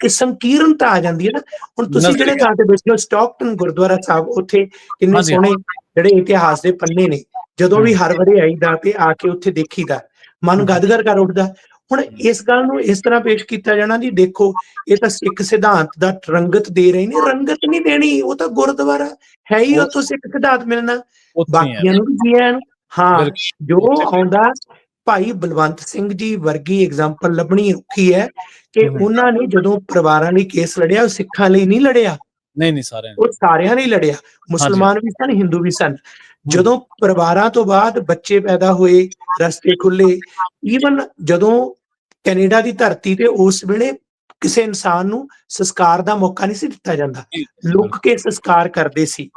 ਸੰਕੀਰਨਤਾ ਆ ਜਾਂਦੀ ਹੈ ਨਾ। ਹੁਣ ਤੁਸੀਂ ਜਿਹੜੇ ਥਾਂ ਤੇ ਬੈਠੇ ਹੋ, ਸਟਾਕਟਨ ਗੁਰਦੁਆਰਾ ਸਾਹਿਬ, ਉੱਥੇ ਕਿੰਨੇ ਹਾਂਜੀ ਸੋਹਣੇ ਜਿਹੜੇ ਇਤਿਹਾਸ ਦੇ ਪੰਨੇ ਨੇ, ਜਦੋਂ ਵੀ ਹਰ ਵਾਰੀ ਆਈਦਾ ਤੇ ਆ ਕੇ ਉੱਥੇ ਦੇਖੀਦਾ, ਮਨ ਗਦਗਦ ਕਰ ਉੱਠਦਾ। ਹੁਣ ਇਸ ਗੱਲ ਨੂੰ ਇਸ ਤਰ੍ਹਾਂ ਪੇਸ਼ ਕੀਤਾ ਜਾਣਾ ਜੀ, ਦੇਖੋ ਇਹ ਤਾਂ ਸਿੱਖ ਸਿਧਾਂਤ ਦਾ ਰੰਗਤ ਦੇ ਰਹੇ ਨੇ, ਰੰਗਤ ਨਹੀਂ ਦੇਣੀ, ਉਹ ਤਾਂ ਗੁਰਦੁਆਰਾ ਹੈ ਹੀ, ਉੱਥੋਂ ਸਿੱਖ ਸਿਧਾਂਤ ਮਿਲਣਾ, ਉੱਥੇ ਹੀ ਹੈ ਬਾਕੀਆਂ ਨੂੰ ਵੀ ਜੀਆਂ ਨੂੰ। ਹਾਂ, ਜੋ ਬਿਲਕੁਲ ਆਉਂਦਾ ਭਾਈ ਬਲਵੰਤ ਸਿੰਘ ਜੀ ਵਰਗੀ ਐਗਜ਼ਾਮਪਲ ਲੱਭਣੀ ਔਖੀ ਹੈ ਕਿ ਉਹਨਾਂ ਨੇ ਜਦੋਂ ਪਰਿਵਾਰਾਂ ਲਈ ਕੇਸ ਲੜਿਆ, ਉਹ ਸਿੱਖਾਂ ਲਈ ਨਹੀਂ ਲੜਿਆ, ਨਹੀਂ ਸਾਰਿਆਂ ਉਹ ਸਾਰਿਆਂ ਲਈ ਲੜਿਆ, ਮੁਸਲਮਾਨ ਵੀ ਸਨ, ਹਿੰਦੂ ਵੀ ਸਨ। ਜਦੋਂ ਪਰਿਵਾਰਾਂ ਤੋਂ ਬਾਅਦ ਬੱਚੇ ਪੈਦਾ ਹੋਏ, ਰਸਤੇ ਖੁੱਲੇ, ਈਵਨ ਜਦੋਂ ਕੈਨੇਡਾ ਦੀ ਧਰਤੀ ਤੇ ਉਸ ਵੇਲੇ ਕਿਸੇ ਇਨਸਾਨ ਨੂੰ ਸੰਸਕਾਰ ਦਾ ਮੌਕਾ ਨਹੀਂ ਸੀ ਦਿੱਤਾ ਜਾਂਦਾ, ਲੁੱਕ ਕੇ ਸੰਸਕਾਰ ਕਰਦੇ ਸੀ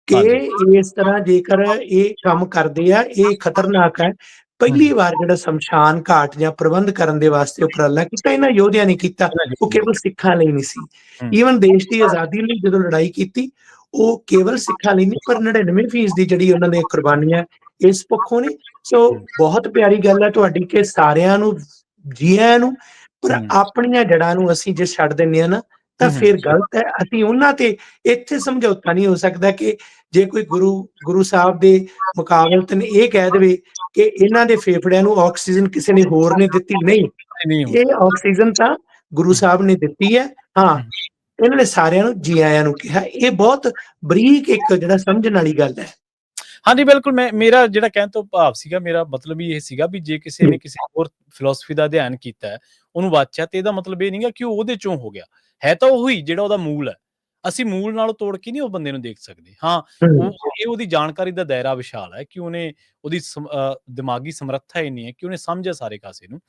ਕਿ ਇਸ ਤਰ੍ਹਾਂ ਜੇਕਰ ਇਹ ਕੰਮ ਕਰਦੇ ਆ ਇਹ ਖਤਰਨਾਕ ਹੈ। ਪਹਿਲੀ ਵਾਰ ਜਿਹੜਾ ਸ਼ਮਸ਼ਾਨ ਘਾਟ ਜਾਂ ਪ੍ਰਬੰਧ ਕਰਨ ਦੇ ਵਾਸਤੇ ਉਪਰਾਲਾ ਕੀਤਾ ਇਹਨਾਂ ਯੋਧਿਆਂ ਨੇ ਕੀਤਾ, ਉਹ ਕੇਵਲ ਸਿੱਖਾਂ ਲਈ ਨਹੀਂ ਸੀ। ਈਵਨ ਦੇਸ਼ ਦੀ ਆਜ਼ਾਦੀ ਲਈ ਜਦੋਂ ਲੜਾਈ ਕੀਤੀ, ਉਹ ਕੇਵਲ ਸਿੱਖਾਂ ਲਈ ਨਹੀਂ, ਪਰ 99% ਦੀ ਜਿਹੜੀ ਉਹਨਾਂ ਦੀਆਂ ਕੁਰਬਾਨੀਆਂ ਇਸ ਪੱਖੋਂ ਨੇ। ਸੋ ਬਹੁਤ ਪਿਆਰੀ ਗੱਲ ਹੈ ਤੁਹਾਡੀ ਕਿ ਸਾਰਿਆਂ ਨੂੰ ਜੀ ਆਇਆਂ ਨੂੰ, ਪਰ ਆਪਣੀਆਂ ਜੜ੍ਹਾਂ ਨੂੰ ਅਸੀਂ ਜੇ ਛੱਡ ਦਿੰਦੇ ਹਾਂ ਨਾ ਤਾਂ ਫਿਰ ਗਲਤ ਹੈ। ਅਸੀਂ ਉਹਨਾਂ ਤੇ ਇੱਥੇ ਸਮਝੌਤਾ ਨਹੀਂ ਹੋ ਸਕਦਾ ਕਿ ਜੇ ਕੋਈ ਗੁਰੂ ਸਾਹਿਬ ਦੇ ਮੁਕਾਬਲਤ ਨੇ ਇਹ ਕਹਿ ਦੇਵੇ ਕਿ ਇਹਨਾਂ ਦੇ ਫੇਫੜਿਆਂ ਨੂੰ ਆਕਸੀਜਨ ਕਿਸੇ ਨੇ ਹੋਰ ਨੇ ਦਿੱਤੀ, ਨਹੀਂ, ਇਹ ਆਕਸੀਜਨ ਤਾਂ ਗੁਰੂ ਸਾਹਿਬ ਨੇ ਦਿੱਤੀ ਹੈ। ਹਾਂ, ਇਹਨਾਂ ਨੇ ਸਾਰਿਆਂ ਨੂੰ ਜੀ ਆਇਆਂ ਨੂੰ ਕਿਹਾ, ਇਹ ਬਹੁਤ ਬਰੀਕ ਇੱਕ ਜਿਹੜਾ ਸਮਝਣ ਵਾਲੀ ਗੱਲ ਹੈ। ਹਾਂਜੀ ਬਿਲਕੁਲ, ਮੇਰਾ ਜਿਹੜਾ ਕਹਿਣ ਤੋਂ ਭਾਵ ਸੀਗਾ, ਮੇਰਾ ਮਤਲਬ ਹੀ ਇਹ ਸੀਗਾ ਵੀ ਜੇ ਕਿਸੇ ਨੇ ਕਿਸੇ ਹੋਰ ਫਿਲਾਸਫੀ ਦਾ ਅਧਿਐਨ ਕੀਤਾ ਹੈ, ਉਹਨੂੰ ਵਾਚਿਆ, ਤੇ ਇਹਦਾ ਮਤਲਬ ਇਹ ਨਹੀਂਗਾ ਕਿ ਉਹ ਉਹਦੇ ਚੋਂ ਹੋ ਗਿਆ, ਹੈ ਤਾਂ ਉਹੀ ਜਿਹੜਾ ਉਹਦਾ ਮੂਲ ਹੈ। ਅਸੀਂ ਮੂਲ ਨਾਲੋਂ ਤੋੜ ਕੇ ਨਹੀਂ ਉਹ ਬੰਦੇ ਨੂੰ ਦੇਖ ਸਕਦੇ। ਹਾਂ, ਉਹਦੀ ਜਾਣਕਾਰੀ ਦਾ ਦਾਇਰਾ ਵਿਸ਼ਾਲ ਹੈ ਕਿ ਉਹਦੀ ਦਿਮਾਗੀ ਸਮਰੱਥਾ ਇੰਨੀ ਹੈ ਕਿ ਉਹਨੇ ਸਮਝਿਆ ਸਾਰੇ ਕਾਸੇ ਨੂੰ।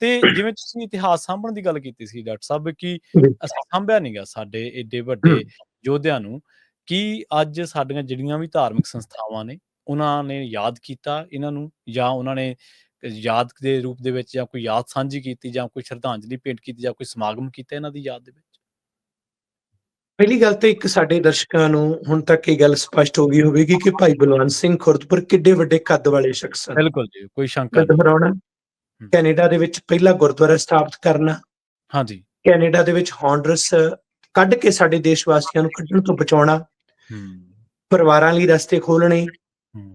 ਤੇ ਜਿਵੇਂ ਤੁਸੀਂ ਇਤਿਹਾਸ ਸਾਂਭਣ ਦੀ ਗੱਲ ਕੀਤੀ ਸੀ ਡਾਕਟਰ ਸਾਹਿਬ, ਕਿ ਅਸੀਂ ਸਾਂਭਿਆ ਨੀਗਾ ਸਾਡੇ ਏਡੇ ਵੱਡੇ ਯੋਧਿਆਂ ਨੂੰ, ਕਿ ਅੱਜ ਸਾਡੀਆਂ ਜਿਹੜੀਆਂ ਵੀ ਧਾਰਮਿਕ ਸੰਸਥਾਵਾਂ ਨੇ ਉਹਨਾਂ ਨੇ ਯਾਦ ਕੀਤਾ ਇਹਨਾਂ ਨੂੰ, ਜਾਂ ਉਹਨਾਂ ਨੇ ਯਾਦ ਦੇ ਰੂਪ ਦੇ ਵਿੱਚ ਜਾਂ ਕੋਈ ਯਾਦ ਸਾਂਝੀ ਕੀਤੀ, ਜਾਂ ਕੋਈ ਸ਼ਰਧਾਂਜਲੀ ਭੇਂਟ ਕੀਤੀ, ਜਾਂ ਕੋਈ ਸਮਾਗਮ ਕੀਤਾ ਇਹਨਾਂ ਦੀ ਯਾਦ ਦੇ ਵਿੱਚ? ਪਹਿਲੀ ਗੱਲ ਤਾਂ ਇੱਕ ਸਾਡੇ ਦਰਸ਼ਕਾਂ ਨੂੰ ਹੁਣ ਤੱਕ ਇਹ ਗੱਲ ਸਪਸ਼ਟ ਹੋ ਗਈ ਹੋਵੇਗੀ ਕਿ ਭਾਈ ਬਲਵੰਤ ਸਿੰਘ ਖੁਰਦਪੁਰ ਕਿੱਡੇ ਵੱਡੇ ਕੱਦ ਵਾਲੇ ਸ਼ਖਸ ਹਨ। ਬਿਲਕੁਲ ਜੀ, ਕੋਈ ਸ਼ੰਕਾ ਮੈਂ ਨਹੀਂ। ਦੁਹਰਾਉਣਾ, ਕੈਨੇਡਾ ਦੇ ਵਿੱਚ ਪਹਿਲਾ ਗੁਰਦੁਆਰਾ ਸਥਾਪਿਤ ਕਰਨਾ, ਹਾਂਜੀ, ਕੈਨੇਡਾ ਦੇ ਵਿੱਚ ਹੌਂਡਰਸ ਕੱਢ ਕੇ ਸਾਡੇ ਦੇਸ਼ ਵਾਸੀਆਂ ਨੂੰ ਕੱਢਣ ਤੋਂ ਬਚਾਉਣਾ, ਪਰਿਵਾਰਾਂ ਲਈ ਰਸਤੇ ਖੋਲਣੇ,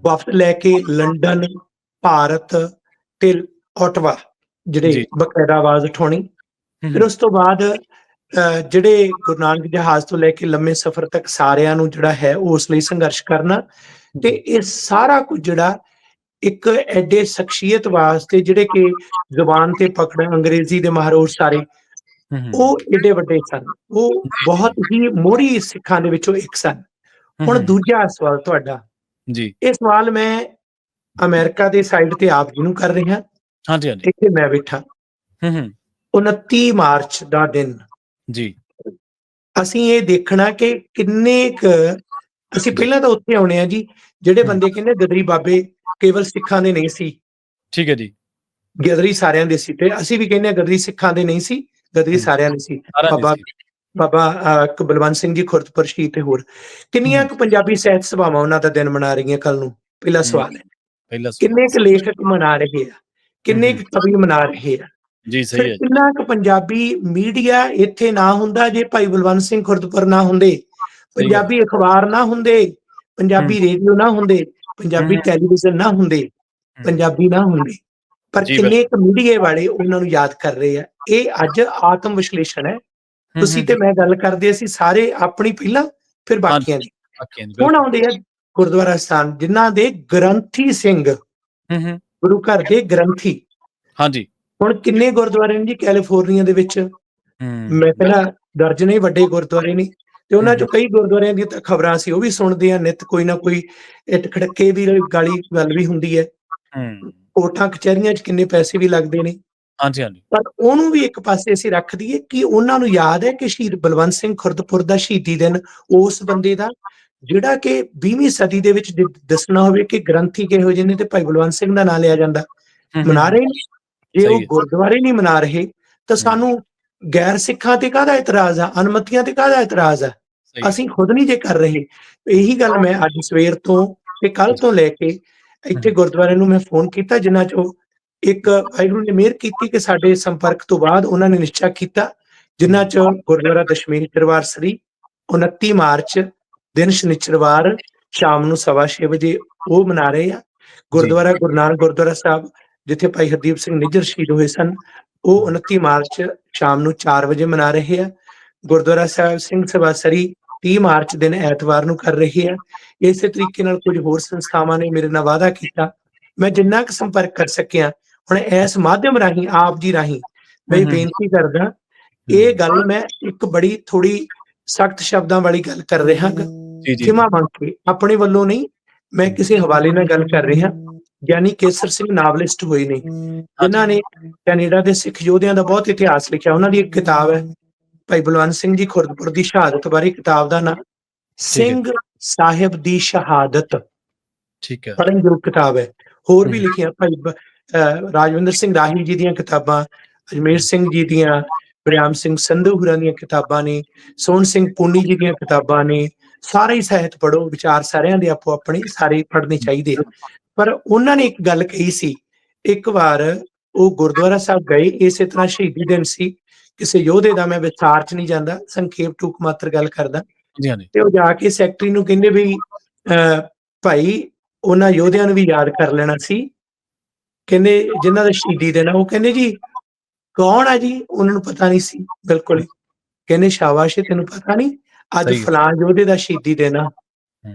ਵਫਦ ਲੈ ਕੇ ਲੰਡਨ, ਭਾਰਤ ਤੇ ਓਟਵਾ ਜਿਹੜੇ ਬਕਾਇਦਾ ਆਵਾਜ਼ ਉਠਾਉਣੀ। ਫਿਰ ਉਸ ਤੋਂ ਬਾਅਦ ਜਿਹੜੇ ਗੁਰੂ ਨਾਨਕ ਜਹਾਜ਼ ਤੋਂ ਲੈ ਕੇ ਲੰਮੇ ਸਫ਼ਰ ਤੱਕ ਸਾਰਿਆਂ ਨੂੰ ਜਿਹੜਾ ਹੈ ਉਸ ਲਈ ਸੰਘਰਸ਼ ਕਰਨਾ। ਤੇ ਇਹ ਸਾਰਾ ਕੁਝ ਜਿਹੜਾ ਇੱਕ ਐਡੇ ਸ਼ਖਸੀਅਤ ਵਾਸਤੇ ਜਿਹੜੇ ਕਿ ਜ਼ੁਬਾਨ ਤੇ ਪਕੜ ਅੰਗਰੇਜ਼ੀ ਦੇ ਮਾਹਰ ਸਾਰੇ, ਉਹ ਏਡੇ ਵੱਡੇ ਸਨ, ਉਹ ਬਹੁਤ ਹੀ ਮੋਹਰੀ ਸਿੱਖਾਂ ਦੇ ਵਿੱਚੋਂ ਇੱਕ ਸਨ। ਹੁਣ ਦੂਜਾ ਸਵਾਲ ਤੁਹਾਡਾ ਜੀ, ਇਹ ਸਵਾਲ ਮੈਂ ਅਮਰੀਕਾ ਦੇ ਸਾਈਡ ਤੇ ਆਪ ਜੀ ਨੂੰ ਕਰ ਰਿਹਾ, ਹਾਂਜੀ ਹਾਂਜੀ, ਇੱਥੇ ਮੈਂ ਬੈਠਾ। 29 ਮਾਰਚ ਦਾ ਦਿਨ ਜੀ, ਅਸੀਂ ਇਹ ਦੇਖਣਾ ਕਿ ਕਿੰਨੇ ਕੁ ਅਸੀਂ ਪਹਿਲਾਂ ਤਾਂ ਉੱਥੇ ਆਉਣੇ ਆ ਜੀ, ਜਿਹੜੇ ਬੰਦੇ ਕਹਿੰਦੇ ਗਦਰੀ ਬਾਬੇ ਕੇਵਲ ਸਿੱਖਾਂ ਦੇ ਨਹੀਂ ਸੀ। ਠੀਕ ਹੈ ਜੀ, ਗਦਰੀ ਸਾਰਿਆਂ ਦੇ ਸੀ, ਤੇ ਅਸੀਂ ਵੀ ਕਹਿੰਦੇ ਗਦਰੀ ਸਿੱਖਾਂ ਦੇ ਨਹੀਂ ਸੀ, ਗਦਰੀ ਸਾਰਿਆਂ ਦੇ ਸੀ। ਬਾਬਾ ਬਲਵੰਤ ਸਿੰਘ ਜੀ ਖੁਰਦਪੁਰ ਸ਼ਹੀਦ ਤੇ ਹੋਰ ਕਿੰਨੀਆਂ ਕੁ ਪੰਜਾਬੀ ਸਾਹਿਤ ਸਭਾਵਾਂ ਉਹਨਾਂ ਦਾ ਦਿਨ ਮਨਾ ਰਹੀਆਂ ਕੱਲ ਨੂੰ? ਪਹਿਲਾ ਸਵਾਲ ਹੈ, ਕਿੰਨੇ ਕੁ ਲੇਖਕ ਮਨਾ ਰਹੇ ਆ, ਕਿੰਨੇ ਕੁ ਕਵੀ ਮਨਾ ਰਹੇ ਆ? ਜੀ ਸਹੀ ਹੈ। ਕਿੰਨਾ ਕੁ ਪੰਜਾਬੀ ਮੀਡੀਆ ਇੱਥੇ ਨਾ ਹੁੰਦਾ ਜੇ ਭਾਈ ਬਲਵੰਤ ਸਿੰਘ ਖੁਰਦਪੁਰ ਨਾ ਹੁੰਦੇ, ਪੰਜਾਬੀ ਅਖਬਾਰ ਨਾ ਹੁੰਦੇ, ਪੰਜਾਬੀ ਰੇਡੀਓ ਨਾ ਹੁੰਦੇ, ਪੰਜਾਬੀ ਟੈਲੀਵਿਜ਼ਨ ਨਾ ਹੁੰਦੇ, ਪੰਜਾਬੀ ਨਾ ਹੁੰਦੇ, ਪਰ ਕਿੰਨੇ ਕੁ ਮੀਡੀਆ ਵਾਲੇ ਉਹਨਾਂ ਨੂੰ ਯਾਦ ਕਰ ਰਹੇ ਆ? ਇਹ ਅੱਜ ਆਤਮ ਵਿਸ਼ਲੇਸ਼ਣ ਹੈ। ਤੁਸੀਂ ਤੇ ਮੈਂ ਗੱਲ ਕਰਦੇ ਅਸੀਂ ਸਾਰੇ ਆਪਣੀ ਪਹਿਲਾਂ, ਫਿਰ ਬਾਕੀਆਂ ਦੀ। ਵਾਕਿਆ ਜੀ, ਹੁਣ ਬਿਲਕੁਲ। ਆਉਂਦੇ ਆ ਗੁਰਦੁਆਰਾ ਸਾਹਿਬ ਜਿਨ੍ਹਾਂ ਦੇ ਗ੍ਰੰਥੀ ਸਿੰਘ, ਹੂੰ, ਹੂੰ। ਗੁਰੂ ਘਰ ਦੇ ਗ੍ਰੰਥੀ। ਹਾਂਜੀ। ਹੁਣ ਕਿੰਨੇ ਗੁਰਦੁਆਰੇ ਨੇ ਜੀ ਕੈਲੀਫੋਰਨੀਆ ਦੇ ਵਿੱਚ? ਮੈਂ ਕਹਿੰਦਾ ਬਿਲਕੁਲ। ਦਰਜਨੇ ਵੱਡੇ ਗੁਰਦੁਆਰੇ ਨੇ, ਤੇ ਹੂੰ, ਉਹਨਾਂ ਹੂੰ, ਚੋਂ ਕਈ ਗੁਰਦੁਆਰਿਆਂ ਦੀਆਂ ਤਾਂ ਖਬਰਾਂ ਅਸੀਂ ਉਹ ਵੀ ਸੁਣਦੇ ਹਾਂ ਨਿੱਤ, ਕੋਈ ਨਾ ਕੋਈ ਇੱਟ ਖੜਕੇ ਦੀ ਗਾਲੀ ਗੱਲ ਵੀ ਹੁੰਦੀ ਹੈ। ਹੂੰ। ਕੋਰਟਾਂ ਕਚਹਿਰੀਆਂ 'ਚ ਕਿੰਨੇ ਪੈਸੇ ਵੀ ਲੱਗਦੇ ਨੇ। ਹਾਂਜੀ, ਹਾਂਜੀ। ਪਰ ਉਹਨੂੰ ਵੀ ਇੱਕ ਪਾਸੇ ਅਸੀਂ ਰੱਖ ਦਈਏ ਕਿ ਉਹਨਾਂ ਨੂੰ ਯਾਦ ਹੈ ਕਿ ਸ਼ਹੀਦ ਬਲਵੰਤ ਸਿੰਘ ਖੁਰਦਪੁਰ ਦਾ ਸ਼ਹੀਦੀ ਦਿਨ ਉਸ ਬੰਦੇ ਦਾ, ਜਿਹੜਾ ਕਿ 20ਵੀਂ ਸਦੀ ਦੇ ਵਿੱਚ ਦੱਸਣਾ ਹੋਵੇ ਕਿ ਗ੍ਰੰਥੀ ਕਿਹੋ ਜਿਹੇ ਨੇ ਤੇ ਭਾਈ ਬਲਵੰਤ ਸਿੰਘ ਦਾ ਨਾਂ ਲਿਆ ਜਾਂਦਾ, ਹੂੰ, ਹੂੰ, ਮਨਾ ਹੂੰ। ਰਹੇ ਨੇ। ਜੇ ਉਹ ਸਹੀ ਹੈ। ਗੁਰਦੁਆਰੇ ਨਹੀਂ ਮਨਾ ਰਹੇ ਤਾਂ ਹੂੰ। ਸਾਨੂੰ ਗੈਰ ਸਿੱਖਾਂ ਤੇ ਕਾਹਦਾ ਇਤਰਾਜ਼ ਆ, ਅਨਮਤੀਆਂ ਤੇ ਕਾਹਦਾ ਇਤਰਾਜ਼ ਆ? ਸਹੀ ਹੈ। ਅਸੀਂ ਖੁਦ ਨਹੀਂ ਜੇ ਕਰ ਰਹੇ। ਇਹੀ ਗੱਲ ਮੈਂ ਅੱਜ ਸਵੇਰ ਤੋਂ ਤੇ ਕੱਲ ਜੀ। ਤੋਂ ਲੈ ਕੇ ਹੂੰ, ਇੱਥੇ ਹੂੰ। ਗੁਰਦੁਆਰੇ ਨੂੰ ਮੈਂ ਫੋਨ ਕੀਤਾ, ਜਿਨ੍ਹਾਂ ਚੋਂ ਇੱਕ ਵਾਹਿਗੁਰੂ ਨੇ ਮਿਹਰ ਕੀਤੀ ਕਿ ਸਾਡੇ ਸੰਪਰਕ ਤੋਂ ਬਾਅਦ ਉਹਨਾਂ ਨੇ ਨਿਸ਼ਚਾ ਕੀਤਾ, ਜਿਨ੍ਹਾਂ ਚ ਗੁਰਦੁਆਰਾ ਦਸ਼ਮੇਸ਼ ਦਰਬਾਰ ਸ੍ਰੀ 29 ਮਾਰਚ ਦਿਨ ਸ਼ਨਿਚਰਵਾਰ ਸ਼ਾਮ ਨੂੰ 6:15 ਵਜੇ ਉਹ ਮਨਾ ਰਹੇ ਆ। ਜੀ। ਗੁਰਦੁਆਰਾ ਗੁਰੂ ਨਾਨਕ ਗੁਰਦੁਆਰਾ ਸਾਹਿਬ, ਜਿੱਥੇ ਭਾਈ ਹਰਦੀਪ ਸਿੰਘ ਨਿੱਜਰ ਸ਼ਹੀਦ ਹੋਏ ਸਨ, ਉਹ 29 ਮਾਰਚ ਸ਼ਾਮ ਨੂੰ 4 ਵਜੇ ਮਨਾ ਰਹੇ ਆ। ਗੁਰਦੁਆਰਾ ਸਾਹਿਬ ਸਿੰਘ ਸਭਾ ਸਰੀ 30 ਮਾਰਚ ਦਿਨ ਐਤਵਾਰ ਨੂੰ ਕਰ ਰਹੇ ਆ। ਇਸੇ ਤਰੀਕੇ ਨਾਲ ਕੁਝ ਹੋਰ ਸੰਸਥਾਵਾਂ ਨੇ ਮੇਰੇ ਨਾਲ ਵਾਅਦਾ ਕੀਤਾ, ਮੈਂ ਜਿੰਨਾ ਕੁ ਸੰਪਰਕ ਕਰ ਸਕਿਆ। ਹੁਣ ਇਸ ਮਾਧਿਅਮ ਰਾਹੀਂ, ਆਪ ਜੀ ਰਾਹੀਂ ਮੈਂ ਹੂੰ, ਇਹ ਹੂੰ, ਹੂੰ। ਬੇਨਤੀ ਕਰਦਾ, ਇਹ ਹੂੰ। ਗੱਲ ਮੈਂ ਇੱਕ ਬੜੀ ਥੋੜੀ ਸਖਤ ਸ਼ਬਦਾਂ ਵਾਲੀ ਗੱਲ ਕਰ ਰਿਹਾ ਗਾ, ਜੀ, ਜੀ, ਖਿਮਾ ਜੀ। ਮੰਗ ਕੇ, ਆਪਣੇ ਵੱਲੋਂ ਨਹੀਂ, ਮੈਂ ਹੂੰ। ਕਿਸੇ ਹਵਾਲੇ ਨਾਲ ਗੱਲ ਕਰ ਰਿਹਾ। ਗਿਆਨੀ ਕੇਸਰ ਸਿੰਘ ਨਾਵਲਿਸਟ ਹੋਏ ਨੇ, ਹਾਂਜੀ। ਜਿਨ੍ਹਾਂ ਨੇ ਕੈਨੇਡਾ ਦੇ ਸਿੱਖ ਯੋਧਿਆਂ ਦਾ ਬਹੁਤ ਇਤਿਹਾਸ ਲਿਖਿਆ। ਉਹਨਾਂ ਦੀ ਇੱਕ ਕਿਤਾਬ ਹੈ ਭਾਈ ਬਲਵੰਤ ਸਿੰਘ ਜੀ ਖੁਰਦਪੁਰ ਦੀ ਸ਼ਹਾਦਤ ਬਾਰੇ। ਕਿਤਾਬ ਦਾ ਨਾਮ ਠੀਕ ਹੈ ਸਿੰਘ ਜੀ। ਸਾਹਿਬ ਦੀ ਸ਼ਹਾਦਤ, ਠੀਕ ਹੈ। ਪੜ੍ਹਨਯੋਗ ਕਿਤਾਬ ਹੈ। ਹੋਰ ਹੂੰ, ਵੀ ਹੂੰ। ਲਿਖੀਆਂ ਭਾਈ ਰਾਜਵਿੰਦਰ ਸਿੰਘ ਰਾਹੀ ਜੀ ਦੀਆਂ ਕਿਤਾਬਾਂ, ਅਜਮੇਰ ਹੂੰ। ਸਿੰਘ ਜੀ ਦੀਆਂ, ਬਰਿਆਮ ਸਿੰਘ ਸੰਧੂ ਹੋਰਾਂ ਦੀਆਂ ਕਿਤਾਬਾਂ ਨੇ, ਸੋਹਣ ਸਿੰਘ ਪੂਨੀ ਜੀ ਦੀਆਂ ਕਿਤਾਬਾਂ ਨੇ। ਸਾਰੇ ਹੀ ਸਾਹਿਤ ਪੜ੍ਹੋ, ਵਿਚਾਰ ਸਾਰਿਆਂ ਦੇ ਆਪੋ ਆਪਣੇ, ਸਾਰੇ ਪੜ੍ਹਨੇ ਚਾਹੀਦੇ ਆ। ਪਰ ਉਹਨਾਂ ਨੇ ਇੱਕ ਗੱਲ ਕਹੀ ਸੀ, ਇੱਕ ਵਾਰ ਉਹ ਗੁਰਦੁਆਰਾ ਸਾਹਿਬ ਗਏ, ਇਸੇ ਤਰ੍ਹਾਂ ਸ਼ਹੀਦੀ ਦਿਨ ਸੀ ਕਿਸੇ ਯੋਧੇ ਦਾ, ਮੈਂ ਵਿਸਥਾਰ ਚ ਨਹੀਂ ਜਾਂਦਾ, ਸੰਖੇਪ ਟੂਕ ਮਾਤਰ ਗੱਲ ਕਰਦਾ। ਹਾਂਜੀ, ਹਾਂਜੀ। ਤੇ ਉਹ ਜਾ ਕੇ ਸੈਕਟਰੀ ਨੂੰ ਕਹਿੰਦੇ ਵੀ ਭਾਈ ਉਹਨਾਂ ਯੋਧਿਆਂ ਨੂੰ ਵੀ ਯਾਦ ਕਰ ਲੈਣਾ ਸੀ, ਕਹਿੰਦੇ ਜਿਨ੍ਹਾਂ ਦਾ ਸ਼ਹੀਦੀ ਦਿਨ ਆ। ਉਹ ਕਹਿੰਦੇ ਜੀ ਕੌਣ ਆ ਜੀ? ਉਹਨਾਂ ਨੂੰ ਪਤਾ ਨਹੀਂ ਸੀ ਬਿਲਕੁਲ ਹੂੰ। ਹੀ। ਕਹਿੰਦੇ ਸ਼ਾਬਾਸ਼ ਏ, ਤੈਨੂੰ ਪਤਾ ਨਹੀਂ ਅੱਜ ਸਹੀ ਹੈ। ਫਲਾਂ ਯੋਧੇ ਦਾ ਸ਼ਹੀਦੀ ਦਿਨ ਆ? ਹੂੰ।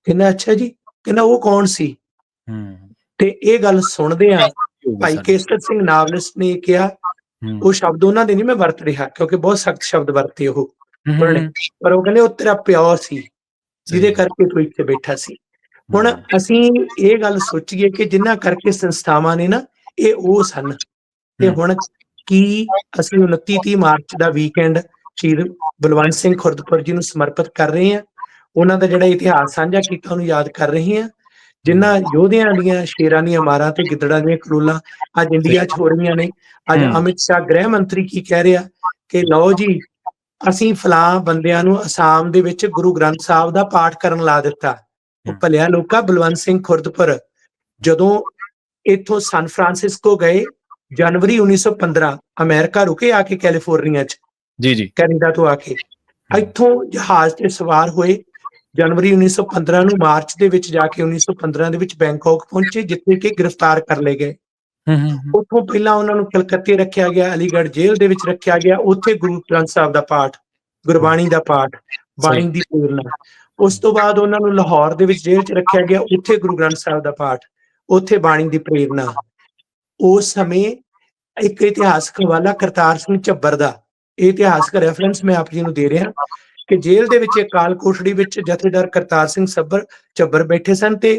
ਕਹਿੰਦਾ ਅੱਛਾ ਜੀ। ਕਹਿੰਦਾ ਉਹ ਕੌਣ ਸੀ? ਹੂੰ। ਤੇ ਇਹ ਗੱਲ ਸੁਣਦੇ ਆ ਹੋਊਗੀ ਭਾਈ ਸਾਡੀ। ਕੇਸਰ ਸਿੰਘ ਨਾਵਲਿਸਟ ਨੇ ਕਿਹਾ, ਹੂੰ। ਉਹ ਸ਼ਬਦ ਉਹਨਾਂ ਦੇ ਨਹੀਂ ਮੈਂ ਵਰਤ ਰਿਹਾ ਕਿਉਂਕਿ ਬਹੁਤ ਸਖਤ ਸ਼ਬਦ ਵਰਤੇ ਉਹ ਹੂੰ, ਹੂੰ, ਉਹਨਾਂ ਨੇ, ਹੂੰ। ਪਰ ਉਹ ਕਹਿੰਦੇ ਉਹ ਤੇਰਾ ਪਿਓ ਸੀ ਜਿਹਦੇ ਸਹੀ ਹੈ। ਕਰਕੇ ਤੂੰ ਇੱਥੇ ਬੈਠਾ ਸੀ। ਹੁਣ ਹੂੰ। ਅਸੀਂ ਇਹ ਗੱਲ ਸੋਚੀਏ ਕਿ ਜਿਨ੍ਹਾਂ ਕਰਕੇ ਸੰਸਥਾਵਾਂ ਨੇ ਨਾ, ਇਹ ਉਹ ਸਨ। ਤੇ ਹੂੰ। ਹੁਣ ਕੀ ਅਸੀਂ 29-30 ਮਾਰਚ ਦਾ ਵੀਕਐਂਡ ਸ਼ਹੀਦ ਬਲਵੰਤ ਸਿੰਘ ਖੁਰਦਪੁਰ ਜੀ ਨੂੰ ਸਮਰਪਿਤ ਕਰ ਰਹੇ ਹਾਂ। ਉਹਨਾਂ ਦਾ ਜਿਹੜਾ ਇਤਿਹਾਸ ਸਾਂਝਾ ਕੀਤਾ ਉਹਨੂੰ ਯਾਦ ਕਰ ਰਹੇ ਹਾਂ। ਜਿਨ੍ਹਾਂ ਹੂੰ। ਯੋਧਿਆਂ ਦੀਆਂ, ਸ਼ੇਰਾਂ ਦੀਆਂ ਮਾਰਾਂ ਤੇ ਗਿੱਦੜਾਂ ਦੀਆਂ ਖਲੋਲਾਂ ਅੱਜ ਸਹੀ ਇੰਡੀਆ 'ਚ ਹੋ ਰਹੀਆਂ ਨੇ। ਅੱਜ ਹੂੰ। ਅਮਿਤ ਸ਼ਾਹ ਗ੍ਰਹਿ ਮੰਤਰੀ ਕੀ ਕਹਿ ਰਿਹਾ ਕਿ ਲਓ ਜੀ, ਅਸੀਂ ਫਲਾਂ ਬੰਦਿਆਂ ਨੂੰ ਅਸਾਮ ਦੇ ਵਿੱਚ ਗੁਰੂ ਗ੍ਰੰਥ ਸਾਹਿਬ ਦਾ ਪਾਠ ਕਰਨ ਲਾ ਦਿੱਤਾ। ਉਹ ਹੂੰ। ਭਲਿਆ ਲੋਕਾ, ਬਲਵੰਤ ਸਿੰਘ ਖੁਰਦਪੁਰ ਜਦੋਂ ਇੱਥੋਂ ਸਨ ਫਰਾਂਸਿਸਕੋ ਗਏ ਜਨਵਰੀ 1915, ਅਮਰੀਕਾ ਰੁਕੇ ਆ ਕੇ ਕੈਲੀਫੋਰਨੀਆ 'ਚ, ਜੀ, ਜੀ। ਕੈਨੇਡਾ ਤੋਂ ਆ ਕੇ ਹੂੰ। ਇੱਥੋਂ ਜਹਾਜ਼ ਤੇ ਸਵਾਰ ਹੋਏ। ਜਨਵਰੀ 1915 ਨੂੰ ਮਾਰਚ ਦੇ ਵਿੱਚ ਜਾ ਕੇ 1915 ਦੇ ਵਿੱਚ ਬੈਂਕਾਕ ਪਹੁੰਚੇ, ਜਿੱਥੇ ਕਿ ਗ੍ਰਿਫਤਾਰ ਕਰ ਲਏ ਗਏ। ਹੂੰ, ਹੂੰ, ਹੂੰ। ਉੱਥੋਂ ਪਹਿਲਾਂ ਉਹਨਾਂ ਨੂੰ ਕਲਕੱਤੇ ਰੱਖਿਆ ਗਿਆ, ਅਲੀਗੜ੍ਹ ਜੇਲ੍ਹ ਦੇ ਵਿੱਚ ਰੱਖਿਆ ਗਿਆ। ਉੱਥੇ ਗੁਰੂ ਗ੍ਰੰਥ ਸਾਹਿਬ ਦਾ ਪਾਠ, ਹੂੰ। ਗੁਰਬਾਣੀ ਦਾ ਪਾਠ, ਸਹੀ। ਬਾਣੀ ਦੀ ਪ੍ਰੇਰਨਾ। ਉਸ ਤੋਂ ਬਾਅਦ ਉਹਨਾਂ ਨੂੰ ਲਾਹੌਰ ਦੇ ਵਿੱਚ ਜੇਲ੍ਹ 'ਚ ਰੱਖਿਆ ਗਿਆ, ਉੱਥੇ ਗੁਰੂ ਗ੍ਰੰਥ ਸਾਹਿਬ ਦਾ ਪਾਠ, ਉੱਥੇ ਬਾਣੀ ਦੀ ਪ੍ਰੇਰਨਾ। ਉਸ ਸਮੇਂ ਇੱਕ ਇਤਿਹਾਸਕ ਹਵਾਲਾ ਕਰਤਾਰ ਸਿੰਘ ਝੱਬਰ ਦਾ, ਇਹ ਇਤਿਹਾਸਕ ਰੈਫਰੈਂਸ ਮੈਂ ਆਪ ਜੀ ਨੂੰ ਦੇ ਰਿਹਾ ਕਿ ਜੇਲ੍ਹ ਦੇ ਵਿੱਚ ਅਕਾਲ ਕੋਠੜੀ ਵਿੱਚ ਜਥੇਦਾਰ ਕਰਤਾਰ ਸਿੰਘ ਝੱਬਰ ਬੈਠੇ ਸਨ ਤੇ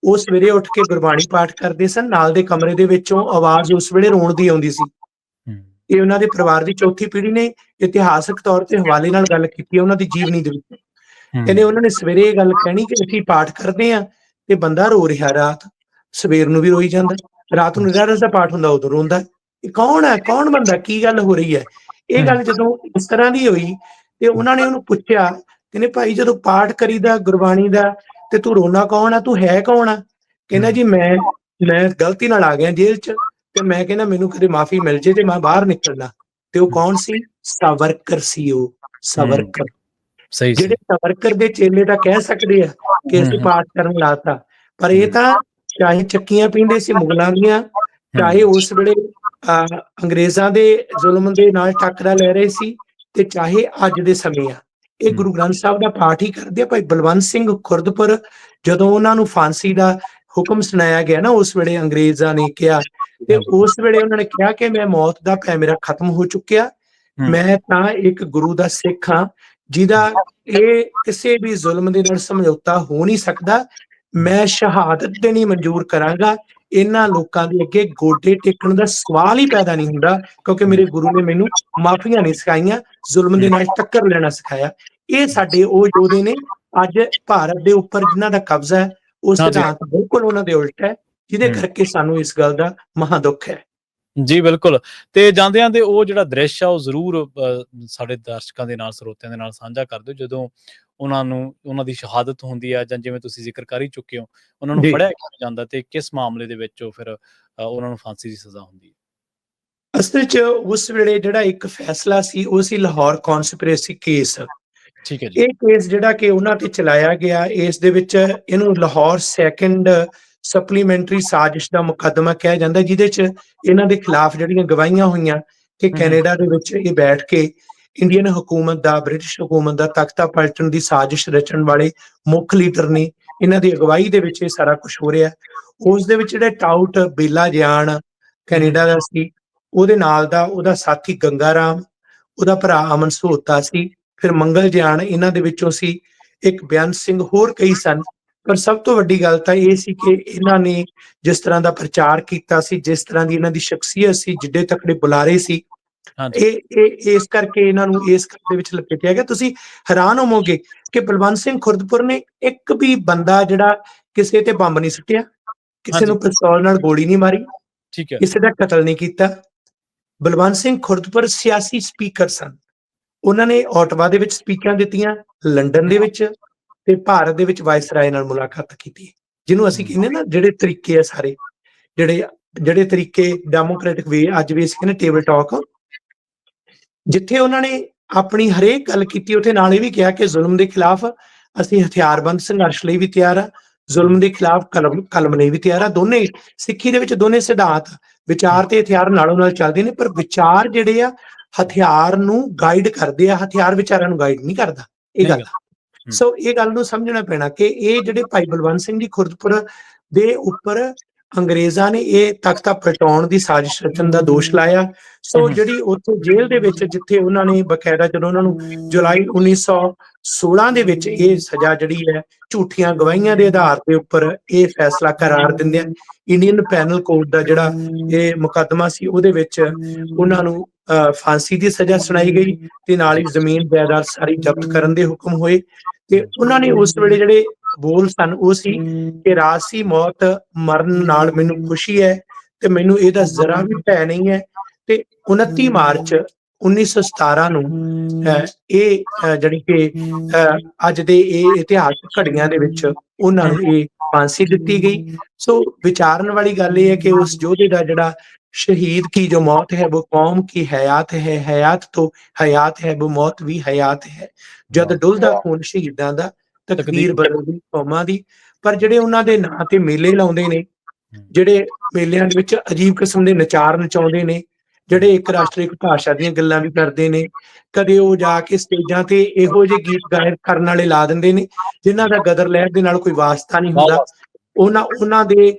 ਉਹ ਸਵੇਰੇ ਉੱਠ ਕੇ ਗੁਰਬਾਣੀ ਪਾਠ ਕਰਦੇ ਸਨ। ਨਾਲ ਦੇ ਕਮਰੇ ਦੇ ਵਿੱਚੋਂ ਆਵਾਜ਼ ਉਸ ਵੇਲੇ ਰੋਣ ਦੀ ਆਉਂਦੀ ਸੀ। ਹੂੰ। ਇਹ ਉਹਨਾਂ ਦੇ ਪਰਿਵਾਰ ਦੀ ਚੌਥੀ ਪੀੜ੍ਹੀ ਨੇ ਇਤਿਹਾਸਕ ਤੌਰ ਤੇ ਹਵਾਲੇ ਨਾਲ ਗੱਲ ਕੀਤੀ ਹੈ ਉਹਨਾਂ ਦੀ ਜੀਵਨੀ ਦੇ ਵਿੱਚ। ਕਹਿੰਦੇ ਉਹਨਾਂ ਨੇ ਸਵੇਰੇ ਇਹ ਗੱਲ ਕਹਿਣੀ ਕਿ ਅਸੀਂ ਪਾਠ ਕਰਦੇ ਹਾਂ ਤੇ ਬੰਦਾ ਰੋ ਰਿਹਾ, ਰਾਤ ਸਵੇਰ ਨੂੰ ਵੀ ਰੋਈ ਜਾਂਦਾ, ਰਾਤ ਨੂੰ ਰਹਿਰਾਸ ਦਾ ਪਾਠ ਹੁੰਦਾ ਉਦੋਂ ਰੋਂਦਾ। ਇਹ ਕੌਣ ਹੈ? ਕੌਣ ਬੰਦਾ? ਕੀ ਗੱਲ ਹੋ ਰਹੀ ਹੈ? ਇਹ ਗੱਲ ਜਦੋਂ ਇਸ ਤਰ੍ਹਾਂ ਦੀ ਹੋਈ ਤੇ ਉਹਨਾਂ ਨੇ ਉਹਨੂੰ ਪੁੱਛਿਆ, ਕਹਿੰਦੇ ਭਾਈ ਜਦੋਂ ਪਾਠ ਕਰੀਦਾ ਗੁਰਬਾਣੀ ਦਾ ਤੇ ਤੂੰ ਰੋਣਾ ਕੌਣ ਆ? ਤੂੰ ਹੈ ਕੌਣ ਆ? ਕਹਿੰਦਾ ਜੀ ਮੈਂ ਗਲਤੀ ਨਾਲ ਆ ਗਿਆ ਜੇਲ੍ਹ 'ਚ ਤੇ ਮੈਂ ਕਹਿੰਦਾ ਮੈਨੂੰ ਕਦੇ ਮਾਫੀ ਮਿਲ ਜੇ ਤੇ ਮੈਂ ਬਾਹਰ ਨਿਕਲਣਾ। ਤੇ ਉਹ ਕੌਣ ਸੀ? ਸਾਵਰਕਰ ਸੀ। ਉਹ ਸਾਵਰਕਰ, ਸਹੀ ਜਿਹੜੇ ਸੀ। ਸਾਵਰਕਰ ਦੇ ਚੇਲੇ ਤਾਂ ਕਹਿ ਸਕਦੇ ਆ ਕਿ ਅਸੀਂ ਪਾਠ ਕਰਨ ਲਾਤਾ, ਪਰ ਇਹ ਤਾਂ ਚਾਹੇ ਚੱਕੀਆਂ ਪੀਂਦੇ ਸੀ ਮੁਗਲਾਂ ਦੀਆਂ, ਚਾਹੇ ਉਸ ਵੇਲੇ ਅੰਗਰੇਜ਼ਾਂ ਦੇ ਜ਼ੁਲਮ ਦੇ ਨਾਲ ਟੱਕਰਾ ਲੈ ਰਹੇ ਸੀ, ਤੇ ਚਾਹੇ ਅੱਜ ਦੇ ਸਮੇਂ ਆ। ਇਹ ਗੁਰੂ ਗ੍ਰੰਥ ਸਾਹਿਬ ਦਾ ਪਾਠ ਹੀ ਕਰਦੇ ਆ। ਭਾਈ ਬਲਵੰਤ ਸਿੰਘ ਖੁਰਦਪੁਰ, ਜਦੋਂ ਉਹਨਾਂ ਨੂੰ ਫਾਂਸੀ ਦਾ ਹੁਕਮ ਸੁਣਾਇਆ ਗਿਆ ਨਾ, ਉਸ ਵੇਲੇ ਅੰਗਰੇਜ਼ਾਂ ਨੇ ਕਿਹਾ, ਤੇ ਉਸ ਵੇਲੇ ਉਹਨਾਂ ਨੇ ਕਿਹਾ ਕਿ ਮੈਂ ਮੌਤ ਦਾ ਭੈ ਮੇਰਾ ਖਤਮ ਹੋ ਚੁੱਕਿਆ, ਮੈਂ ਤਾਂ ਇੱਕ ਗੁਰੂ ਦਾ ਸਿੱਖ ਹਾਂ ਜਿਹਦਾ ਇਹ ਕਿਸੇ ਵੀ ਜ਼ੁਲਮ ਦੇ ਨਾਲ ਸਮਝੌਤਾ ਹੋ ਨਹੀਂ ਸਕਦਾ, ਮੈਂ ਸ਼ਹਾਦਤ ਦੇਣੀ ਮਨਜ਼ੂਰ ਕਰਾਂਗਾ। ਇਹਨਾਂ ਲੋਕਾਂ ਦੇ ਅੱਗੇ ਗੋਡੇ ਟੇਕਣ ਦਾ ਸਵਾਲ ਹੀ ਪੈਦਾ ਨਹੀਂ ਹੁੰਦਾ, ਕਿਉਂਕਿ ਮੇਰੇ ਗੁਰੂ ਨੇ ਮੈਨੂੰ ਮਾਫੀਆਂ ਨਹੀਂ ਸਿਖਾਈਆਂ, ਜ਼ੁਲਮ ਦੇ ਨਾਲ ਟੱਕਰ ਲੈਣਾ ਸਿਖਾਇਆ। ਇਹ ਸਾਡੇ ਉਹ ਯੋਧੇ ਨੇ ਅੱਜ ਭਾਰਤ ਦੇ ਉੱਪਰ ਜਿਨ੍ਹਾਂ ਦਾ ਕਬਜ਼ਾ ਹੈ, ਉਹ ਸਿਧਾਂਤ ਬਿਲਕੁਲ ਉਹਨਾਂ ਦੇ ਉਲਟ ਹੈ, ਜਿਹਦੇ ਕਰਕੇ ਸਾਨੂੰ ਇਸ ਗੱਲ ਦਾ ਮਹਾ ਦੁੱਖ ਹੈ। ਜੀ ਬਿਲਕੁਲ। ਤੇ ਜਾਂਦਿਆਂ ਦੇ ਉਹ ਜਿਹੜਾ ਦ੍ਰਿਸ਼ ਆ ਉਹ ਜ਼ਰੂਰ ਸਾਡੇ ਦਰਸ਼ਕਾਂ ਦੇ ਨਾਲ, ਸਰੋਤਿਆਂ ਦੇ ਨਾਲ ਸਾਂਝਾ ਕਰ ਦਿਓ, ਜਦੋਂ ਉਹਨਾਂ ਦੀ ਸ਼ਹਾਦਤ ਹੁੰਦੀ ਆ, ਜਾਂ ਜਿਵੇਂ ਤੁਸੀਂ ਜ਼ਿਕਰ ਕਰ ਹੀ ਚੁੱਕੇ ਹੋ, ਉਹਨਾਂ ਨੂੰ ਫੜਿਆ ਜਾਂਦਾ ਤੇ ਕਿਸ ਮਾਮਲੇ ਦੇ ਵਿੱਚ ਉਹ ਫਿਰ ਉਹਨਾਂ ਨੂੰ ਫਾਂਸੀ ਦੀ ਸਜ਼ਾ ਹੁੰਦੀ ਹੈ। ਅਸਲ 'ਚ ਉਸ ਵੇਲੇ ਜਿਹੜਾ ਇੱਕ ਫੈਸਲਾ ਸੀ, ਉਹ ਸੀ ਲਾਹੌਰ ਕੌਨਸਪੀਰੇਸੀ ਕੇਸ। ਠੀਕ ਹੈ ਜੀ। ਇਹ ਕੇਸ ਜਿਹੜਾ ਕਿ ਉਹਨਾਂ ਤੇ ਚਲਾਇਆ ਗਿਆ, ਇਸ ਦੇ ਵਿੱਚ ਇਹਨੂੰ ਲਾਹੌਰ ਸੈਕੰਡ ਸਪਲੀਮੈਂਟਰੀ ਸਾਜ਼ਿਸ਼ ਦਾ ਮੁਕੱਦਮਾ ਕਿਹਾ ਜਾਂਦਾ, ਜਿਹਦੇ 'ਚ ਇਹਨਾਂ ਦੇ ਖਿਲਾਫ ਜਿਹੜੀਆਂ ਗਵਾਹੀਆਂ ਹੋਈਆਂ ਕਿ ਕੈਨੇਡਾ ਦੇ ਵਿੱਚ ਇਹ ਬੈਠ ਕੇ ਇੰਡੀਅਨ ਹਕੂਮਤ ਦਾ, ਬ੍ਰਿਟਿਸ਼ ਹਕੂਮਤ ਦਾ ਤਖਤਾ ਪਲਟਣ ਦੀ ਸਾਜ਼ਿਸ਼ ਰਚਣ ਵਾਲੇ ਮੁੱਖ ਲੀਡਰ ਨੇ, ਇਹਨਾਂ ਦੀ ਅਗਵਾਈ ਦੇ ਵਿੱਚ ਇਹ ਸਾਰਾ ਕੁਝ ਹੋ ਰਿਹਾ। ਉਸ ਦੇ ਵਿੱਚ ਜਿਹੜਾ ਟਾਊਟ ਬੇਲਾ ਜਿਆਣ ਕੈਨੇਡਾ ਦਾ ਸੀ, ਉਹਦੇ ਨਾਲ ਦਾ ਉਹਦਾ ਸਾਥੀ ਗੰਗਾ ਰਾਮ, ਉਹਦਾ ਭਰਾ ਅਮਨ ਸਹੋਤਾ ਸੀ, ਫਿਰ ਮੰਗਲ ਜਿਆਣ ਇਹਨਾਂ ਦੇ ਵਿੱਚੋਂ ਸੀ, ਇੱਕ ਬੇਅੰਤ ਸਿੰਘ, ਹੋਰ ਕਈ ਸਨ। ਪਰ ਸਭ ਤੋਂ ਵੱਡੀ ਗੱਲ ਤਾਂ ਇਹ ਸੀ ਕਿ ਇਹਨਾਂ ਨੇ ਜਿਸ ਤਰ੍ਹਾਂ ਦਾ ਪ੍ਰਚਾਰ ਕੀਤਾ ਸੀ, ਜਿਸ ਤਰ੍ਹਾਂ ਦੀ ਇਹਨਾਂ ਦੀ ਸ਼ਖਸੀਅਤ ਸੀ, ਜਿੱਡੇ ਤਕੜੇ ਬੁਲਾਰੇ ਸੀ, ਇਹ ਇਸ ਕਰਕੇ ਇਹਨਾਂ ਨੂੰ ਇਸ ਗੱਲ ਦੇ ਵਿੱਚ ਲਪੇਟਿਆ ਗਿਆ। ਤੁਸੀਂ ਹੈਰਾਨ ਹੋਵੋਗੇ ਕਿ ਬਲਵੰਤ ਸਿੰਘ ਖੁਰਦਪੁਰ ਨੇ ਇੱਕ ਵੀ ਬੰਦਾ ਜਿਹੜਾ ਕਿਸੇ ਤੇ ਬੰਬ ਨਹੀਂ ਸੁੱਟਿਆ, ਕਿਸੇ ਨੂੰ ਪਿਸਤੌਲ ਨਾਲ ਗੋਲੀ ਨਹੀਂ ਮਾਰੀ, ਕਿਸੇ ਦਾ ਕਤਲ ਨਹੀਂ ਕੀਤਾ। ਬਲਵੰਤ ਸਿੰਘ ਖੁਰਦਪੁਰ ਸਿਆਸੀ ਸਪੀਕਰ ਸਨ। ਉਹਨਾਂ ਨੇ ਓਟਵਾ ਦੇ ਵਿੱਚ ਸਪੀਚਾਂ ਦਿੱਤੀਆਂ, ਲੰਡਨ ਦੇ ਵਿੱਚ, ਤੇ ਭਾਰਤ ਦੇ ਵਿੱਚ ਵਾਇਸਰਾਏ ਨਾਲ ਮੁਲਾਕਾਤ ਕੀਤੀ, ਜਿਹਨੂੰ ਅਸੀਂ ਕਹਿੰਦੇ ਨਾ ਜਿਹੜੇ ਤਰੀਕੇ ਆ ਸਾਰੇ, ਜਿਹੜੇ ਤਰੀਕੇ ਡੈਮੋਕ੍ਰੈਟਿਕ ਵੇ, ਅੱਜ ਵੀ ਅਸੀਂ ਕਹਿੰਦੇ ਟੇਬਲ ਟਾਕ, ਜਿੱਥੇ ਉਹਨਾਂ ਨੇ ਆਪਣੀ ਹਰੇਕ ਗੱਲ ਕੀਤੀ, ਉੱਥੇ ਨਾਲ ਇਹ ਵੀ ਕਿਹਾ ਕਿ ਜ਼ੁਲਮ ਦੇ ਖਿਲਾਫ ਅਸੀਂ ਹਥਿਆਰਬੰਦ ਸੰਘਰਸ਼ ਲਈ ਵੀ ਤਿਆਰ ਆ, ਜ਼ੁਲਮ ਦੇ ਖਿਲਾਫ ਕਲਮ ਲਈ ਵੀ ਤਿਆਰ ਆ। ਦੋਨੇ ਸਿੱਖੀ ਦੇ ਵਿੱਚ ਦੋਨੇ ਸਿਧਾਂਤ, ਵਿਚਾਰ ਤੇ ਹਥਿਆਰ ਨਾਲੋਂ ਨਾਲ ਚੱਲਦੇ ਨੇ, ਪਰ ਵਿਚਾਰ ਜਿਹੜੇ ਆ ਹਥਿਆਰ ਨੂੰ ਗਾਈਡ ਕਰਦੇ ਆ, ਹਥਿਆਰ ਵਿਚਾਰਾਂ ਨੂੰ ਗਾਈਡ ਨਹੀਂ ਕਰਦਾ। ਇਹ ਗੱਲ ਸੋ ਇਹ ਗੱਲ ਨੂੰ ਸਮਝਣਾ ਪੈਣਾ ਕਿ ਇਹ ਜਿਹੜੇ ਭਾਈ ਬਲਵੰਤ ਸਿੰਘ ਜੀ ਖੁਰਦਪੁਰ ਦੇ ਉੱਪਰ ਅੰਗਰੇਜ਼ਾਂ ਨੇ ਇਹ ਤਖਤਾ ਪਲਟਾਉਣ ਦੀ ਸਾਜ਼ਿਸ਼ ਰਚਣ ਦਾ ਦੋਸ਼ ਲਾਇਆ। ਸੋ ਜਿਹੜੀ ਉੱਥੇ ਜੇਲ੍ਹ ਦੇ ਵਿੱਚ, ਜਿੱਥੇ ਉਹਨਾਂ ਨੇ ਬਕਾਇਦਾ, ਜਦੋਂ ਉਹਨਾਂ ਨੂੰ ਜੁਲਾਈ 1916 ਦੇ ਵਿੱਚ ਇਹ ਸਜ਼ਾ ਜਿਹੜੀ ਹੈ ਝੂਠੀਆਂ ਗਵਾਹੀਆਂ ਦੇ ਆਧਾਰ ਦੇ ਉੱਪਰ ਇਹ ਫੈਸਲਾ ਕਰਾਰ ਦਿੰਦੇ ਆ, ਇੰਡੀਅਨ ਪੈਨਲ ਕੋਡ ਦਾ ਜਿਹੜਾ ਇਹ ਮੁਕੱਦਮਾ ਸੀ, ਉਹਦੇ ਵਿੱਚ ਉਹਨਾਂ ਨੂੰ ਫਾਂਸੀ ਦੀ ਸਜ਼ਾ ਸੁਣਾਈ ਗਈ ਤੇ ਨਾਲ ਹੀ ਜ਼ਮੀਨ ਜਾਇਦਾਦ ਸਾਰੀ ਜ਼ਬਤ ਕਰਨ ਦੇ ਹੁਕਮ ਹੋਏ। ਤੇ ਉਹਨਾਂ ਨੇ ਉਸ ਵੇਲੇ ਜਿਹੜੇ ਬੋਲ ਸਨ ਉਹ ਸੀ ਕਿ ਰਾਜਸੀ ਮੌਤ ਮਰਨ ਨਾਲ ਮੈਨੂੰ ਖੁਸ਼ੀ ਹੈ ਤੇ ਮੈਨੂੰ ਇਹਦਾ ਜ਼ਰਾ ਵੀ ਭੈ ਨਹੀਂ ਹੈ। ਤੇ 29 ਮਾਰਚ 1917 ਨੂੰ ਇਹ ਜਿਹੜੀ ਕਿ ਅੱਜ ਦੇ ਇਹ ਇਤਿਹਾਸਕ ਘੜੀਆਂ ਦੇ ਵਿੱਚ ਉਹਨਾਂ ਨੂੰ ਇਹ ਫਾਂਸੀ ਦਿੱਤੀ ਗਈ। ਸੋ ਵਿਚਾਰਨ ਵਾਲੀ ਗੱਲ ਇਹ ਹੈ ਕਿ ਉਸ ਯੋਧੇ ਦਾ ਜਿਹੜਾ शहीद की जो मौत है वो कौम की हयात है, हयात तो हयात है, वो मौत भी हयात है। जद डुलदा खून शहीदां दा तकदीर बदलदी कौमां दी। पर ਜਿਹੜੇ ਉਹਨਾਂ ਦੇ ਨਾਂ ਤੇ ਮੇਲੇ ਲਾਉਂਦੇ ਨੇ, ਜਿਹੜੇ ਮੇਲਿਆਂ ਦੇ ਵਿੱਚ ਅਜੀਬ ਕਿਸਮ ਦੇ ਨਚਾਰ ਨਚਾਉਂਦੇ ਨੇ, ਜਿਹੜੇ ਇੱਕ ਰਾਸ਼ਟਰ ਇੱਕ ਭਾਸ਼ਾ ਦੀਆਂ ਗੱਲਾਂ ਵੀ ਕਰਦੇ ਨੇ, ਕਦੇ ਉਹ ਜਾ ਕੇ ਸਟੇਜਾਂ ਤੇ ਇਹੋ ਜਿਹੇ ਗੀਤ ਗਾਇਨ ਕਰਨ ਵਾਲੇ ਲਾ ਦਿੰਦੇ ਨੇ ਜਿਨ੍ਹਾਂ ਦਾ ਗਦਰ ਲਹਿਰ ਦੇ ਨਾਲ ਕੋਈ ਵਾਸਤਾ ਨਹੀਂ ਹੁੰਦਾ। ਉਹਨਾਂ ਦੇ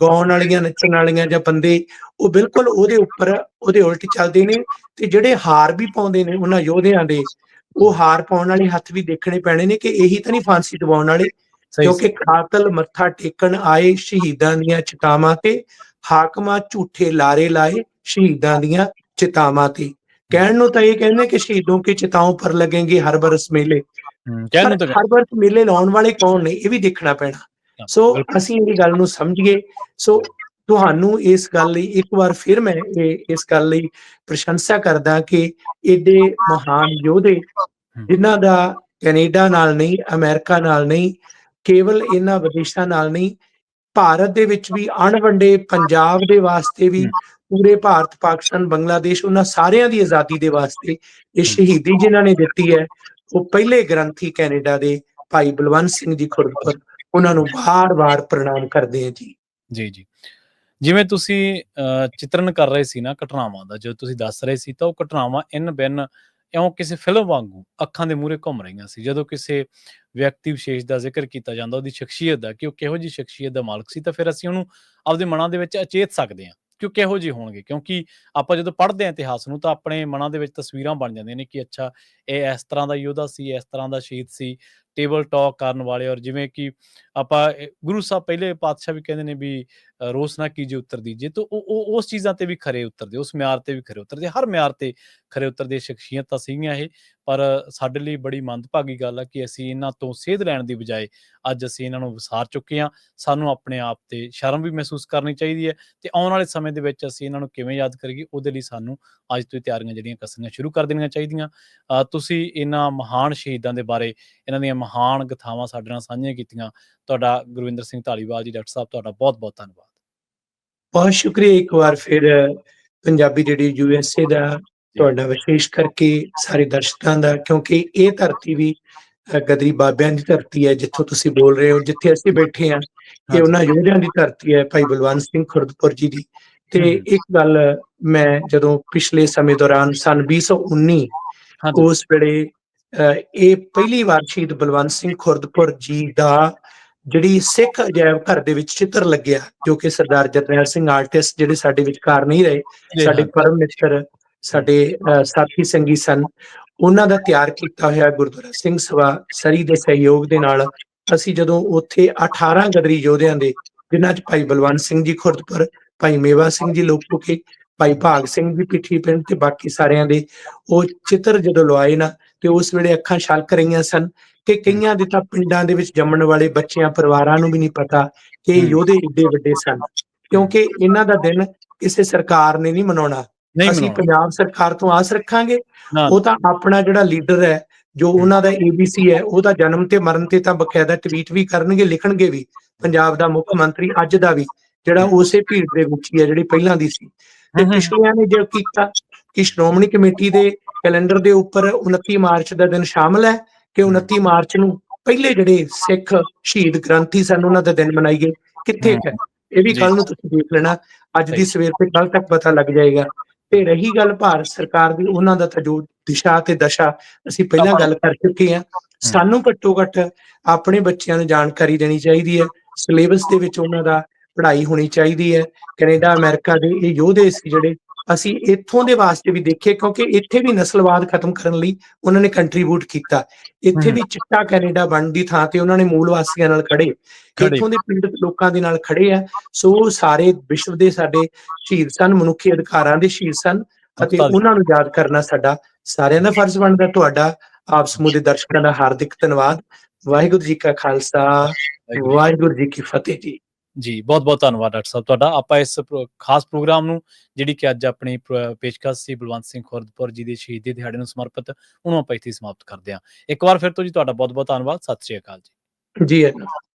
ਗਾਉਣ ਵਾਲੀਆਂ, ਨੱਚਣ ਵਾਲੀਆਂ ਜਾਂ ਬੰਦੇ ਉਹ ਬਿਲਕੁਲ ਉਹਦੇ ਉੱਪਰ ਉਹਦੇ ਉਲਟ ਚੱਲਦੇ ਨੇ। ਤੇ ਜਿਹੜੇ ਹਾਰ ਵੀ ਪਾਉਂਦੇ ਨੇ ਉਹਨਾਂ ਯੋਧਿਆਂ ਦੇ, ਉਹ ਹਾਰ ਪਾਉਣ ਵਾਲੇ ਹੱਥ ਵੀ ਦੇਖਣੇ ਪੈਣੇ ਨੇ ਕਿ ਇਹੀ ਤਾਂ ਨਹੀਂ ਫਾਂਸੀ ਦਿਵਾਉਣ ਵਾਲੇ, ਕਿਉਂਕਿ ਕਾਤਲ ਮੱਥਾ ਟੇਕਣ ਆਏ ਸ਼ਹੀਦਾਂ ਦੀਆਂ ਚਿਤਾਵਾਂ ਤੇ, ਹਾਕਮਾਂ ਝੂਠੇ ਲਾਰੇ ਲਾਏ ਸ਼ਹੀਦਾਂ ਦੀਆਂ ਚਿਤਾਵਾਂ ਤੇ। ਕਹਿਣ ਨੂੰ ਤਾਂ ਇਹ ਕਹਿੰਦੇ ਕਿ ਸ਼ਹੀਦੋਂ ਕੇ ਚਿਤਾਓਂ ਪਰ ਲੱਗेंगे हर बरस मेले, ਹਰ ਬਰਸ ਮੇਲੇ ਲਾਉਣ ਵਾਲੇ ਕੌਣ ਨੇ ਇਹ ਵੀ ਦੇਖਣਾ ਪੈਣਾ। ਸੋ ਅਸੀਂ ਇਹ ਗੱਲ ਨੂੰ ਸਮਝੀਏ। ਸੋ ਤੁਹਾਨੂੰ ਇਸ ਗੱਲ ਲਈ ਇੱਕ ਵਾਰ ਫਿਰ ਮੈਂ ਇਸ ਗੱਲ ਲਈ ਪ੍ਰਸ਼ੰਸਾ ਕਰਦਾ ਕਿ ਏਡੇ ਮਹਾਨ ਯੋਧੇ ਜਿਨ੍ਹਾਂ ਦਾ ਕੈਨੇਡਾ ਨਾਲ ਨਹੀਂ, ਅਮਰੀਕਾ ਨਾਲ ਨਹੀਂ, ਕੇਵਲ ਇਹਨਾਂ ਵਿਦੇਸ਼ਾਂ ਨਾਲ ਨਹੀਂ, ਭਾਰਤ ਦੇ ਵਿੱਚ ਵੀ ਅਣਵੰਡੇ ਪੰਜਾਬ ਦੇ ਵਾਸਤੇ ਵੀ, ਪੂਰੇ ਭਾਰਤ, ਪਾਕਿਸਤਾਨ, ਬੰਗਲਾਦੇਸ਼, ਉਹਨਾਂ ਸਾਰਿਆਂ ਦੀ ਆਜ਼ਾਦੀ ਦੇ ਵਾਸਤੇ ਇਹ ਸ਼ਹੀਦੀ ਜਿਨ੍ਹਾਂ ਨੇ ਦਿੱਤੀ ਹੈ, ਉਹ ਪਹਿਲੇ ਗ੍ਰੰਥੀ ਕੈਨੇਡਾ ਦੇ ਭਾਈ ਬਲਵੰਤ ਸਿੰਘ ਜੀ ਖੁਰਦਪੁਰ, ਉਹਨਾਂ ਨੂੰ ਵਾਰ-ਵਾਰ ਪ੍ਰਣਾਮ ਕਰਦੇ ਹਾਂ ਜੀ। ਜੀ। ਜਿਵੇਂ ਤੁਸੀਂ ਚਿਤਰਨ ਕਰ ਰਹੇ ਸੀ ਨਾ ਘਟਨਾਵਾਂ ਦਾ, ਜਦੋਂ ਤੁਸੀਂ ਦੱਸ ਰਹੇ ਸੀ ਤਾਂ ਉਹ ਘਟਨਾਵਾਂ ਇਨ ਬਿਨ ਇਉਂ ਕਿਸੇ ਫਿਲਮ ਵਾਂਗੂ ਅੱਖਾਂ ਦੇ ਮੂਹਰੇ ਘੁੰਮ ਰਹੀਆਂ ਸੀ। ਜਦੋਂ ਕਿਸੇ ਵਿਅਕਤੀ ਵਿਸ਼ੇਸ਼ ਦਾ ਜ਼ਿਕਰ ਕੀਤਾ ਜਾਂਦਾ, ਉਹਦੀ ਸ਼ਖਸੀਅਤ ਦਾ, ਕਿ ਉਹ ਕਿਹੋ ਜਿਹੀ ਸ਼ਖਸੀਅਤ ਦਾ ਮਾਲਕ ਸੀ, ਤਾਂ ਫਿਰ ਅਸੀਂ ਉਹਨੂੰ ਆਪਦੇ ਮਨਾਂ ਦੇ ਵਿੱਚ ਅਚੇਤ ਸਕਦੇ ਹਾਂ ਕਿ ਉਹ ਕਿਹੋ ਜਿਹੇ ਹੋਣਗੇ। ਕਿਉਂਕਿ ਆਪਾਂ ਜਦੋਂ ਪੜ੍ਹਦੇ ਹਾਂ ਇਤਿਹਾਸ ਨੂੰ, ਤਾਂ ਆਪਣੇ ਮਨਾਂ ਦੇ ਵਿੱਚ ਤਸਵੀਰਾਂ ਬਣ ਜਾਂਦੀਆਂ ਨੇ ਕਿ ਅੱਛਾ, ਇਹ ਇਸ ਤਰ੍ਹਾਂ ਦਾ ਯੋਧਾ ਸੀ, ਇਸ ਤਰ੍ਹਾਂ ਦਾ ਸ਼ਹੀਦ ਸੀ, ਟੇਬਲ ਟਾਕ ਕਰਨ ਵਾਲੇ। ਔਰ ਜਿਵੇਂ ਕਿ ਆਪਾਂ ਗੁਰੂ ਸਾਹਿਬ ਪਹਿਲੇ ਪਾਤਸ਼ਾਹ ਵੀ ਕਹਿੰਦੇ ਨੇ ਵੀ ਰੋਸ ਨਾ ਕੀਜੇ ਉੱਤਰ ਦੀਜੇ, ਤਾਂ ਉਹ ਉਸ ਚੀਜ਼ਾਂ ਤੇ ਵੀ ਖਰੇ ਉਤਰਦੇ, ਉਸ ਮਿਆਰ ਤੇ ਵੀ ਖਰੇ ਉਤਰਦੇ, ਹਰ ਮਿਆਰ ਤੇ ਖਰੇ ਉਤਰਦੇ ਸ਼ਖਸੀਅਤਾਂ ਸੀਗੀਆਂ ਇਹ। ਪਰ ਸਾਡੇ ਲਈ ਬੜੀ ਮੰਦਭਾਗੀ ਗੱਲ ਆ ਕਿ ਅਸੀਂ ਇਹਨਾਂ ਤੋਂ ਸੇਧ ਲੈਣ ਦੀ ਬਜਾਏ ਅੱਜ ਅਸੀਂ ਇਹਨਾਂ ਨੂੰ ਵਿਸਾਰ ਚੁੱਕੇ ਹਾਂ। ਸਾਨੂੰ ਆਪਣੇ ਆਪ ਤੇ ਸ਼ਰਮ ਵੀ ਮਹਿਸੂਸ ਕਰਨੀ ਚਾਹੀਦੀ ਹੈ, ਤੇ ਆਉਣ ਵਾਲੇ ਸਮੇਂ ਦੇ ਵਿੱਚ ਅਸੀਂ ਇਹਨਾਂ ਨੂੰ ਕਿਵੇਂ ਯਾਦ ਕਰੀਏ, ਉਹਦੇ ਲਈ ਸਾਨੂੰ ਅੱਜ ਤੋਂ ਹੀ ਤਿਆਰੀਆਂ ਜਿਹੜੀਆਂ ਕੱਸਣੀਆਂ ਸ਼ੁਰੂ ਕਰ ਦੇਣੀਆਂ ਚਾਹੀਦੀਆਂ। ਤੁਸੀਂ ਇਹਨਾਂ ਮਹਾਨ ਸ਼ਹੀਦਾਂ ਦੇ ਬਾਰੇ, ਇਹਨਾਂ ਦੀਆਂ ਮਹਾਨ ਗਥਾਵਾਂ ਸਾਡੇ ਨਾਲ ਸਾਂਝੀਆਂ ਕੀਤੀਆਂ। ਤੁਹਾਡਾ ਗੁਰਵਿੰਦਰ ਸਿੰਘ ਧਾਲੀਵਾਲ ਜੀ, ਡਾਕਟਰ ਸਾਹਿਬ, ਤੁਹਾਡਾ ਬਹੁਤ ਬਹੁਤ ਧੰਨਵਾਦ। ਬਹੁਤ ਸ਼ੁਕਰੀਆ ਇੱਕ ਵਾਰ ਫਿਰ ਪੰਜਾਬੀ ਰੇਡੀਓ USA ਦਾ, ਤੁਹਾਡਾ ਵਿਸ਼ੇਸ਼ ਕਰਕੇ ਸਾਰੇ ਦਰਸ਼ਕਾਂ ਦਾ, ਕਿਉਂਕਿ ਇਹ ਧਰਤੀ ਵੀ ਗਦਰੀ ਬਾਬਿਆਂ ਦੀ ਧਰਤੀ ਹੈ ਜਿੱਥੋਂ ਤੁਸੀਂ ਬੋਲ ਰਹੇ ਹੋ, ਜਿੱਥੇ ਅਸੀਂ ਬੈਠੇ ਹਾਂ ਇਹ ਉਹਨਾਂ ਯੋਧਿਆਂ ਦੀ ਧਰਤੀ ਹੈ, ਭਾਈ ਬਲਵੰਤ ਸਿੰਘ ਖੁਰਦਪੁਰ ਜੀ ਦੀ। ਤੇ ਇੱਕ ਗੱਲ ਮੈਂ ਜਦੋਂ ਪਿਛਲੇ ਸਮੇਂ ਦੌਰਾਨ ਸਨ 2019 ਹਾਂਜੀ। ਉਸ ਵੇਲੇ ਇਹ ਪਹਿਲੀ ਵਾਰ ਸ਼ਹੀਦ ਬਲਵੰਤ ਸਿੰਘ ਖੁਰਦਪੁਰ ਜੀ ਦਾ ਜਿਹੜੀ ਸਿੱਖ ਅਜਾਇਬ ਘਰ ਦੇ ਵਿੱਚ ਚਿੱਤਰ ਲੱਗਿਆ, ਜੋ ਕਿ ਸਰਦਾਰ ਜਰਨੈਲ ਸਿੰਘ ਆਰਟਿਸਟ ਜਿਹੜੇ ਸਾਡੇ ਵਿਚਕਾਰ ਨਹੀਂ ਰਹੇ, ਸਾਡੇ ਪਰਮ ਮਿੱਤਰ, ਸਾਡੇ ਸਾਥੀ ਸੰਗੀ ਸਨ, ਉਹਨਾਂ ਦਾ ਤਿਆਰ ਕੀਤਾ ਹੋਇਆ ਗੁਰਦੁਆਰਾ ਸਿੰਘ ਸਭਾ ਸਰੀ ਦੇ ਸਹਿਯੋਗ ਦੇ ਨਾਲ ਅਸੀਂ ਜਦੋਂ ਉੱਥੇ 18 ਗਦਰੀ ਯੋਧਿਆਂ ਦੇ, ਜਿਨ੍ਹਾਂ 'ਚ ਭਾਈ ਬਲਵੰਤ ਸਿੰਘ ਜੀ ਖੁਰਦਪੁਰ, ਭਾਈ ਮੇਵਾ ਸਿੰਘ ਜੀ ਲੋਕੋਕੇ, ਭਾਈ ਭਾਗ ਸਿੰਘ ਜੀ ਭਿੱਖੀ ਪਿੰਡ ਤੇ ਬਾਕੀ ਸਾਰਿਆਂ ਦੇ ਉਹ ਚਿੱਤਰ ਜਦੋਂ ਲਵਾਏ ਨਾ, ਤੇ ਉਸ ਵੇਲੇ ਅੱਖਾਂ ਛਲਕ ਰਹੀਆਂ ਸਨ ਕਿ ਕਈਆਂ ਦੇ ਤਾਂ ਪਿੰਡਾਂ ਦੇ ਵਿੱਚ ਜੰਮਣ ਵਾਲੇ ਬੱਚਿਆਂ, ਪਰਿਵਾਰਾਂ ਨੂੰ ਵੀ ਨਹੀਂ ਪਤਾ ਕਿ ਇਹ ਯੋਧੇ ਏਡੇ ਵੱਡੇ ਸਨ, ਕਿਉਂਕਿ ਇਹਨਾਂ ਦਾ ਦਿਨ ਕਿਸੇ ਸਰਕਾਰ ਨੇ ਨਹੀਂ ਮਨਾਉਣਾ। ਨਹੀਂ ਅਸੀਂ ਮਨਾਉਣਾ। ਪੰਜਾਬ ਸਰਕਾਰ ਤੋਂ ਆਸ ਰੱਖਾਂਗੇ, ਨਾ, ਉਹ ਤਾਂ ਆਪਣਾ ਜਿਹੜਾ ਲੀਡਰ ਹੈ, ਜੋ ਉਹਨਾਂ ਦਾ ABC ਹੈ, ਉਹਦਾ ਜਨਮ ਤੇ ਮਰਨ ਤੇ ਤਾਂ ਬਕਾਇਦਾ ਟਵੀਟ ਵੀ ਕਰਨਗੇ, ਲਿਖਣਗੇ ਵੀ। ਪੰਜਾਬ ਦਾ ਮੁੱਖ ਮੰਤਰੀ ਅੱਜ ਦਾ ਵੀ, ਜਿਹੜਾ ਉਸੇ ਭੀੜ ਦੇ ਵਿੱਚ ਹੀ ਹੈ ਜਿਹੜੀ ਪਹਿਲਾਂ ਦੀ ਸੀ। ਤੇ ਪਿਛਲਿਆਂ ਨੇ ਜੋ ਕੀਤਾ ਕਿ ਸ਼੍ਰੋਮਣੀ ਕਮੇਟੀ ਦੇ ਕੈਲੰਡਰ ਦੇ ਉੱਪਰ 29 ਮਾਰਚ ਦਾ ਦਿਨ ਸ਼ਾਮਲ ਹੈ ਕਿ 29 ਮਾਰਚ ਨੂੰ ਪਹਿਲੇ ਜਿਹੜੇ ਸਿੱਖ ਸ਼ਹੀਦ ਗ੍ਰੰਥੀ ਸਨ ਉਹਨਾਂ ਦਾ ਦਿਨ ਮਨਾਈਏ। ਕਿੱਥੇ ਹੈ ਇਹ ਵੀ ਕੱਲ ਨੂੰ ਤੁਸੀਂ ਦੇਖ ਲੈਣਾ, ਅੱਜ ਦੀ ਸਵੇਰ ਤੇ ਕੱਲ ਤੱਕ ਪਤਾ ਲੱਗ ਜਾਏਗਾ। ਤੇ ਰਹੀ ਗੱਲ ਭਾਰਤ ਸਰਕਾਰ ਦੀ, ਉਹਨਾਂ ਦਾ ਤਾਂ ਜੋ ਦਿਸ਼ਾ ਤੇ ਦਸ਼ਾ ਅਸੀਂ ਪਹਿਲਾਂ ਗੱਲ ਕਰ ਚੁੱਕੇ ਹਾਂ। ਸਾਨੂੰ ਘੱਟੋ ਘੱਟ ਆਪਣੇ ਬੱਚਿਆਂ ਨੂੰ ਜਾਣਕਾਰੀ ਦੇਣੀ ਚਾਹੀਦੀ ਹੈ, ਸਿਲੇਬਸ ਦੇ ਵਿੱਚ ਉਹਨਾਂ ਦਾ ਪੜ੍ਹਾਈ ਹੋਣੀ ਚਾਹੀਦੀ ਹੈ। ਕੈਨੇਡਾ, ਅਮਰੀਕਾ ਦੇ ਇਹ ਯੋਧੇ ਸੀ ਜਿਹੜੇ ਅਸੀਂ ਇੱਥੋਂ ਦੇ ਵਾਸਤੇ ਵੀ ਦੇਖੇ, ਕਿਉਂਕਿ ਇੱਥੇ ਵੀ ਨਸਲਵਾਦ ਖਤਮ ਕਰਨ ਲਈ ਉਹਨਾਂ ਨੇ ਕੰਟਰੀਬਿਊਟ ਕੀਤਾ। ਇੱਥੇ ਵੀ ਚਿੱਟਾ ਕੈਨੇਡਾ ਬਣਨ ਦੀ ਥਾਂ ਤੇ ਉਹਨਾਂ ਨੇ ਮੂਲ ਵਾਸੀਆਂ ਨਾਲ ਖੜੇ, ਇੱਥੋਂ ਦੇ ਪੀੜਤ ਲੋਕਾਂ ਦੇ ਨਾਲ ਖੜੇ ਆ। ਸੋ ਸਾਰੇ ਵਿਸ਼ਵ ਦੇ ਸਾਡੇ ਸ਼ਹੀਦ ਸਨ, ਮਨੁੱਖੀ ਅਧਿਕਾਰਾਂ ਦੇ ਸ਼ਹੀਦ ਸਨ, ਅਤੇ ਉਹਨਾਂ ਨੂੰ ਯਾਦ ਕਰਨਾ ਸਾਡਾ ਸਾਰਿਆਂ ਦਾ ਫਰਜ਼ ਬਣਦਾ। ਤੁਹਾਡਾ ਆਪ ਸਮੂਹ ਦੇ ਦਰਸ਼ਕਾਂ ਦਾ ਹਾਰਦਿਕ ਧੰਨਵਾਦ। ਵਾਹਿਗੁਰੂ ਜੀ ਕਾ ਖਾਲਸਾ, ਵਾਹਿਗੁਰੂ ਜੀ ਕੀ ਫਤਿਹ ਜੀ। ਜੀ, ਬਹੁਤ-ਬਹੁਤ ਧੰਨਵਾਦ ਡਾਕਟਰ ਸਾਹਿਬ ਤੁਹਾਡਾ। ਆਪਾਂ ਇਸ ਖਾਸ ਪ੍ਰੋਗਰਾਮ ਨੂੰ, ਜਿਹੜੀ ਕਿ ਅੱਜ ਆਪਣੀ ਪੇਸ਼ਕਸ਼ ਸੀ ਬਲਵੰਤ ਸਿੰਘ ਖੁਰਦਪੁਰ ਜੀ ਦੇ ਸ਼ਹੀਦੀ ਦਿਹਾੜੇ ਨੂੰ ਸਮਰਪਿਤ, ਉਹਨੂੰ ਆਪਾਂ ਇੱਥੇ ਸਮਾਪਤ ਕਰਦੇ ਹਾਂ। ਇੱਕ ਵਾਰ ਫਿਰ ਤੋਂ ਜੀ ਤੁਹਾਡਾ ਬਹੁਤ-ਬਹੁਤ ਧੰਨਵਾਦ। ਸਤਿ ਸ਼੍ਰੀ ਅਕਾਲ ਜੀ। ਜੀ।